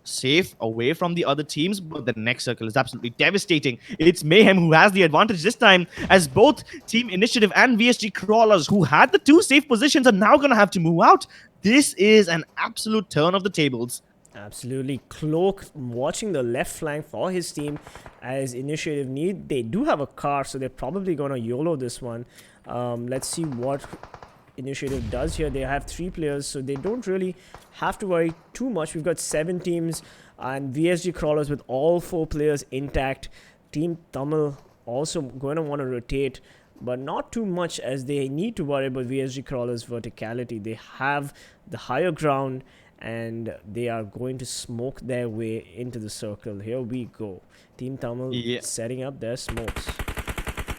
safe away from the other teams, but the next circle is absolutely devastating. It's Mayhem who has the advantage this time, as both Team Initiative and VSG Crawlers, who had the 2 safe positions, are now going to have to move out. This is an absolute turn of the tables. Absolutely. Cloak watching the left flank for his team as Initiative need. They do have a car, so they're probably going to YOLO this one. Let's see what Initiative does here. They have 3 players, so they don't really have to worry too much. We've got 7 teams and VSG Crawlers with all 4 players intact. Team Tamil also going to want to rotate, but not too much as they need to worry about VSG Crawlers' verticality. They have the higher ground and they are going to smoke their way into the circle. Here we go. Team Tamil setting up their smokes.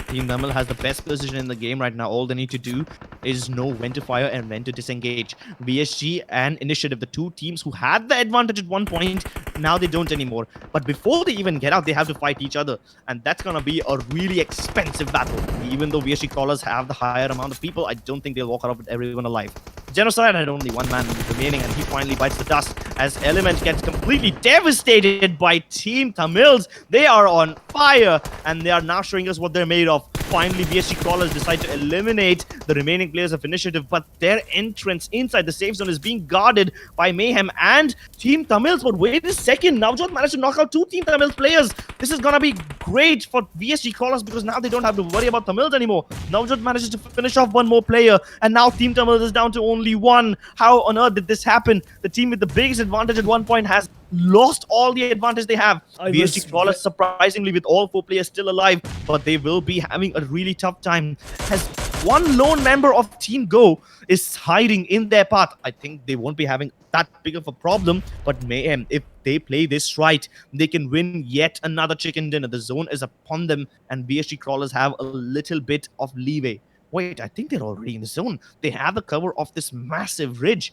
Team Tamil has the best position in the game right now. All they need to do is know when to fire and when to disengage. VSG and Initiative, the two teams who had the advantage at one point, now they don't anymore. But before they even get out, they have to fight each other. And that's going to be a really expensive battle. Even though VSG crawlers have the higher amount of people, I don't think they'll walk out with everyone alive. Genocide had only one man remaining, and he finally bites the dust as Element gets completely devastated by Team Tamils. They are on fire, and they are now showing us what they're made of. Finally, VSG crawlers decide to eliminate the remaining players of Initiative, but their entrance inside the safe zone is being guarded by Mayhem and Team Tamils. But wait a second, Navjot managed to knock out two Team Tamils players. This is gonna be great for VSG crawlers because now they don't have to worry about Tamils anymore. Navjot manages to finish off one more player, and now Team Tamils is down to only one. How on earth did this happen? The team with the biggest advantage at one point has lost all the advantage they have. VSG crawlers surprisingly with all 4 players still alive, but they will be having a really tough time as one lone member of Team Go is hiding in their path. I think they won't be having that big of a problem, but Mayhem, if they play this right, they can win yet another chicken dinner. The zone is upon them, and VSG crawlers have a little bit of leeway. Wait, I think they're already in the zone. They have the cover of this massive ridge.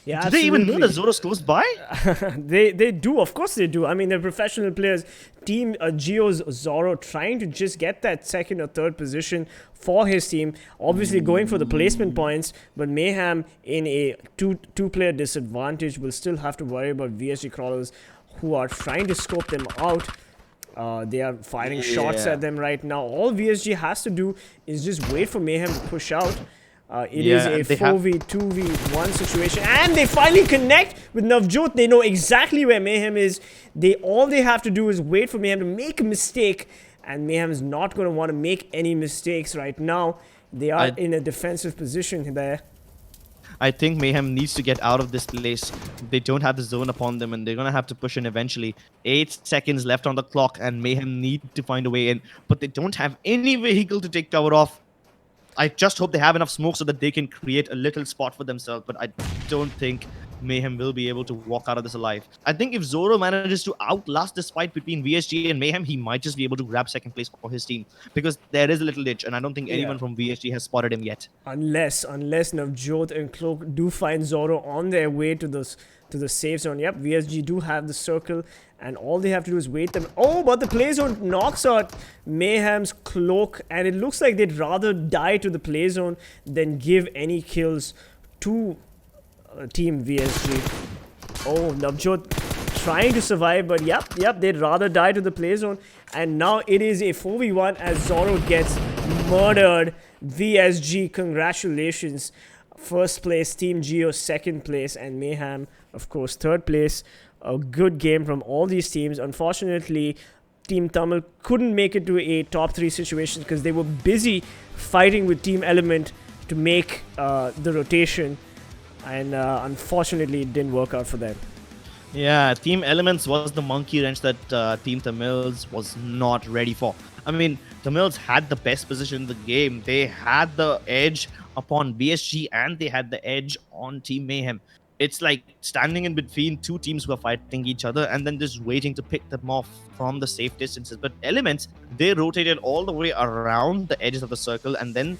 Yeah, do they even know that Zoro's close by? they do, of course they do. I mean, they're professional players. Team Geo's Zoro trying to just get that second or third position for his team, obviously going for the placement points, but Mayhem in a two-player disadvantage will still have to worry about VSG crawlers who are trying to scope them out. They are firing shots at them right now. All VSG has to do is just wait for Mayhem to push out. It is a 4v2v1 situation, and they finally connect with Navjot. They know exactly where Mayhem is. All they have to do is wait for Mayhem to make a mistake, and Mayhem is not going to want to make any mistakes right now. They are in a defensive position there. I think Mayhem needs to get out of this place. They don't have the zone upon them, and they're going to have to push in eventually. 8 seconds left on the clock, and Mayhem need to find a way in, but they don't have any vehicle to take cover off. I just hope they have enough smoke so that they can create a little spot for themselves, but I don't think Mayhem will be able to walk out of this alive. I think if Zoro manages to outlast this fight between VSG and Mayhem, he might just be able to grab second place for his team, because there is a little ditch, and I don't think anyone from VSG has spotted him yet. Unless Navjot and Cloak do find Zoro on their way to the safe zone. Yep, VSG do have the circle, and all they have to do is wait them. Oh, but the play zone knocks out Mayhem's Cloak, and it looks like they'd rather die to the play zone than give any kills to Team VSG. Oh, Navjot trying to survive, but yep, they'd rather die to the play zone. And now it is a 4v1 as Zoro gets murdered. VSG, congratulations. First place, Team Geo second place, and Mayhem, of course, third place. A good game from all these teams. Unfortunately, Team Tamil couldn't make it to a top 3 situation because they were busy fighting with Team Element to make the rotation, and unfortunately it didn't work out for them. Yeah, Team Elements was the monkey wrench that Team Tamils was not ready for. I mean, Tamils had the best position in the game. They had the edge upon VSG, and they had the edge on Team Mayhem. It's like standing in between two teams who are fighting each other and then just waiting to pick them off from the safe distances. But Elements, they rotated all the way around the edges of the circle, and then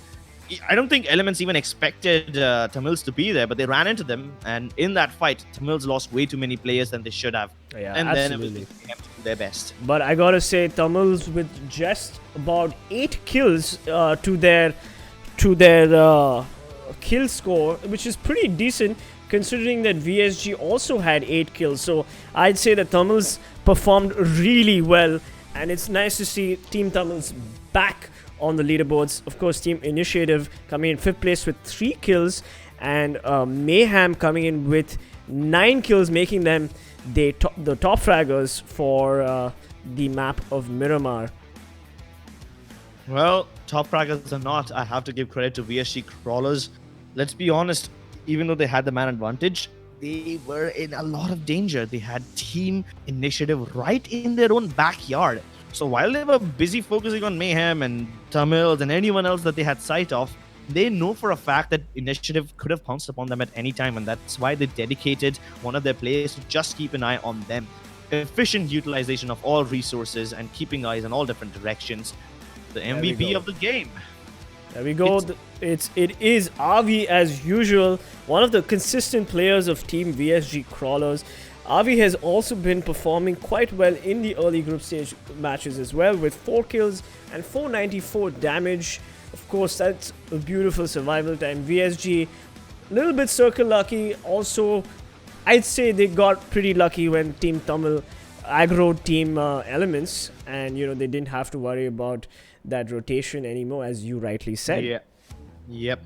I don't think Elements even expected Tamils to be there, but they ran into them, and in that fight, Tamils lost way too many players than they should have. Yeah, and absolutely. then it was their best. But I gotta say, Tamils with just about 8 kills to their kill score, which is pretty decent considering that VSG also had 8 kills. So I'd say that Tamils performed really well, and it's nice to see Team Tamils back on the leaderboards. Of course, Team Initiative coming in 5th place with 3 kills, and Mayhem coming in with 9 kills, making them the top fraggers for the map of Miramar. Well, top fraggers or not, I have to give credit to VSG crawlers. Let's be honest, even though they had the man advantage, they were in a lot of danger. They had Team Initiative right in their own backyard. So while they were busy focusing on Mayhem and Tamils and anyone else that they had sight of, they know for a fact that Initiative could have pounced upon them at any time, and that's why they dedicated one of their players to just keep an eye on them. Efficient utilization of all resources and keeping eyes in all different directions. the There we MVP go. of the game. There we go. It is Avi as usual, one of the consistent players of Team VSG Crawlers. Avi has also been performing quite well in the early group stage matches as well, with 4 kills and 494 damage. Of course, that's a beautiful survival time. VSG, a little bit circle lucky. Also, I'd say they got pretty lucky when Team Tamil aggroed Team Elements, and they didn't have to worry about that rotation anymore, as you rightly said. Yeah. Yep.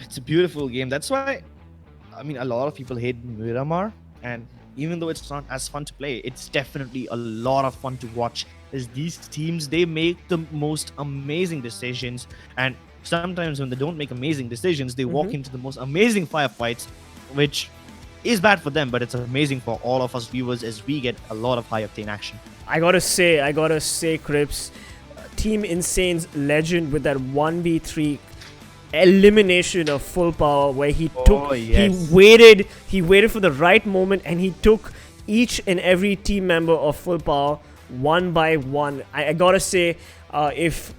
It's a beautiful game. That's why, I mean, a lot of people hate Miramar, and even though it's not as fun to play, it's definitely a lot of fun to watch. As these teams, they make the most amazing decisions, and sometimes when they don't make amazing decisions, they walk into the most amazing firefights, which is bad for them, but it's amazing for all of us viewers as we get a lot of high octane action. I gotta say, Crips, Team Insane's legend with that 1v3 elimination of full power, where he he waited for the right moment, and he took each and every team member of full power one by one. I gotta say, if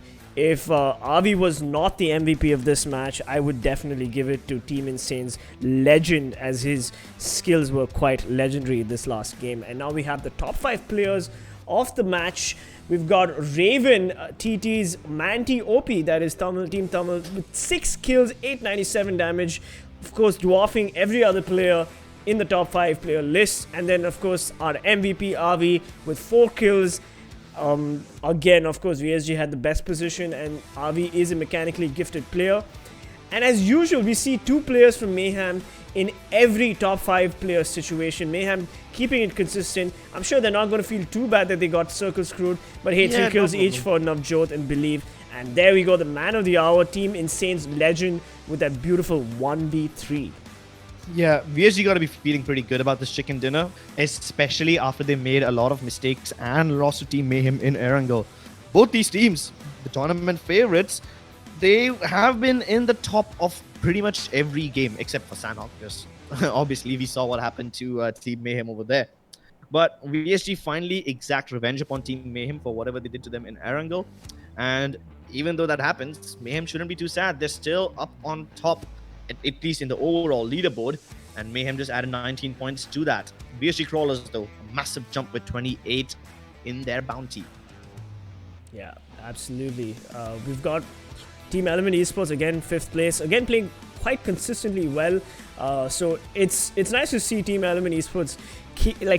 Avi was not the MVP of this match, I would definitely give it to Team Insane's legend, as his skills were quite legendary this last game. And now we have the top 5 players of the match. We've got Raven, TT's Manti OP, that is Team Tamil, with 6 kills, 897 damage. Of course, dwarfing every other player in the top 5 player list. And then, of course, our MVP Avi with 4 kills. Again, of course, VSG had the best position, and Avi is a mechanically gifted player. And as usual, we see 2 players from Mayhem in every top 5 player situation. Mayhem keeping it consistent. I'm sure they're not going to feel too bad that they got circle screwed, but hey, 3 kills each for Navjot and Believe. And there we go, the man of the hour, Team Insane's legend, with that beautiful 1v3. Yeah, VSG got to be feeling pretty good about this chicken dinner, especially after they made a lot of mistakes and lost to Team Mayhem in Erangel. Both these teams, the tournament favorites, they have been in the top of pretty much every game except for Sanhok, because obviously we saw what happened to Team Mayhem over there. But VSG finally exact revenge upon Team Mayhem for whatever they did to them in Erangel. And even though that happens, Mayhem shouldn't be too sad. They're still up on top, at least in the overall leaderboard, and Mayhem just added 19 points to that. VSG Crawlers, though, a massive jump with 28 in their bounty. Yeah, absolutely. We've got Team Esports again, 5th place, again playing quite consistently well. So it's nice to see Team Esports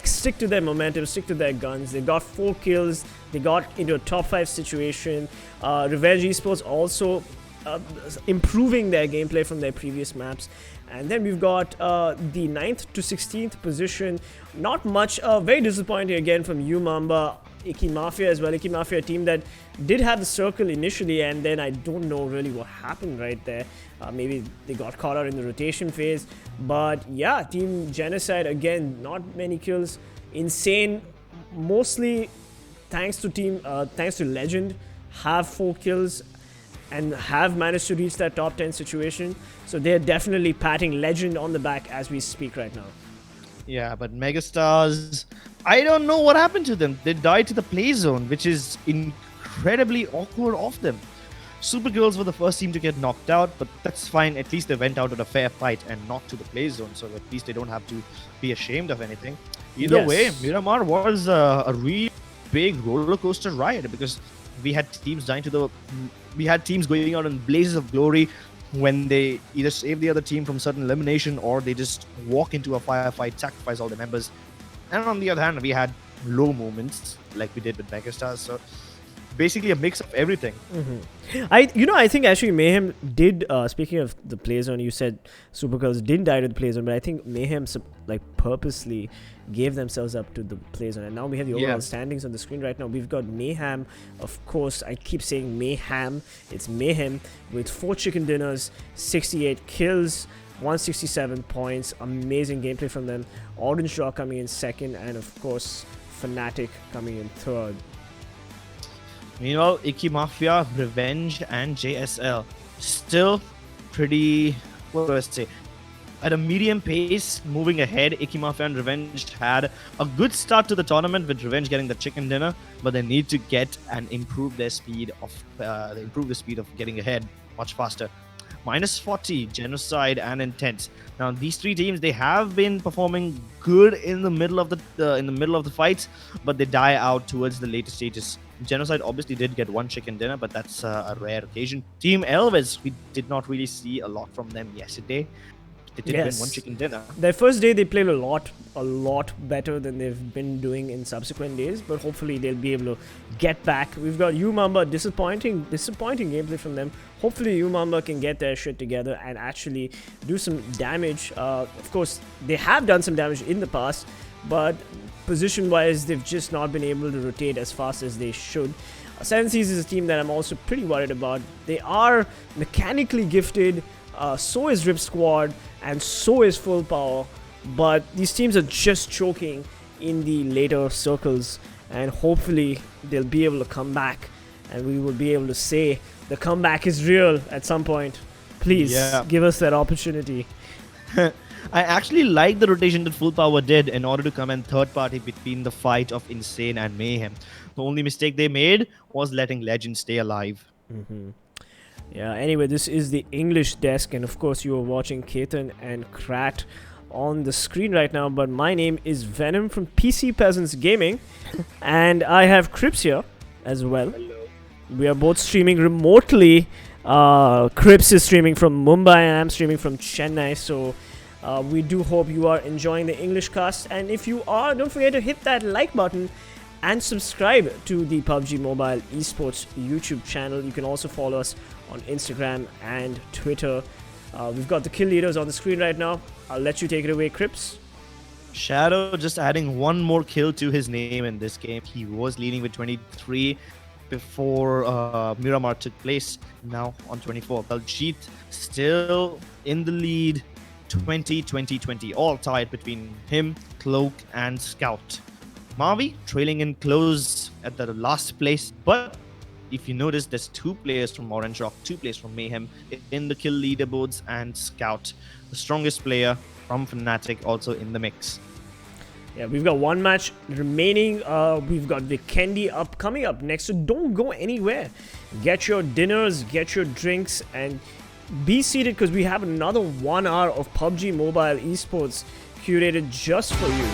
stick to their momentum, stick to their guns. They got 4 kills. They got into a top 5 situation. Revenge Esports also improving their gameplay from their previous maps. And then we've got the 9th to 16th position. Not much, very disappointing again from Umamba, Icky Mafia as well. Icky Mafia, a team that did have the circle initially, and then I don't know really what happened right there. Maybe they got caught out in the rotation phase. But yeah, TeamGenocide, again, not many kills. Insane, mostly thanks to Legend, have 4 kills and have managed to reach that top 10 situation. So they're definitely patting Legend on the back as we speak right now. Yeah, but Megastars, I don't know what happened to them. They died to the play zone, which is incredibly awkward of them. SuperGirls were the first team to get knocked out, but that's fine. At least they went out in a fair fight and not to the play zone, so at least they don't have to be ashamed of anything. Either way, Miramar was a really big roller coaster ride, because we had teams going out in blazes of glory when they either save the other team from certain elimination, or they just walk into a firefight, sacrifice all the members. And on the other hand, we had low moments like we did with Megastars. So basically a mix of everything. I think actually Mayhem did, speaking of the play zone, you said SuperGirls didn't die to the play zone, but I think Mayhem purposely gave themselves up to the play zone. And now we have the overall standings on the screen right now. We've got Mayhem, of course, I keep saying Mayhem, it's Mayhem, with 4 chicken dinners, 68 kills, 167 points, amazing gameplay from them. Orange Draw coming in 2nd, and of course Fnatic coming in 3rd. Meanwhile, Icky Mafia, Revenge, and JSL still pretty, what do I say? at a medium pace, moving ahead. Icky Mafia and Revenge had a good start to the tournament with Revenge getting the chicken dinner, but they need to get and improve their speed of getting ahead much faster. Minus 40, Genocide and Intense. Now these three teams, they have been performing good in the middle of the fights, but they die out towards the later stages. Genocide obviously did get one chicken dinner, but that's a rare occasion. TeamELVES, we did not really see a lot from them yesterday. They did win one chicken dinner. Their first day they played a lot better than they've been doing in subsequent days, but hopefully they'll be able to get back. We've got UMEXRXN, disappointing gameplay from them. Hopefully UMEXRXN can get their shit together and actually do some damage. Of course, they have done some damage in the past, but position-wise, they've just not been able to rotate as fast as they should. CELTZ is a team that I'm also pretty worried about. They are mechanically gifted, so is Rip Squad, and so is FULLPWR, but these teams are just choking in the later circles, and hopefully they'll be able to come back, and we will be able to say the comeback is real at some point. Please give us that opportunity. I actually like the rotation that FULLPWR did in order to come in third party between the fight of Insane and Mayhem. The only mistake they made was letting Legend stay alive. Yeah, anyway, this is the English desk, and of course you are watching Ketan and Krat on the screen right now, but my name is Venom from PC Peasants Gaming, and I have Crips here as well. Hello. We are both streaming remotely. Crips is streaming from Mumbai and I'm streaming from Chennai, so we do hope you are enjoying the English cast, and if you are, don't forget to hit that like button and subscribe to the PUBG Mobile Esports YouTube channel. You can also follow us on Instagram and Twitter. We've got the kill leaders on the screen right now. I'll let you take it away, Crips. Shadow just adding one more kill to his name in this game. He was leading with 23 before Miramar took place. Now on 24. Baljeet still in the lead. 20-20-20. All tied between him, Cloak, and Scout. Mavi trailing in close at the last place, but if you notice, there's 2 players from Orange Rock, 2 players from Mayhem in the kill leaderboards, and Scout, the strongest player from Fnatic, also in the mix. Yeah, we've got one match remaining. We've got Vikendi coming up next, so don't go anywhere. Get your dinners, get your drinks, and be seated because we have another 1 hour of PUBG Mobile Esports curated just for you.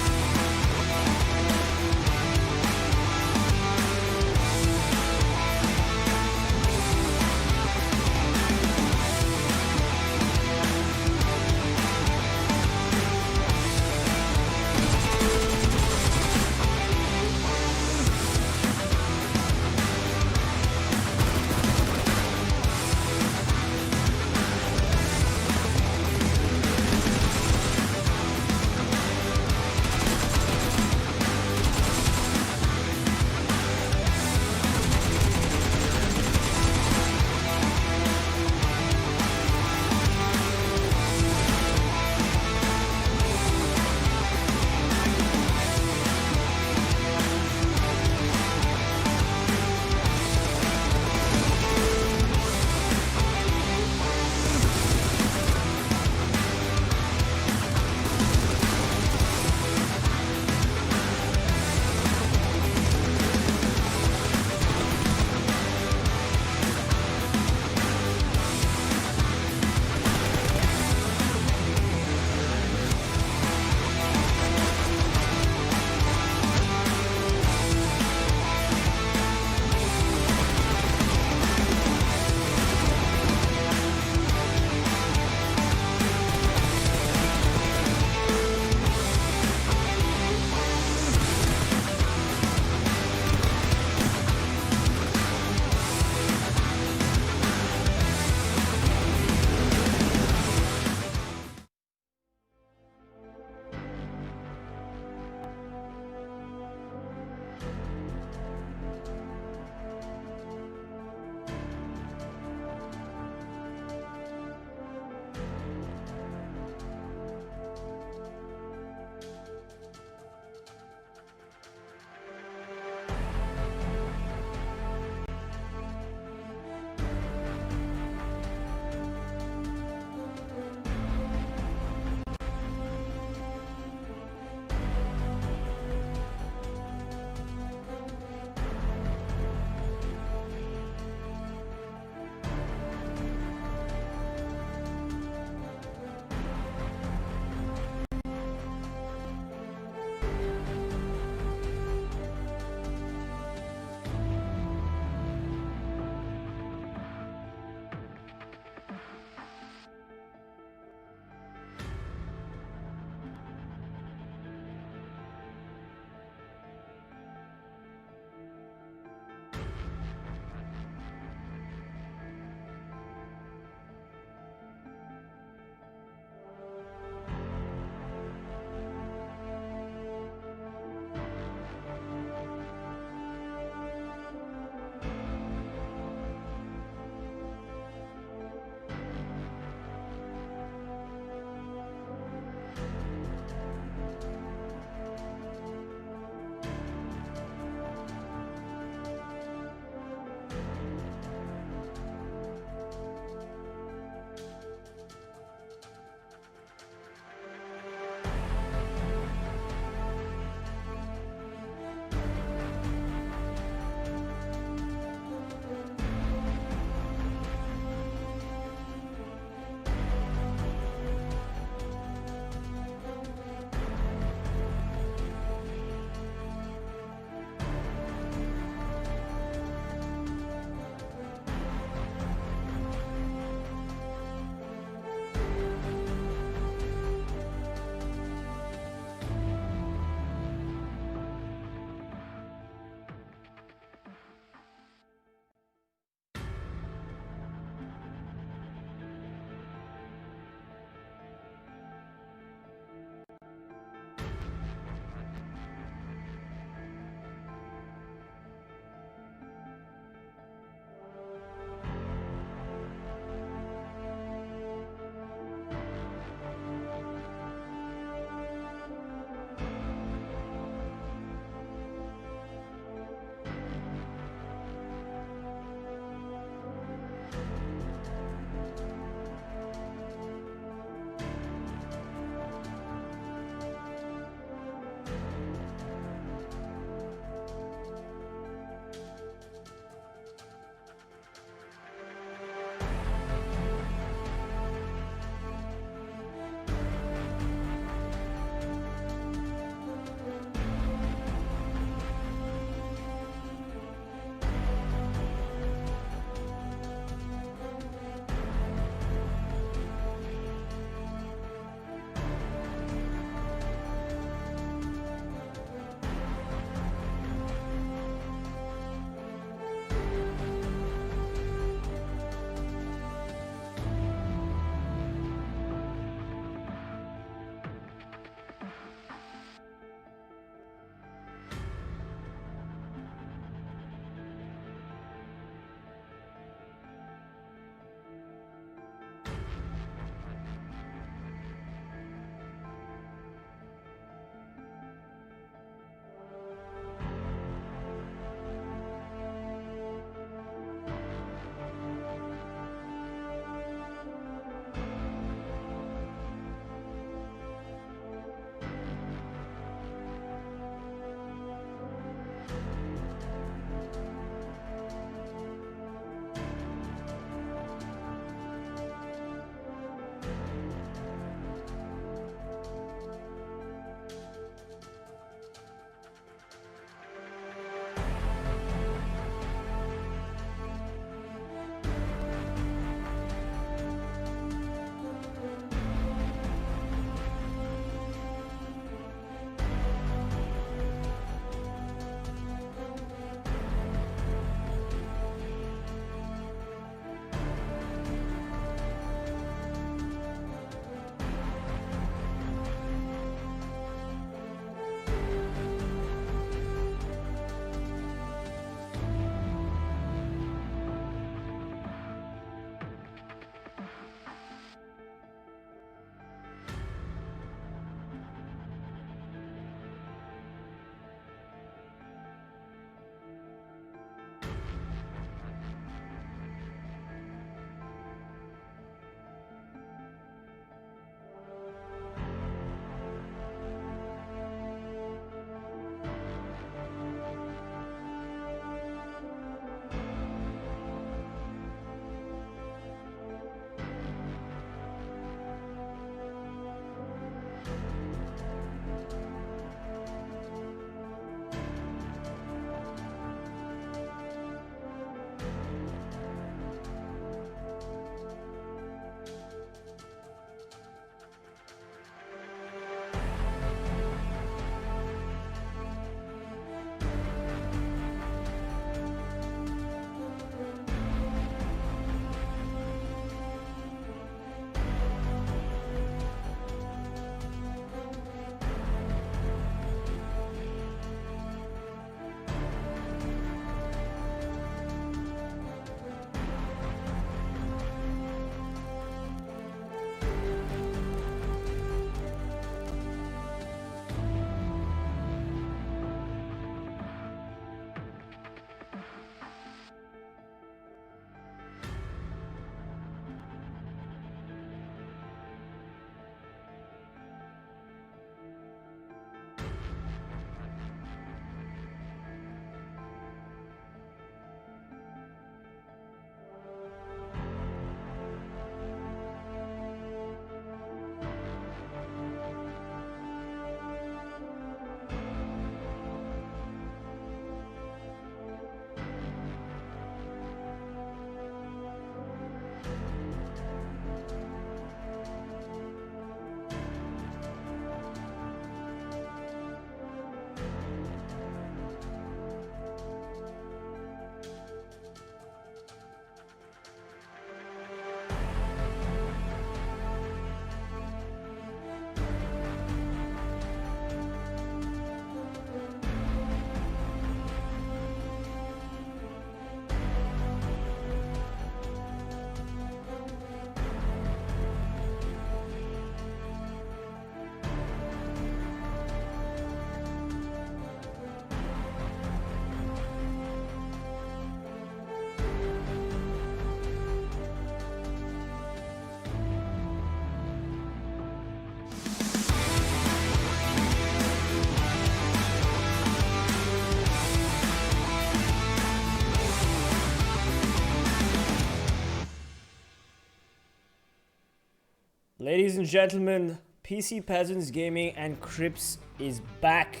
Ladies and gentlemen, PC Peasants Gaming and Crips is back,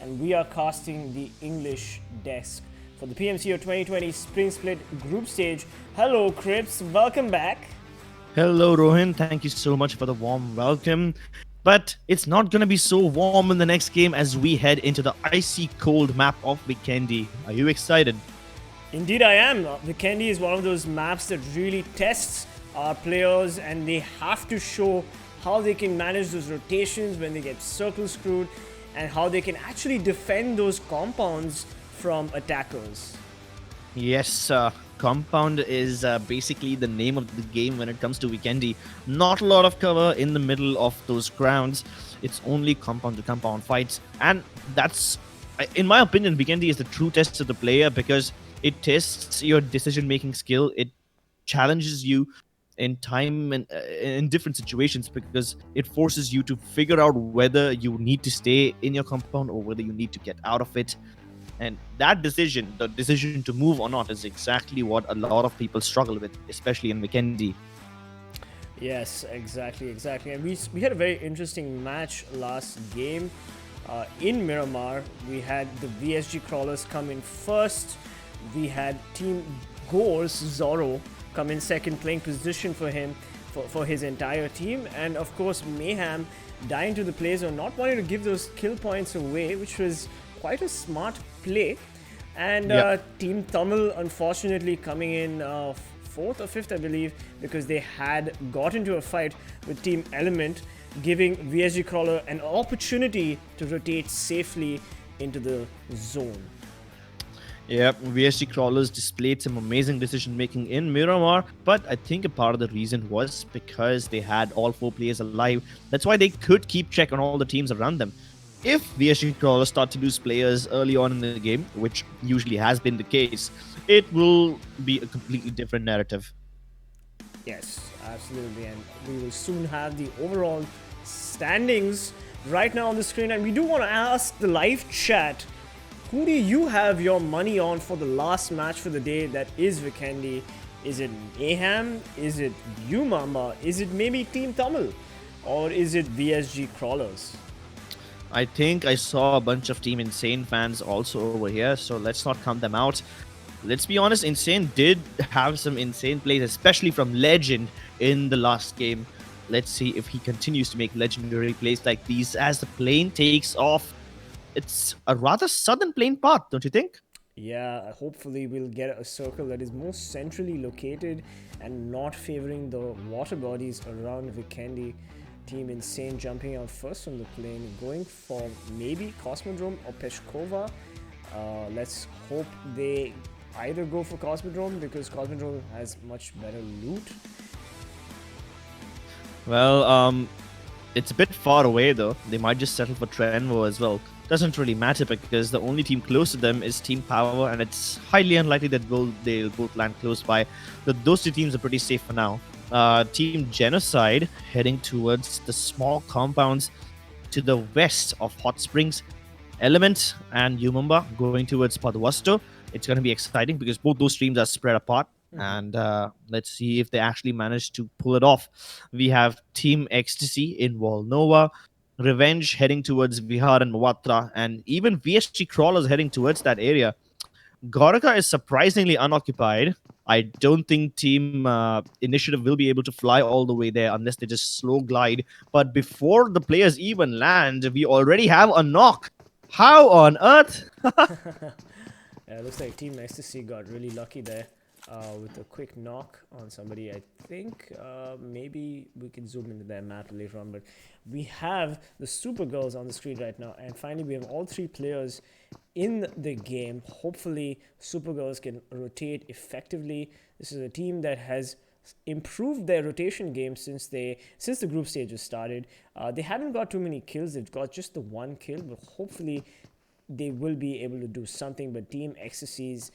and we are casting the English desk for the PMCO 2020 Spring Split Group Stage. Hello, Crips, welcome back. Hello, Rohin. Thank you so much for the warm welcome. But it's not going to be so warm in the next game as we head into the icy cold map of Vikendi. Are you excited? Indeed, I am. Vikendi is one of those maps that really tests our players, and they have to show how they can manage those rotations when they get circle screwed, and how they can actually defend those compounds from attackers. Yes, Compound is basically the name of the game when it comes to Vikendi. Not a lot of cover in the middle of those grounds. It's only compound to compound fights. And that's, in my opinion, Vikendi is the true test of the player because it tests your decision-making skill. It challenges you in time and in different situations because it forces you to figure out whether you need to stay in your compound or whether you need to get out of it. And that decision, the decision to move or not, is exactly what a lot of people struggle with, especially in Vikendi. Yes, exactly. And we had a very interesting match last game in Miramar. We had the VSG Crawlers come in first. We had Team Gore's Zorro come in second, playing position for him, for his entire team. And of course, Mayhem dying to the play zone, not wanting to give those kill points away, which was quite a smart play. And Team Tamil, unfortunately, coming in 4th or 5th, I believe, because they had got into a fight with Team Element, giving VSG Crawler an opportunity to rotate safely into the zone. Yep, VSG Crawlers displayed some amazing decision making in Miramar, but I think a part of the reason was because they had all 4 players alive. That's why they could keep check on all the teams around them. If VSG Crawlers start to lose players early on in the game, which usually has been the case, it will be a completely different narrative. Yes, absolutely, and we will soon have the overall standings right now on the screen. And we do want to ask the live chat, who do you have your money on for the last match for the day that is Vikendi? Is it Mayhem? Is it Mamba? Is it maybe Team Tamil? Or is it VSG Crawlers? I think I saw a bunch of Team Insane fans also over here, so let's not count them out. Let's be honest, Insane did have some insane plays, especially from Legend in the last game. Let's see if he continues to make legendary plays like these as the plane takes off. It's a rather southern plane path, don't you think? Yeah, hopefully we'll get a circle that is more centrally located and not favoring the water bodies around Vikendi. Team Insane jumping out first from the plane, going for maybe Cosmodrome or Peshkova. Let's hope they either go for Cosmodrome because Cosmodrome has much better loot. Well, it's a bit far away though. They might just settle for Trenvo as well. Doesn't really matter because the only team close to them is Team Power, and it's highly unlikely that they'll both land close by. Those 2 teams are pretty safe for now. Team Genocide heading towards the small compounds to the west of Hot Springs. Element and Umamba going towards Paduasto. It's going to be exciting because both those teams are spread apart. And let's see if they actually manage to pull it off. We have Team Ecstasy in Volnova, Revenge heading towards Vihar and Mawatra, and even VSG Crawlers heading towards that area. Goraka is surprisingly unoccupied. I don't think Team Initiative will be able to fly all the way there unless they just slow glide. But before the players even land, we already have a knock. How on earth? Yeah, it looks like Team Ecstasy got really lucky there with a quick knock on somebody. I think maybe we can zoom into their map later on, but we have the SuperGirls on the screen right now, and finally we have all 3 players in the game. Hopefully SuperGirls can rotate effectively. This is a team that has improved their rotation game since the group stage was started. They haven't got too many kills. They've got just the 1 kill, but hopefully they will be able to do something. But Team Ecstasy's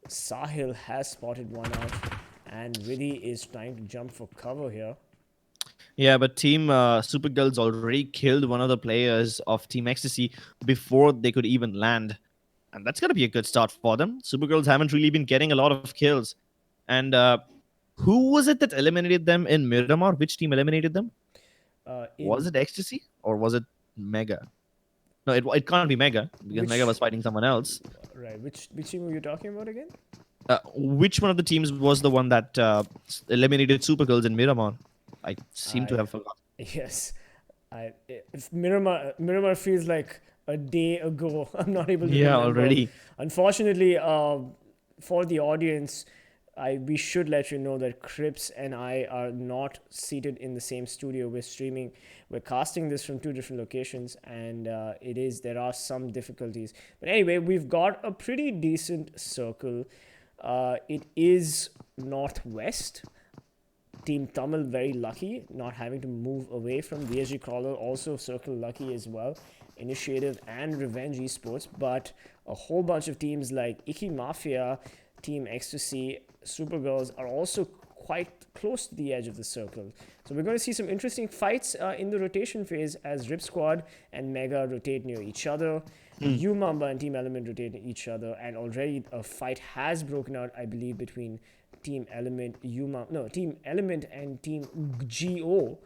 Sahil has spotted one out and really is trying to jump for cover here. Yeah, but Team Supergirls already killed one of the players of Team Ecstasy before they could even land. And that's going to be a good start for them. Supergirls haven't really been getting a lot of kills. And who was it that eliminated them in Miramar? Which team eliminated them? Was it Ecstasy or was it Mega? No, it can't be Mega because Mega was fighting someone else. Right. Which team were you talking about again? Which one of the teams was the one that eliminated Supergirls in Miramar? I seem to have forgotten. Yes. If Miramar feels like a day ago. I'm not able to Yeah, remember. already. Unfortunately, for the audience, we should let you know that Crips and I are not seated in the same studio. We're casting this from two different locations, and there are some difficulties. But anyway, we've got a pretty decent circle. It is northwest. Team Tamil very lucky, not having to move away from VSG Crawler, also circle lucky as well. Initiative and Revenge Esports, but a whole bunch of teams like Icky Mafia, Team Ecstasy, SuperGirls are also quite close to the edge of the circle. So we're going to see some interesting fights in the rotation phase as Rip Squad and Mega rotate near each other. UMAMBA and Team Element rotate near each other, and already a fight has broken out, I believe, between Team Element, Team Element and Team GO,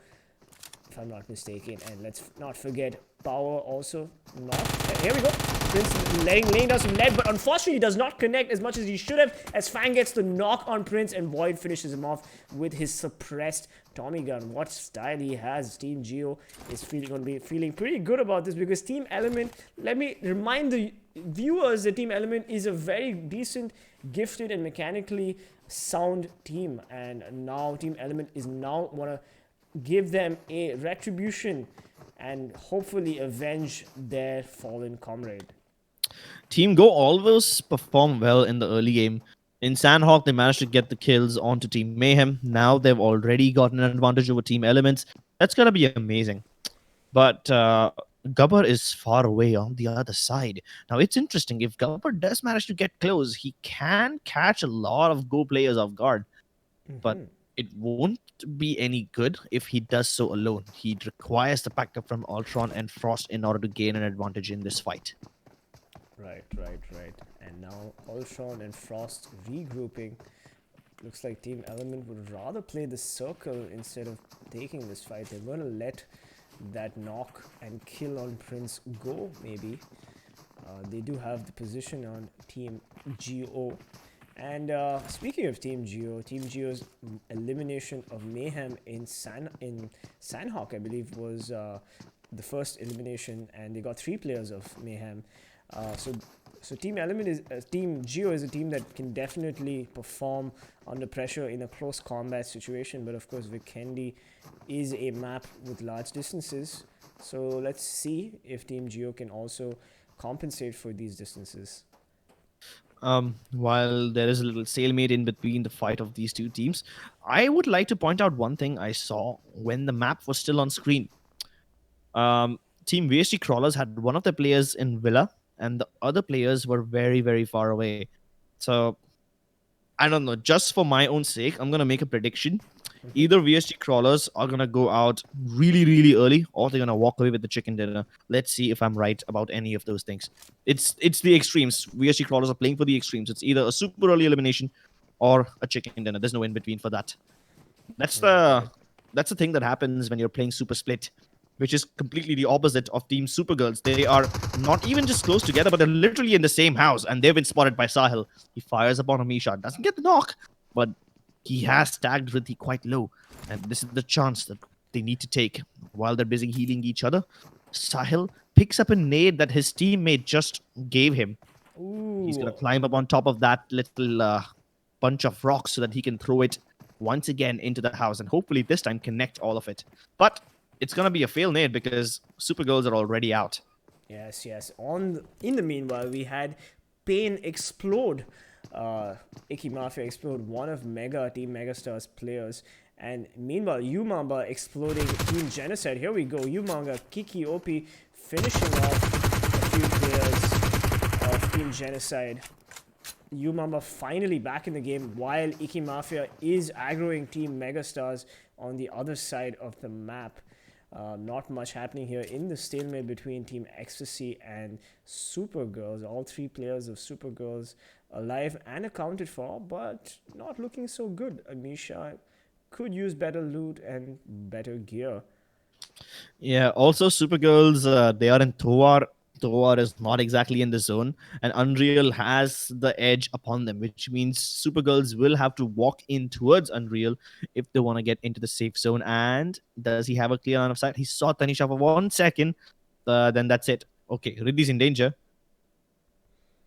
if I'm not mistaken. And let's not forget Power also not. Here we go. Prince laying down some lead, but unfortunately he does not connect as much as he should have, as Fang gets the knock on Prince and Void finishes him off with his suppressed Tommy gun. What style he has. Team Geo is going to be feeling pretty good about this, because Team Element, let me remind the viewers that Team Element is a very decent, gifted and mechanically sound team, and now Team Element is now want to give them a retribution and hopefully avenge their fallen comrade. Team Go always perform well in the early game. In Sanhok, they managed to get the kills onto Team Mayhem. Now they've already gotten an advantage over Team Elements. That's going to be amazing. But Gabbar is far away on the other side. Now, it's interesting. If Gabbar does manage to get close, he can catch a lot of Go players off guard. But it won't be any good if he does so alone. He requires the backup from Ultron and Frost in order to gain an advantage in this fight. Right. And now Ultron and Frost regrouping. Looks like Team Element would rather play the circle instead of taking this fight. They're going to let that knock and kill on Prince go, maybe. They do have the position on Team GO. And speaking of Team Geo's elimination of Mayhem in Sanhok, I believe, was the first elimination, and they got 3 players of Mayhem. So Team Element is Team Geo is a team that can definitely perform under pressure in a close combat situation. But of course, Vikendi is a map with large distances. So let's see if Team Geo can also compensate for these distances. While there is a little stalemate in between the fight of these two teams, I would like to point out one thing I saw when the map was still on screen. Team VSG Crawlers had one of their players in Villa, and the other players were very, very far away. So, I don't know. Just for my own sake, I'm going to make a prediction. Either VSG Crawlers are going to go out really, really early, or they're going to walk away with the chicken dinner. Let's see if I'm right about any of those things. It's the extremes. VSG Crawlers are playing for the extremes. It's either a super early elimination or a chicken dinner. There's no in between for that. That's the thing that happens when you're playing Super Split, which is completely the opposite of Team SuperGirls. They are not even just close together, but they're literally in the same house, and they've been spotted by Sahil. He fires upon a Misha, doesn't get the knock, but he has tagged Riddhi quite low, and this is the chance that they need to take while they're busy healing each other. Sahil picks up a nade that his teammate just gave him. Ooh. He's going to climb up on top of that little bunch of rocks so that he can throw it once again into the house, and hopefully this time connect all of it. But it's going to be a fail nade because Supergirls are already out. Yes. In the meanwhile, we had Pain explode. Icky Mafia explode one of Team Megastars players. And meanwhile, UMAMBA exploding Team Genocide. Here we go. UMAMBA, Kiki, OP finishing off a few players of Team Genocide. UMAMBA finally back in the game, while Icky Mafia is aggroing Team Megastars on the other side of the map. Not much happening here in the stalemate between Team Ecstasy and SuperGirls. All 3 players of SuperGirls alive and accounted for, but not looking so good. Amisha could use better loot and better gear. Yeah, also SuperGirls, they are in Toar. Toar is not exactly in the zone, and Unreal has the edge upon them, which means SuperGirls will have to walk in towards Unreal if they want to get into the safe zone. And does he have a clear line of sight? He saw Tanisha for 1 second, then that's it. Okay, Ridley's in danger.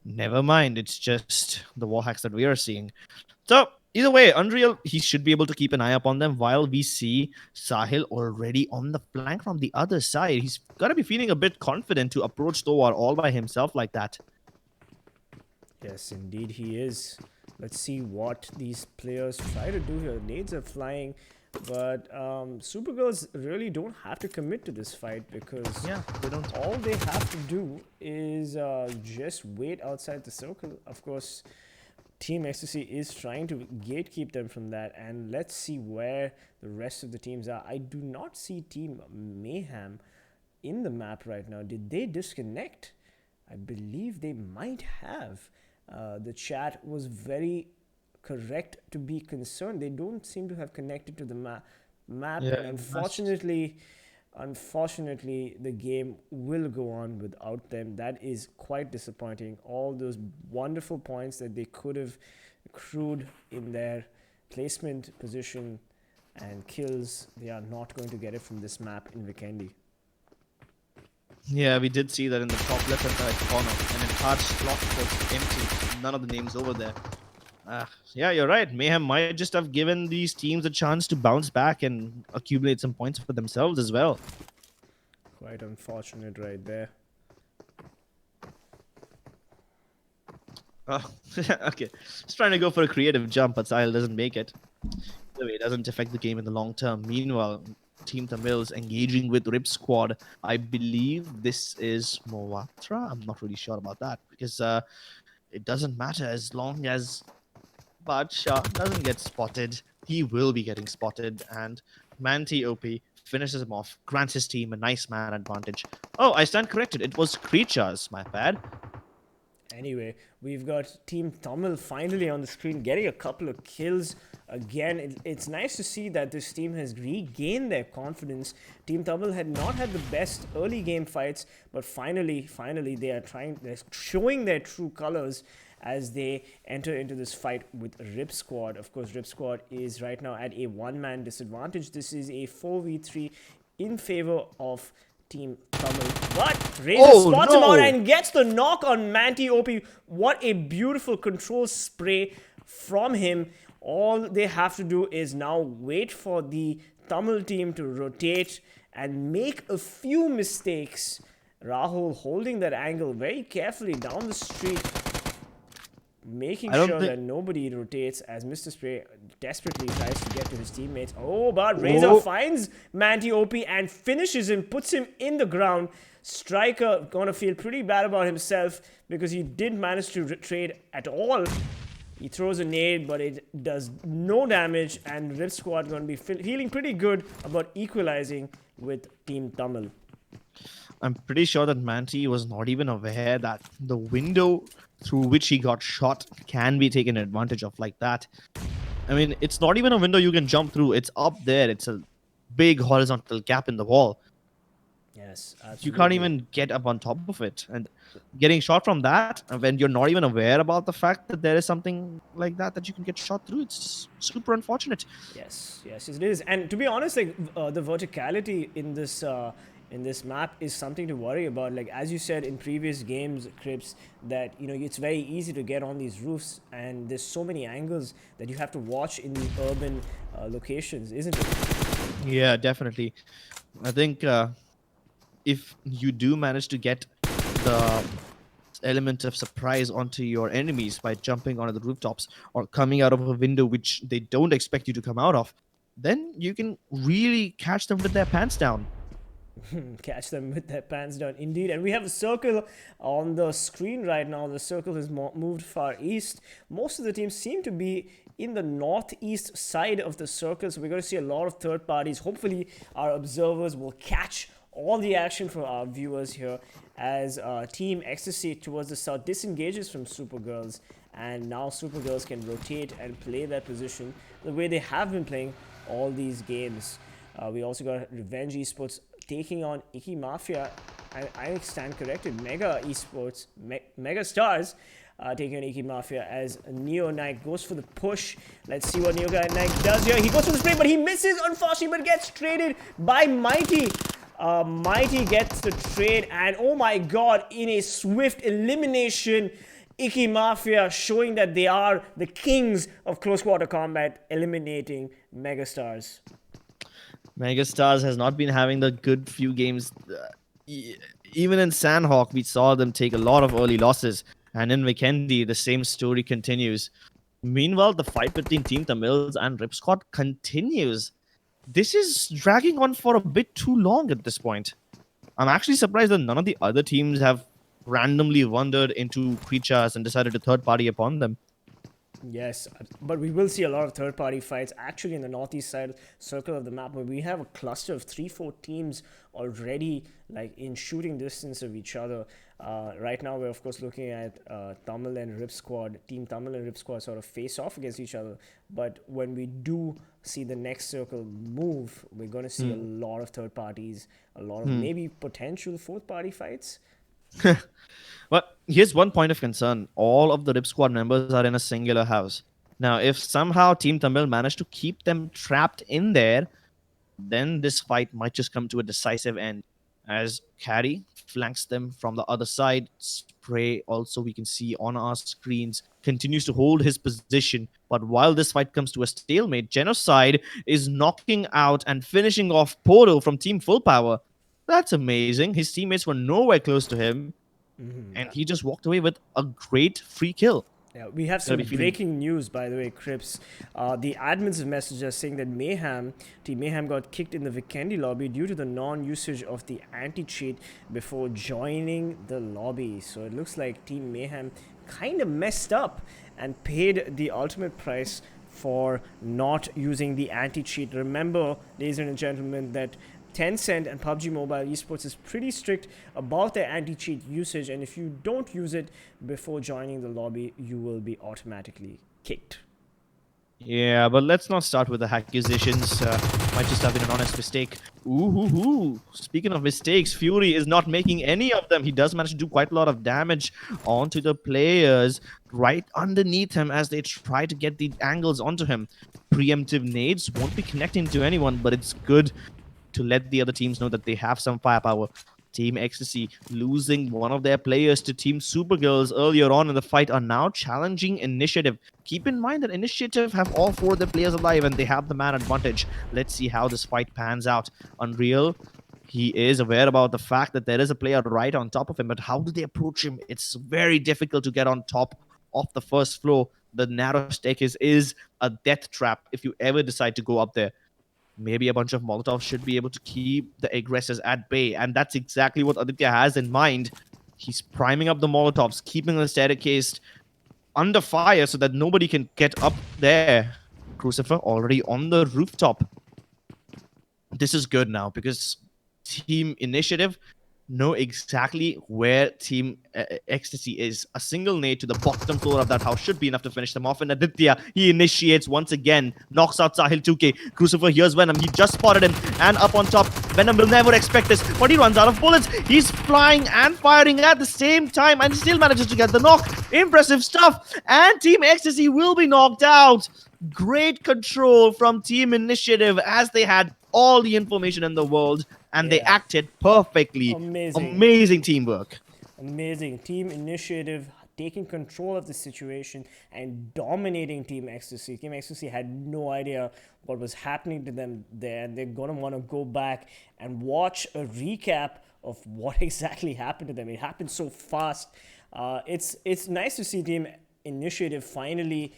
Never mind, it's just the wall hacks that we are seeing. So either way, Unreal, he should be able to keep an eye upon them while we see Sahil already on the flank from the other side. He's got to be feeling a bit confident to approach Towar all by himself like that. Yes, indeed he is. Let's see what these players try to do here. Nades are flying, but Supergirls really don't have to commit to this fight because They don't. all they have to do is just wait outside the circle. Of course, Team Ecstasy is trying to gatekeep them from that, and let's see where the rest of the teams are. I do not see Team Mayhem in the map right now. Did they disconnect? I believe they might have. The chat was very correct to be concerned. They don't seem to have connected to the map, Yeah, and unfortunately, the game will go on without them. That is quite disappointing. All those wonderful points that they could have accrued in their placement, position, and kills, they are not going to get it from this map in Vikendi. Yeah, we did see that in the top left-hand side corner. An entire slot was empty. None of the names over there. Yeah, you're right. Mayhem might just have given these teams a chance to bounce back and accumulate some points for themselves as well. Quite unfortunate right there. Oh, okay. Just trying to go for a creative jump, but Sahil doesn't make it. Either way, it doesn't affect the game in the long term. Meanwhile, Team Tamilas engaging with Rip Squad. I believe this is Moatra. I'm not really sure about that because it doesn't matter as long as Badshah doesn't get spotted. He will be getting spotted, and Manti OP finishes him off, grants his team a nice man advantage. Oh, I stand corrected. It was Creatures, my bad. Anyway, we've got Team Tamil finally on the screen, getting a couple of kills. Again, it's nice to see that this team has regained their confidence. Team Tamil had not had the best early game fights, but finally, they're showing their true colors as they enter into this fight with Rip Squad. Of course, Rip Squad is right now at a one-man disadvantage. This is a 4v3 in favor of Team Tamil. But Razor spots him out and gets the knock on Manti OP. What a beautiful control spray from him. All they have to do is now wait for the Tamil team to rotate and make a few mistakes. Rahul holding that angle very carefully down the street, making sure that nobody rotates as Mr. Spray desperately tries to get to his teammates. Oh, but Razor finds Manti OP and finishes him, puts him in the ground. Striker gonna feel pretty bad about himself because he didn't manage to trade at all. He throws a nade, but it does no damage, and Rip Squad gonna be feeling pretty good about equalizing with Team Tamil. I'm pretty sure that Manti was not even aware that the window through which he got shot can be taken advantage of like that. I mean, it's not even a window you can jump through. It's up there. It's a big horizontal gap in the wall. Yes, absolutely. You can't even get up on top of it. And getting shot from that, when you're not even aware about the fact that there is something like that you can get shot through, it's super unfortunate. Yes, it is. And to be honest, like the verticality in this map is something to worry about. Like as you said in previous games, Crips, that it's very easy to get on these roofs, and there's so many angles that you have to watch in the urban locations, isn't it? Yeah, definitely. I think if you do manage to get the element of surprise onto your enemies by jumping onto the rooftops or coming out of a window which they don't expect you to come out of, then you can really catch them with their pants down. Catch them with their pants down, indeed. And we have a circle on the screen right now. The circle has moved far east. Most of the teams seem to be in the northeast side of the circle, so we're going to see a lot of third parties. Hopefully our observers will catch all the action for our viewers here as Team Ecstasy towards the south disengages from SuperGirls, and now SuperGirls can rotate and play that position the way they have been playing all these games. We also got Revenge Esports taking on Icky Mafia. I stand corrected. Mega Esports, Megastars taking on Icky Mafia as Neo Knight goes for the push. Let's see what Neo Knight does here. He goes for the spray, but he misses, unfortunately, but gets traded by Mighty. Mighty gets the trade, and oh my god, in a swift elimination, Icky Mafia showing that they are the kings of close quarter combat, eliminating Megastars. Megastars has not been having the good few games. Even in Sanhok, we saw them take a lot of early losses. And in Vikendi, the same story continues. Meanwhile, the fight between Team Tamilas and Rip Squad continues. This is dragging on for a bit too long at this point. I'm actually surprised that none of the other teams have randomly wandered into creatures and decided to third party upon them. Yes, but we will see a lot of third-party fights actually in the northeast side circle of the map, where we have a cluster of 3-4 teams already like in shooting distance of each other. Right now, we're of course looking at Tamil and Rip Squad. Team Tamil and Rip Squad sort of face off against each other. But when we do see the next circle move, we're going to see a lot of third parties, a lot of maybe potential fourth-party fights. But here's one point of concern. All of the Rip Squad members are in a singular house. Now, if somehow Team Tamil managed to keep them trapped in there, then this fight might just come to a decisive end. As Carry flanks them from the other side, Spray, also we can see on our screens, continues to hold his position. But while this fight comes to a stalemate, Genocide is knocking out and finishing off Poro from Team FULLPWR. That's amazing. His teammates were nowhere close to him. And he just walked away with a great free kill. Yeah, we have some breaking news, by the way, Crips. The admins have messaged us saying that Team Mayhem got kicked in the Vikendi lobby due to the non-usage of the anti-cheat before joining the lobby. So it looks like Team Mayhem kind of messed up and paid the ultimate price for not using the anti-cheat. Remember, ladies and gentlemen, that Tencent and PUBG Mobile Esports is pretty strict about their anti-cheat usage, and if you don't use it before joining the lobby, you will be automatically kicked. Yeah, but let's not start with the accusations. Might just have been an honest mistake. Ooh. Speaking of mistakes, Fury is not making any of them. He does manage to do quite a lot of damage onto the players right underneath him as they try to get the angles onto him. Preemptive nades won't be connecting to anyone, but it's good to let the other teams know that they have some firepower. Team Ecstasy, losing one of their players to Team SuperGirls earlier on in the fight, are now challenging Initiative. Keep in mind that Initiative have all 4 of their players alive and they have the man advantage. Let's see how this fight pans out. Unreal, he is aware about the fact that there is a player right on top of him, but how do they approach him? It's very difficult to get on top of the first floor. The narrow staircase is a death trap if you ever decide to go up there. Maybe a bunch of Molotovs should be able to keep the aggressors at bay. And that's exactly what Aditya has in mind. He's priming up the Molotovs, keeping the staircase under fire so that nobody can get up there. Crucifer already on the rooftop. This is good now because Team Initiative know exactly where Team Ecstasy is. A single nade to the bottom floor of that house should be enough to finish them off. And Aditya, he initiates once again, knocks out Sahil 2K. Crucifer, here's Venom. He just spotted him. And up on top, Venom will never expect this, but he runs out of bullets. He's flying and firing at the same time and still manages to get the knock. Impressive stuff. And Team Ecstasy will be knocked out. Great control from Team Initiative as they had all the information in the world. And they acted perfectly. Amazing teamwork. Amazing. Team Initiative taking control of the situation and dominating Team Ecstasy. Team Ecstasy had no idea what was happening to them there. And they're going to want to go back and watch a recap of what exactly happened to them. It happened so fast. It's nice to see Team Initiative finally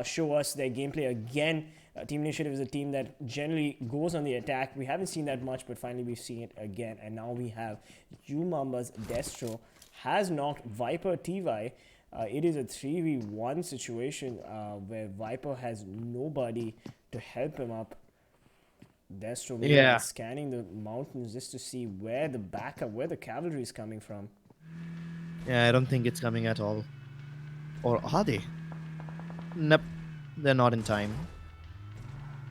show us their gameplay again. Team Initiative is a team that generally goes on the attack. We haven't seen that much, but finally we've seen it again. And now we have Umamba's Destro has knocked Viper TY. It is a 3v1 situation where Viper has nobody to help him up. Destro is scanning the mountains just to see where the backup, where the cavalry is coming from. Yeah, I don't think it's coming at all. Or are they? Nope, they're not in time.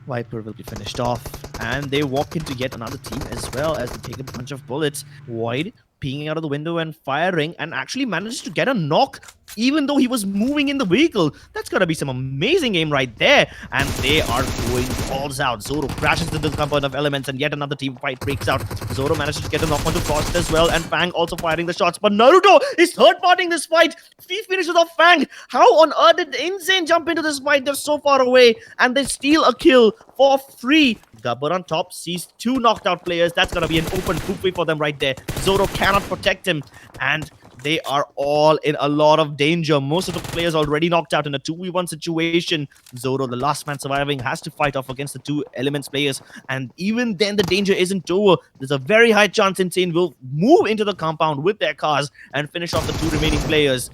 Viper will be finished off, and they walk into yet another team as well as they take a bunch of bullets. Void peeing out of the window and firing, and actually manages to get a knock even though he was moving in the vehicle. That's gotta be some amazing aim right there. And they are going balls out. Zoro crashes into the compound of elements, and yet another team fight breaks out. Zoro manages to get a knock onto Frost as well, and Fang also firing the shots. But Naruto is third-partying this fight. He finishes off Fang. How on earth did Insane jump into this fight? They're so far away, and they steal a kill for free. Gabbar on top sees two knocked out players. That's gonna be an open poopy for them right there. Zoro cannot protect him, and they are all in a lot of danger. Most of the players already knocked out in a 2v1 situation. Zoro, the last man surviving, has to fight off against the two Elements players, and even then the danger isn't over. There's a very high chance Insane will move into the compound with their cars and finish off the two remaining players.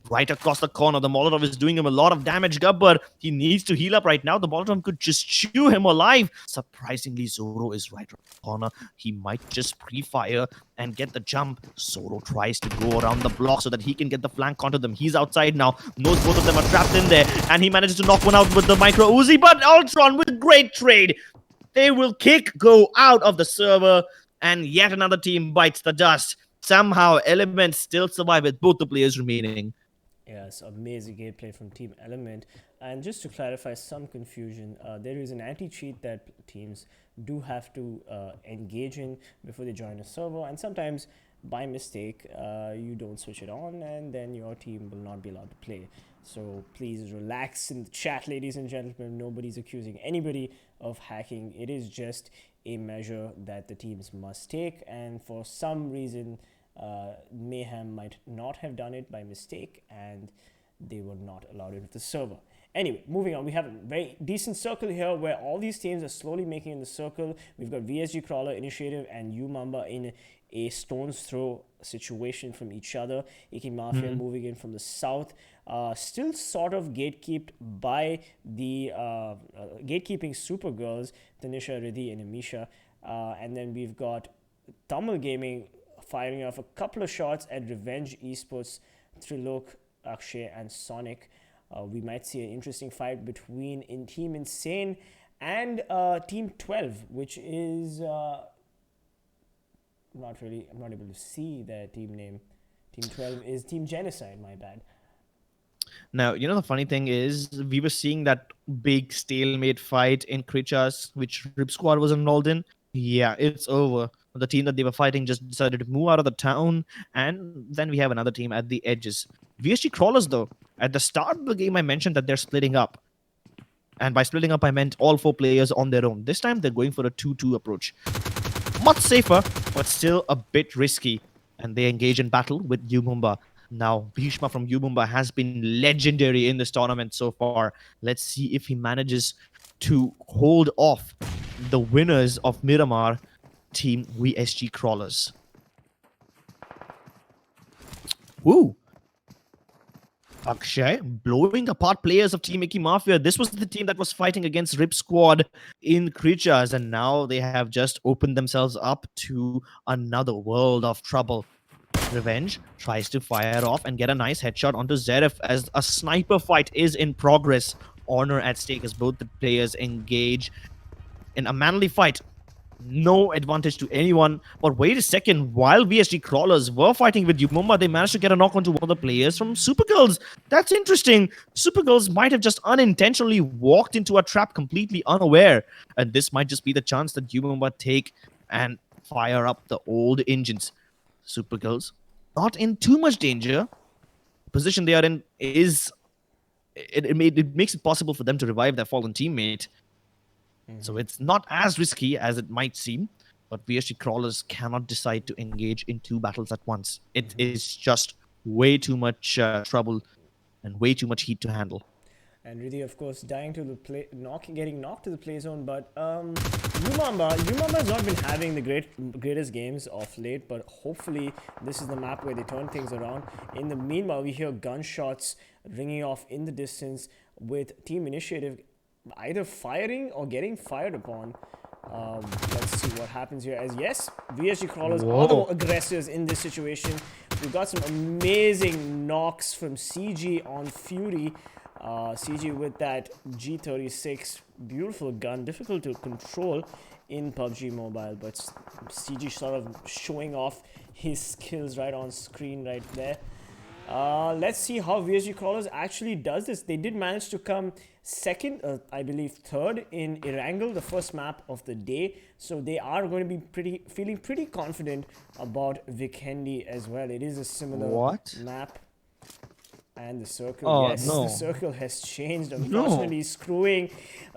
Right across the corner, the Molotov is doing him a lot of damage. Gabbar, he needs to heal up right now. The Molotov could just chew him alive. Surprisingly, Zoro is right around the corner. He might just pre-fire and get the jump. Zoro tries to go around the block so that he can get the flank onto them. He's outside now. Knows both of them are trapped in there. And he manages to knock one out with the Micro Uzi. But Ultron with great trade. They will go out of the server. And yet another team bites the dust. Somehow, Elements still survive with both the players remaining. Yes, amazing gameplay from Team Element. And just to clarify some confusion, there is an anti-cheat that teams do have to engage in before they join a server, and sometimes by mistake you don't switch it on, and then your team will not be allowed to play. So please relax in the chat, ladies and gentlemen. Nobody's accusing anybody of hacking. It is just a measure that the teams must take, and for some reason Mayhem might not have done it by mistake, and they were not allowed into the server. Anyway, moving on, we have a very decent circle here where all these teams are slowly making in the circle. We've got VSG Crawler, Initiative, and UMAMBA in a stone's throw situation from each other. Icky Mafia moving in from the south, still sort of gatekept by the gatekeeping SuperGirls, Tanisha, Riddhi, and Amisha. And then we've got Tamil Gaming firing off a couple of shots at Revenge Esports, Trilok, Akshay, and Sonic. We might see an interesting fight between Team Insane and Team 12, which is I'm not able to see their team name. Team 12 is Team Genocide, my bad. Now, you know, the funny thing is, we were seeing that big stalemate fight in Krichas, which Rip Squad was involved in. Yeah, it's over. The team that they were fighting just decided to move out of the town, and then we have another team at the edges. VSG Crawlers, though, at the start of the game, I mentioned that they're splitting up. And by splitting up, I meant all 4 players on their own. This time, they're going for a 2-2 approach. Much safer, but still a bit risky. And they engage in battle with UMAMBA. Now, Bhishma from UMAMBA has been legendary in this tournament so far. Let's see if he manages to hold off the winners of Miramar, Team VSG Crawlers. Woo! Akshay blowing apart players of Team Icky Mafia. This was the team that was fighting against Rip Squad in Krichas, and now they have just opened themselves up to another world of trouble. Revenge tries to fire off and get a nice headshot onto Zeref as a sniper fight is in progress. Honor at stake as both the players engage in a manly fight. No advantage to anyone. But wait a second, while VSG Crawlers were fighting with UMAMBA, they managed to get a knock onto one of the players from SuperGirls. That's interesting. SuperGirls might have just unintentionally walked into a trap completely unaware. And this might just be the chance that UMAMBA take and fire up the old engines. SuperGirls not in too much danger. The position they are in is... It makes it possible for them to revive their fallen teammate. So it's not as risky as it might seem, but VSG Crawlers cannot decide to engage in 2 battles at once. It is just way too much trouble and way too much heat to handle. And Riddhi, of course, dying to the play, getting knocked to the play zone. But UMAMBA has not been having the greatest games of late. But hopefully, this is the map where they turn things around. In the meanwhile, we hear gunshots ringing off in the distance with Team Initiative either firing or getting fired upon. Let's see what happens here. As yes, VSG Crawlers are the aggressors in this situation. We've got some amazing knocks from CG on Fury. CG with that G36, beautiful gun, difficult to control in PUBG Mobile, but CG sort of showing off his skills right on screen right there. Let's see how VSG Crawlers actually does this. They did manage to come second, I believe third in Erangel, the first map of the day. So they are going to be feeling pretty confident about Vikendi as well. It is a similar map. And the circle, yes, the circle has changed, unfortunately, screwing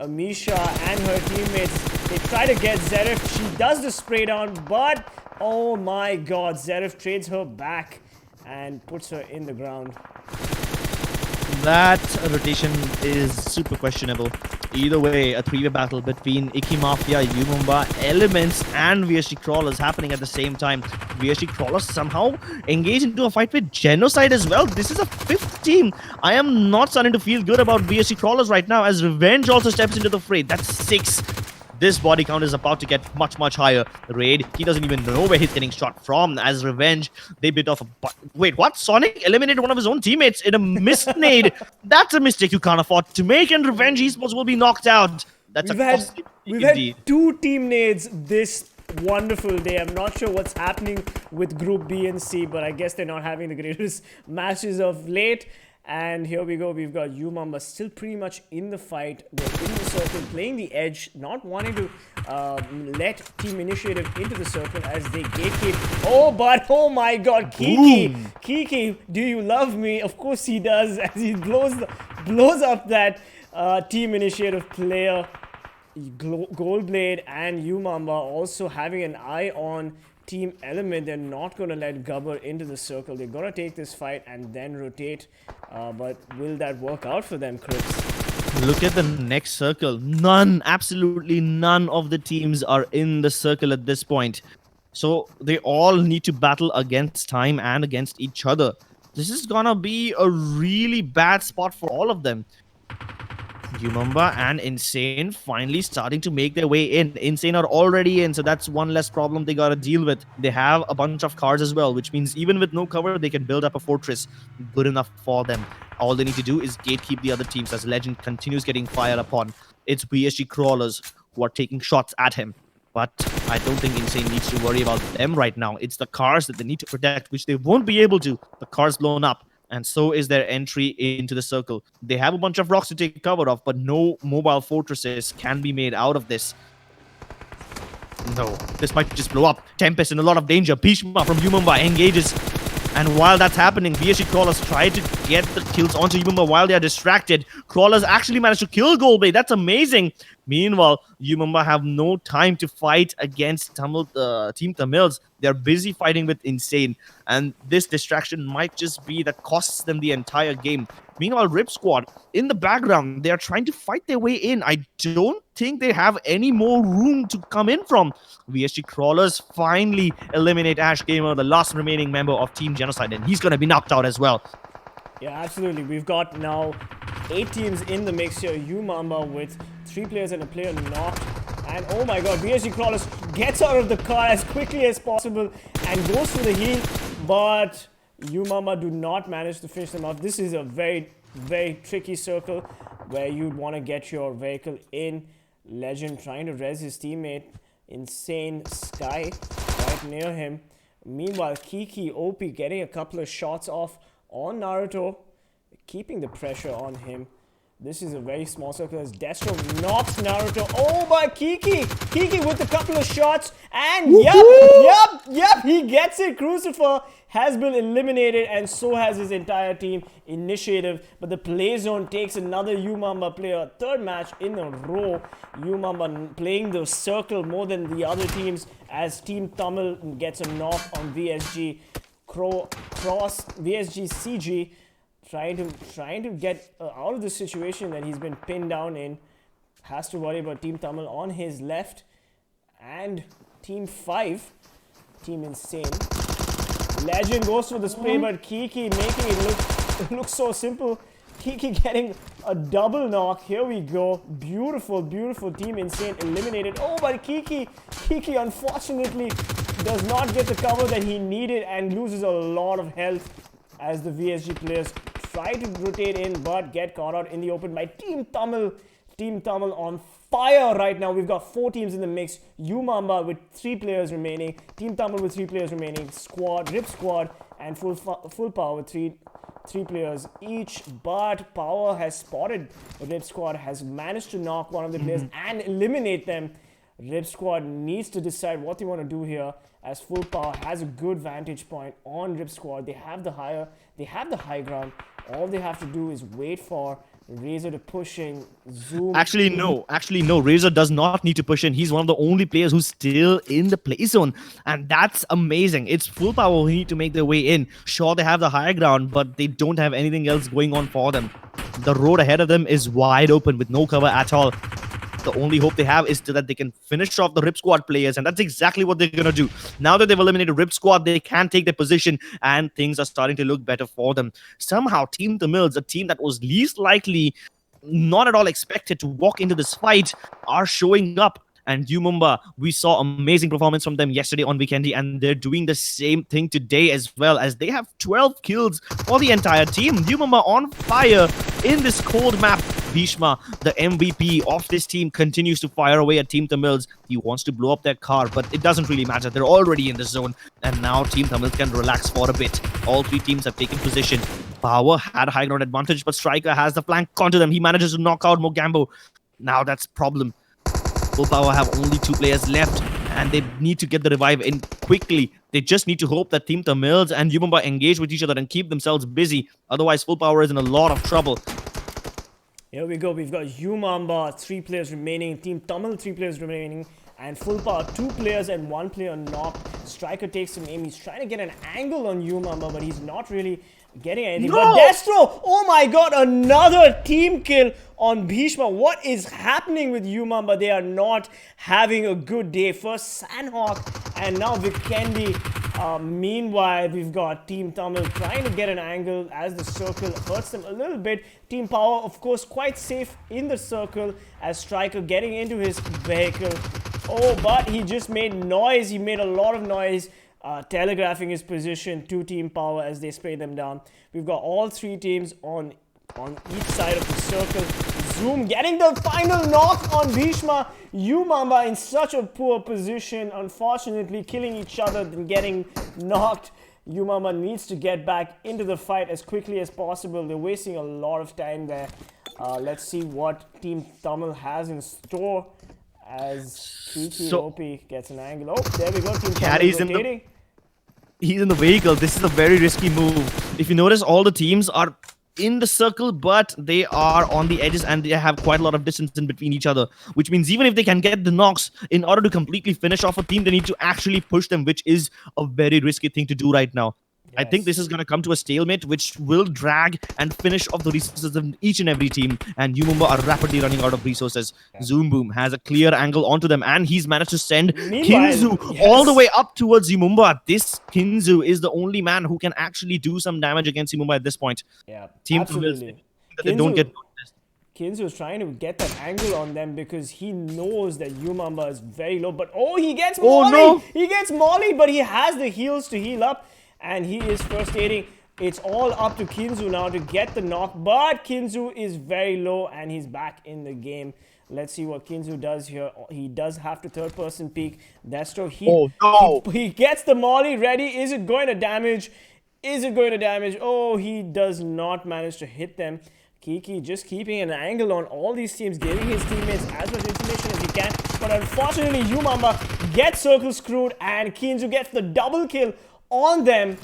Misha and her teammates. They try to get Zerif. She does the spray down, but oh my god, Zerif trades her back and puts her in the ground. That rotation is super questionable. Either way, a 3-way battle between Icky Mafia, Elements, and VSG Crawlers happening at the same time. VSG Crawlers somehow engage into a fight with Genocide as well. This is a 5th team. I am not starting to feel good about VSG Crawlers right now as Revenge also steps into the fray. That's 6. This body count is about to get much higher. Raid, he doesn't even know where he's getting shot from. As Revenge, they bit off a wait, what? Sonic eliminated one of his own teammates in a missed nade. That's a mistake you can't afford to make, and Revenge Esports will be knocked out. That's we've had 2 team nades this wonderful day. I'm not sure what's happening with Group B and C, but I guess they're not having the greatest matches of late. And here we go, we've got UMEXRXN still pretty much in the fight. They're in the circle, playing the edge, not wanting to let Team Initiative into the circle as they gatekeep. Oh, but oh my god, Kiki! Boom. Kiki, do you love me? Of course he does, as he blows up that Team Initiative player. Goldblade and UMEXRXN also having an eye on Team Element. They're not going to let Gubber into the circle. They're going to take this fight and then rotate. But will that work out for them, Crips? Look at the next circle. None, absolutely none of the teams are in the circle at this point. So they all need to battle against time and against each other. This is going to be a really bad spot for all of them. UMEXRXN and Insane finally starting to make their way in. Insane are already in, so that's one less problem they gotta deal with. They have a bunch of cars as well, which means even with no cover, they can build up a fortress. Good enough for them. All they need to do is gatekeep the other teams as Legend continues getting fired upon. It's VSG Crawlers who are taking shots at him. But I don't think Insane needs to worry about them right now. It's the cars that they need to protect, which they won't be able to. The car's blown up. And so is their entry into the circle. They have a bunch of rocks to take cover of, but no mobile fortresses can be made out of this. No, this might just blow up. Tempest in a lot of danger. Bhishma from UMEXRXN engages. And while that's happening, VSG Crawlers try to get the kills onto UMEXRXN while they are distracted. Crawlers actually managed to kill Goldblade. That's amazing. Meanwhile, UMEXRXN have no time to fight against Team Tamilas. They're busy fighting with Insane. And this distraction might just be that costs them the entire game. Meanwhile, Rip Squad, in the background, they are trying to fight their way in. I don't think they have any more room to come in from. VSG Crawlers finally eliminate Ash Gamer, the last remaining member of Team Genocide, and he's going to be knocked out as well. Yeah, absolutely. We've got now 8 teams in the mix here. UMEXRXN with 3 players and a player knocked. And oh my god, VSG Crawlers gets out of the car as quickly as possible and goes for the heal. But UMEXRXN do not manage to finish them off. This is a very tricky circle where you'd want to get your vehicle in. Legend trying to res his teammate. Insane Sky right near him. Meanwhile, Kiki OP getting a couple of shots off on Naruto, keeping the pressure on him. This is a very small circle as Destro knocks Naruto. Oh, but Kiki with a couple of shots, and yep, he gets it. Crucifer has been eliminated, and so has his entire team. Initiative, but the play zone takes another UMEXRXN player. 3rd match in a row. UMEXRXN playing the circle more than the other teams as Team Tamil gets a knock on VSG Cross VSG CG. Trying to get out of the situation that he's been pinned down in. Has to worry about Team Tamil on his left. And Team 5, Team Insane. Legend goes for the spray, but Kiki making it look so simple. Kiki getting a double knock. Here we go. Beautiful Team Insane eliminated. Oh, but Kiki unfortunately does not get the cover that he needed and loses a lot of health as the VSG players try to rotate in, but get caught out in the open by Team Tamil. Team Tamil on fire right now. We've got 4 teams in the mix. UMAMBA with 3 players remaining. Team Tamil with 3 players remaining. Squad, Rip Squad, and Full Power with 3 players each. But Power has spotted Rip Squad, has managed to knock one of the players and eliminate them. Rip Squad needs to decide what they want to do here, as Full Power has a good vantage point on Rip Squad. They have the high ground. All they have to do is wait for Razor to push in. Zoom. Actually, no. Razor does not need to push in. He's one of the only players who's still in the play zone. And that's amazing. It's Full Power who need to make their way in. Sure, they have the high ground, but they don't have anything else going on for them. The road ahead of them is wide open with no cover at all. The only hope they have is that they can finish off the Rip Squad players, and that's exactly what they're going to do. Now that they've eliminated Rip Squad, they can take their position, and things are starting to look better for them. Somehow, Team Tamilas, a team that was least likely, not at all expected to walk into this fight, are showing up. And UMAMBA, we saw amazing performance from them yesterday on Vikendi, and they're doing the same thing today as well, as they have 12 kills for the entire team. UMAMBA on fire in this cold map. Bhishma, the MVP of this team, continues to fire away at Team Tamilas. He wants to blow up their car, but it doesn't really matter. They're already in the zone, and now Team Tamilas can relax for a bit. All 3 teams have taken position. Power had a high ground advantage, but Striker has the flank onto them. He manages to knock out Mogambo. Now that's a problem. Full Power have only 2 players left, and they need to get the revive in quickly. They just need to hope that Team Tamilas and UMAMBA engage with each other and keep themselves busy. Otherwise, Full Power is in a lot of trouble. Here we go. We've got UMAMBA, 3 players remaining. Team Tamil, 3 players remaining. And Full Power, 2 players and 1 player knocked. Striker takes some aim. He's trying to get an angle on UMAMBA, but he's not really getting anything. No! But Destro! Oh my god, another team kill on Bhishma. What is happening with UMAMBA? They are not having a good day. First Sanhok and now Vikendi. Meanwhile, we've got Team Tamil trying to get an angle as the circle hurts them a little bit. Team Power, of course, quite safe in the circle as Striker getting into his vehicle. Oh, but he just made noise. He made a lot of noise, telegraphing his position to Team Power as they spray them down. We've got all 3 teams on each side of the circle. Zoom getting the final knock on Bhishma. UMAMBA in such a poor position, unfortunately killing each other and getting knocked. UMAMBA needs to get back into the fight as quickly as possible. They're wasting a lot of time there. Let's see what Team Tamil has in store as PTOP gets an angle. Oh, there we go. Team Tamil rotating. He's in the vehicle. This is a very risky move. If you notice, all the teams are in the circle, but they are on the edges and they have quite a lot of distance in between each other, which means even if they can get the knocks, in order to completely finish off a team, they need to actually push them, which is a very risky thing to do right now. Yes. I think this is going to come to a stalemate, which will drag and finish off the resources of each and every team, and UMAMBA are rapidly running out of resources. Yeah. Zoom Boom has a clear angle onto them, and he's managed to send Kinzu all the way up towards UMAMBA. This Kinzu is the only man who can actually do some damage against UMAMBA at this point. Yeah, Team absolutely. They don't get noticed. Kinzu is trying to get that angle on them because he knows that UMAMBA is very low. But oh, he gets Molly! No. He gets Molly, but he has the heals to heal up. And he is first aiding. It's all up to Kinzu now to get the knock. But Kinzu is very low and he's back in the game. Let's see what Kinzu does here. He does have to 3rd-person peek. Destro, he gets the Molly ready. Is it going to damage? Is it going to damage? Oh, he does not manage to hit them. Kiki just keeping an angle on all these teams, giving his teammates as much information as he can. But unfortunately, UMAMBA gets circle screwed and Kinzu gets the double kill on them.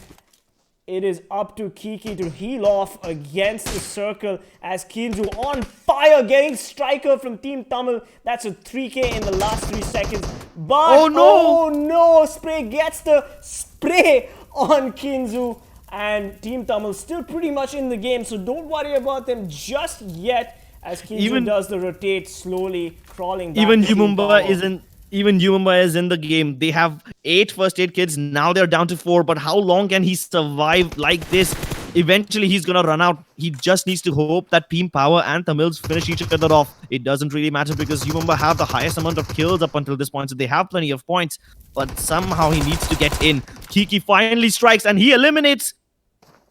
It is up to Kiki to heal off against the circle as Kinzu on fire, getting Striker from Team Tamil. That's a 3k in the last 3 seconds. But oh no, Spray gets the spray on Kinzu. And Team Tamil still pretty much in the game, so don't worry about them just yet as Kinzu does the rotate slowly, crawling back. Even UMAMBA is in the game. They have 8 first aid kits. Now they're down to 4. But how long can he survive like this? Eventually, he's going to run out. He just needs to hope that Team Power and Tamils finish each other off. It doesn't really matter because UMAMBA have the highest amount of kills up until this point. So they have plenty of points. But somehow he needs to get in. Kiki finally strikes and he eliminates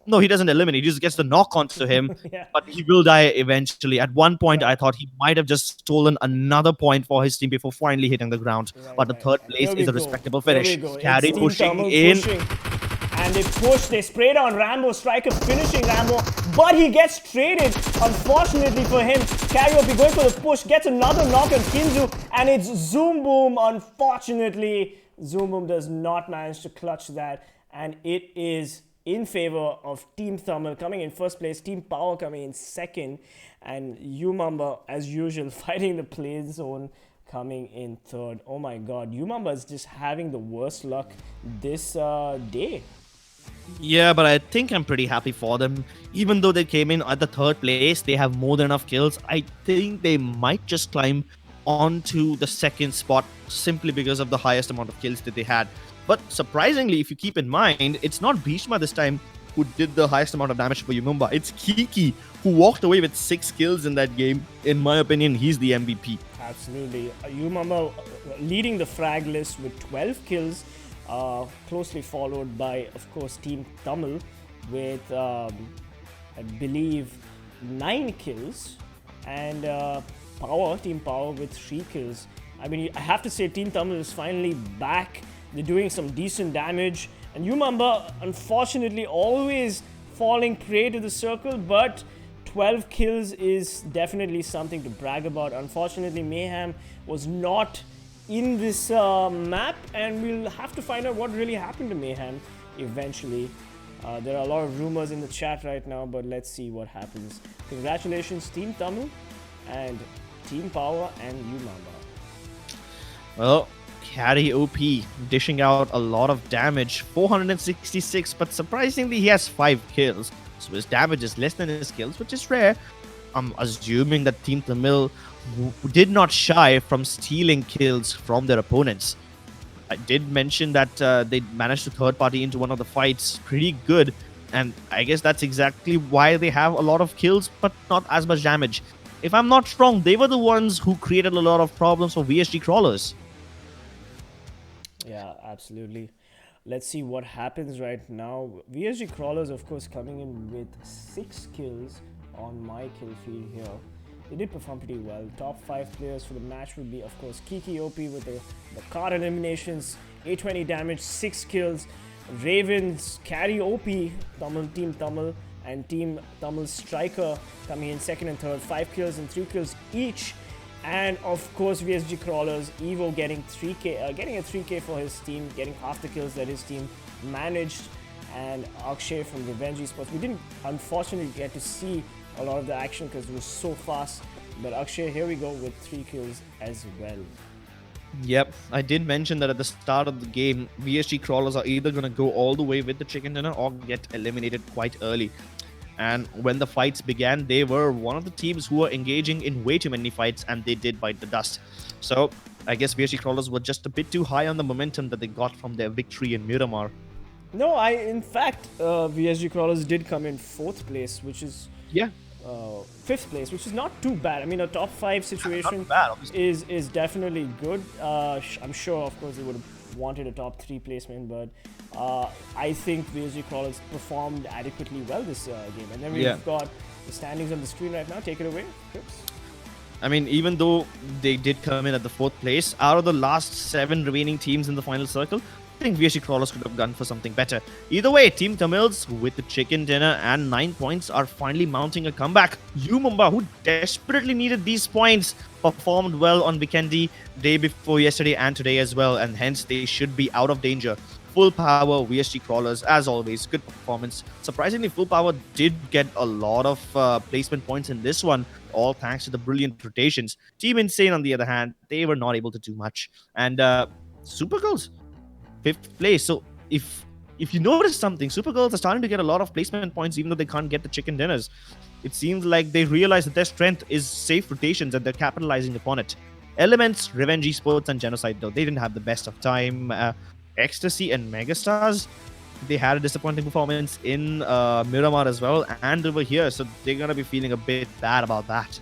No, he doesn't eliminate. He just gets the knock onto him, Yeah. but he will die eventually. At one point, I thought he might have just stolen another point for his team before finally hitting the ground. But the third And place here we is a go. respectable Here finish. we go. Carry It's Team pushing Tamilas in. pushing. And they spray down Rambo, Striker finishing Rambo, but he gets traded. Unfortunately for him, Karaoke going for the push, gets another knock on Kinzu, and it's Zoom Boom. Unfortunately, Zoom Boom does not manage to clutch that, and it is in favor of Team Thamil coming in first place, Team Power coming in second, and Umamba, as usual, fighting the play zone, coming in third. Oh my god, Umamba is just having the worst luck this day. Yeah, but I think I'm pretty happy for them. Even though they came in at the third place, they have more than enough kills. I think they might just climb onto the second spot simply because of the highest amount of kills that they had. But surprisingly, if you keep in mind, it's not Bhishma this time who did the highest amount of damage for Umamba. It's Kiki who walked away with 6 kills in that game. In my opinion, he's the MVP. Absolutely. Umamba leading the frag list with 12 kills. Closely followed by, of course, Team Thamil with, I believe, 9 kills, and Team Power with 3 kills. I mean, I have to say, Team Thamil is finally back. They're doing some decent damage, and Umamba, unfortunately, always falling prey to the circle, but 12 kills is definitely something to brag about. Unfortunately, Mayhem was not in this map, and we'll have to find out what really happened to Mayhem eventually. There are a lot of rumors in the chat right now, but let's see what happens. Congratulations, Team Thamil and Team Power and Umamba. Well, Carry OP dishing out a lot of damage, 466, but surprisingly he has 5 kills, so his damage is less than his kills, which is rare. I'm assuming that Team Thamil did not shy from stealing kills from their opponents. I did mention that they managed to third party into one of the fights pretty good, and I guess that's exactly why they have a lot of kills but not as much damage. If I'm not wrong, they were the ones who created a lot of problems for VSG crawlers. Yeah, absolutely. Let's see what happens right now. VSG crawlers, of course, coming in with 6 kills on my kill feed here. They did perform pretty well. Top 5 players for the match would be, of course, Kiki OP with the card eliminations, 820 damage, 6 kills. Ravens, Carry OP, Team Thamil, and Team Thamil Striker coming in second and third, 5 kills and 3 kills each. And of course, VSG Crawlers, Evo getting 3k, getting a 3k for his team, getting half the kills that his team managed. And Akshay from Revenge Esports, we didn't unfortunately get to see a lot of the action because it was so fast. But Akshay, here we go with 3 kills as well. Yep, I did mention that at the start of the game, VSG Crawlers are either going to go all the way with the chicken dinner or get eliminated quite early. And when the fights began, they were one of the teams who were engaging in way too many fights, and they did bite the dust. So I guess VSG Crawlers were just a bit too high on the momentum that they got from their victory in Miramar. No, in fact, VSG Crawlers did come in 4th place, which is... Yeah. 5th place, which is not too bad. I mean, a top 5 situation bad, is definitely good. I'm sure, of course, they would have wanted a top 3 placement, but I think VSG Crawlers performed adequately well this game. And then we've got the standings on the screen right now. Take it away, Crips. I mean, even though they did come in at the 4th place, out of the last 7 remaining teams in the final circle, I think VSG Crawlers could have gone for something better. Either way, Team Tamilas with the chicken dinner and 9 points are finally mounting a comeback. Umamba, who desperately needed these points, performed well on Vikendi day before yesterday and today as well, and hence they should be out of danger. Full power VSG Crawlers, as always, good performance. Surprisingly, Full Power did get a lot of placement points in this one, all thanks to the brilliant rotations. Team Insane, on the other hand, they were not able to do much. And SuperGirls, 5th place. So if you notice something, SuperGirls are starting to get a lot of placement points even though they can't get the chicken dinners. It seems like they realize that their strength is safe rotations and they're capitalizing upon it. Elements, Revenge Esports, and Genocide, though, they didn't have the best of time. Ecstasy and Megastars, they had a disappointing performance in Miramar as well and over here, so they're going to be feeling a bit bad about that.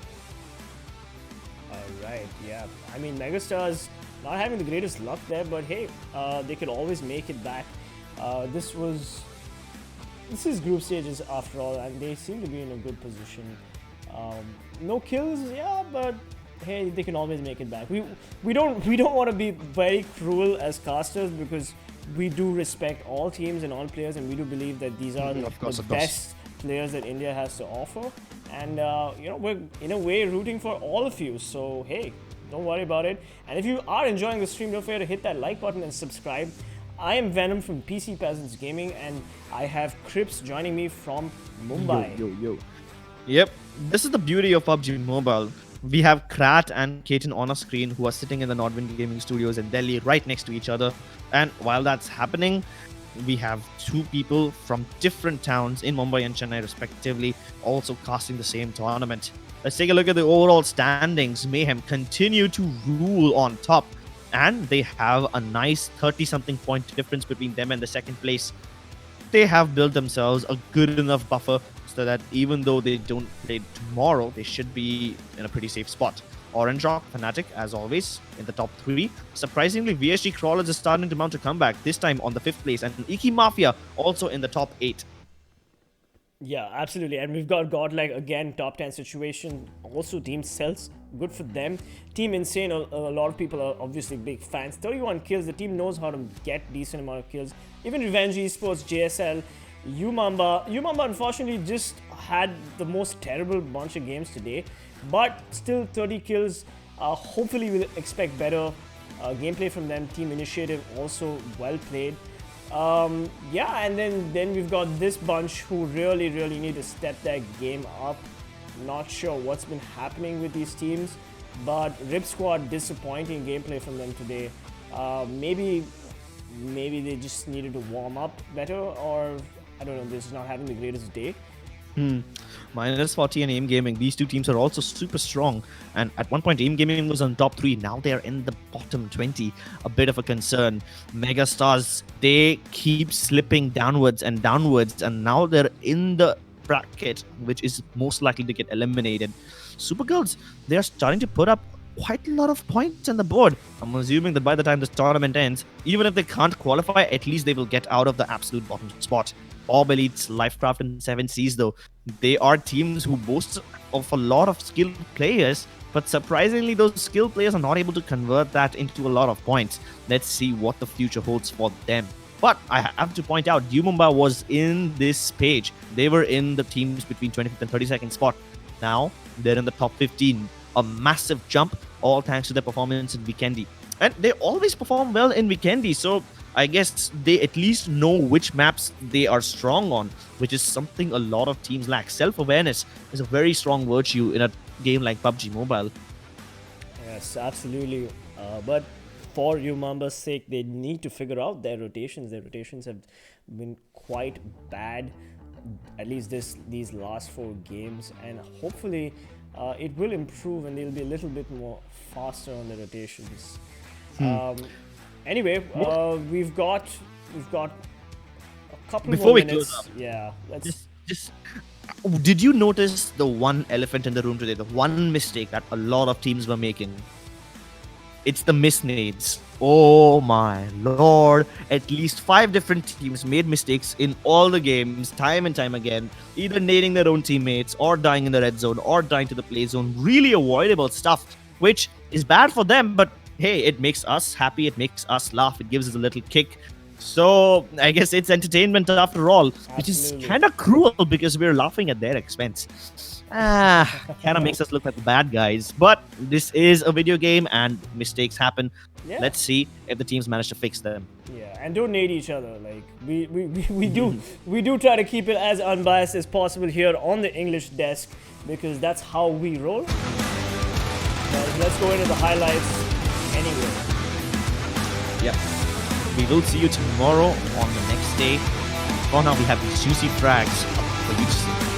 Alright, yeah. I mean, Megastars not having the greatest luck there, but hey, they could always make it back. This was this is group stages after all, and they seem to be in a good position. No kills, yeah, but hey, they can always make it back. We don't want to be very cruel as casters, because we do respect all teams and all players, and we do believe that these are the best players that India has to offer. And you know, we're in a way rooting for all of you. So hey, don't worry about it. And if you are enjoying the stream, don't forget to hit that like button and subscribe. I am Venom from PC Peasants Gaming, and I have Crips joining me from Mumbai. Yo. Yep, this is the beauty of PUBG Mobile. We have Krat and Keaton on our screen, who are sitting in the Nordwind Gaming Studios in Delhi right next to each other. And while that's happening, we have two people from different towns in Mumbai and Chennai respectively also casting the same tournament. Let's take a look at the overall standings. Mayhem continue to rule on top, and they have a nice 30-something point difference between them and the second place. They have built themselves a good enough buffer so that even though they don't play tomorrow, they should be in a pretty safe spot. Erangel, Fnatic, as always, in the top 3. Surprisingly, VSG Crawlers is starting to mount a comeback, this time on the 5th place, and Icky Mafia also in the top 8. Yeah, absolutely. And we've got Godlike again, top 10 situation. Also, Team CELTZ, good for them. Team Insane, a lot of people are obviously big fans. 31 kills, the team knows how to get decent amount of kills. Even Revenge Esports, JSL, Umamba unfortunately just had the most terrible bunch of games today. But still 30 kills. Hopefully we'll expect better gameplay from them. Team Initiative also well played. Yeah, and then we've got this bunch who really need to step their game up. Not sure what's been happening with these teams, but Rip Squad, disappointing gameplay from them today. Maybe they just needed to warm up better, or I don't know, they're just not having the greatest day. -40 and AIMGAMING, these two teams are also super strong, and at one point AIMGAMING was on top 3. Now they're in the bottom 20, a bit of a concern. Megastars, they keep slipping downwards, and now they're in the bracket which is most likely to get eliminated. SuperGirls, they're starting to put up quite a lot of points on the board. I'm assuming that by the time this tournament ends, even if they can't qualify, at least they will get out of the absolute bottom spot. ORB Elites, Lifecraft, and 7Cs, though, they are teams who boast of a lot of skilled players, but surprisingly, those skilled players are not able to convert that into a lot of points. Let's see what the future holds for them. But I have to point out, Mumbai was in this page. They were in the teams between 25th and 32nd spot. Now, they're in the top 15. A massive jump, all thanks to their performance in Vikendi. And they always perform well in Vikendi, so I guess they at least know which maps they are strong on, which is something a lot of teams lack. Self-awareness is a very strong virtue in a game like PUBG Mobile. Yes, absolutely. But for Umamba's sake, they need to figure out their rotations. Their rotations have been quite bad, at least these last 4 games, and hopefully it will improve and they'll be a little bit more faster on the rotations. Anyway, we've got a couple Before more we minutes. close up, yeah, let's did you notice the one elephant in the room today? The one mistake that a lot of teams were making? It's the misnades. Oh my lord. At least 5 different teams made mistakes in all the games, time and time again. Either nading their own teammates, or dying in the red zone, or dying to the play zone. Really avoidable stuff, which is bad for them, but hey, it makes us happy, it makes us laugh, it gives us a little kick. So I guess it's entertainment after all, which is kind of cruel because we're laughing at their expense. Kind of makes us look like bad guys. But this is a video game and mistakes happen. Yeah. Let's see if the teams manage to fix them. Yeah, and don't nade each other. Like we do try to keep it as unbiased as possible here on the English desk, because that's how we roll. But let's go into the highlights anyway. Yep. We will see you tomorrow on the next day. For now, we have these juicy frags up for you to see.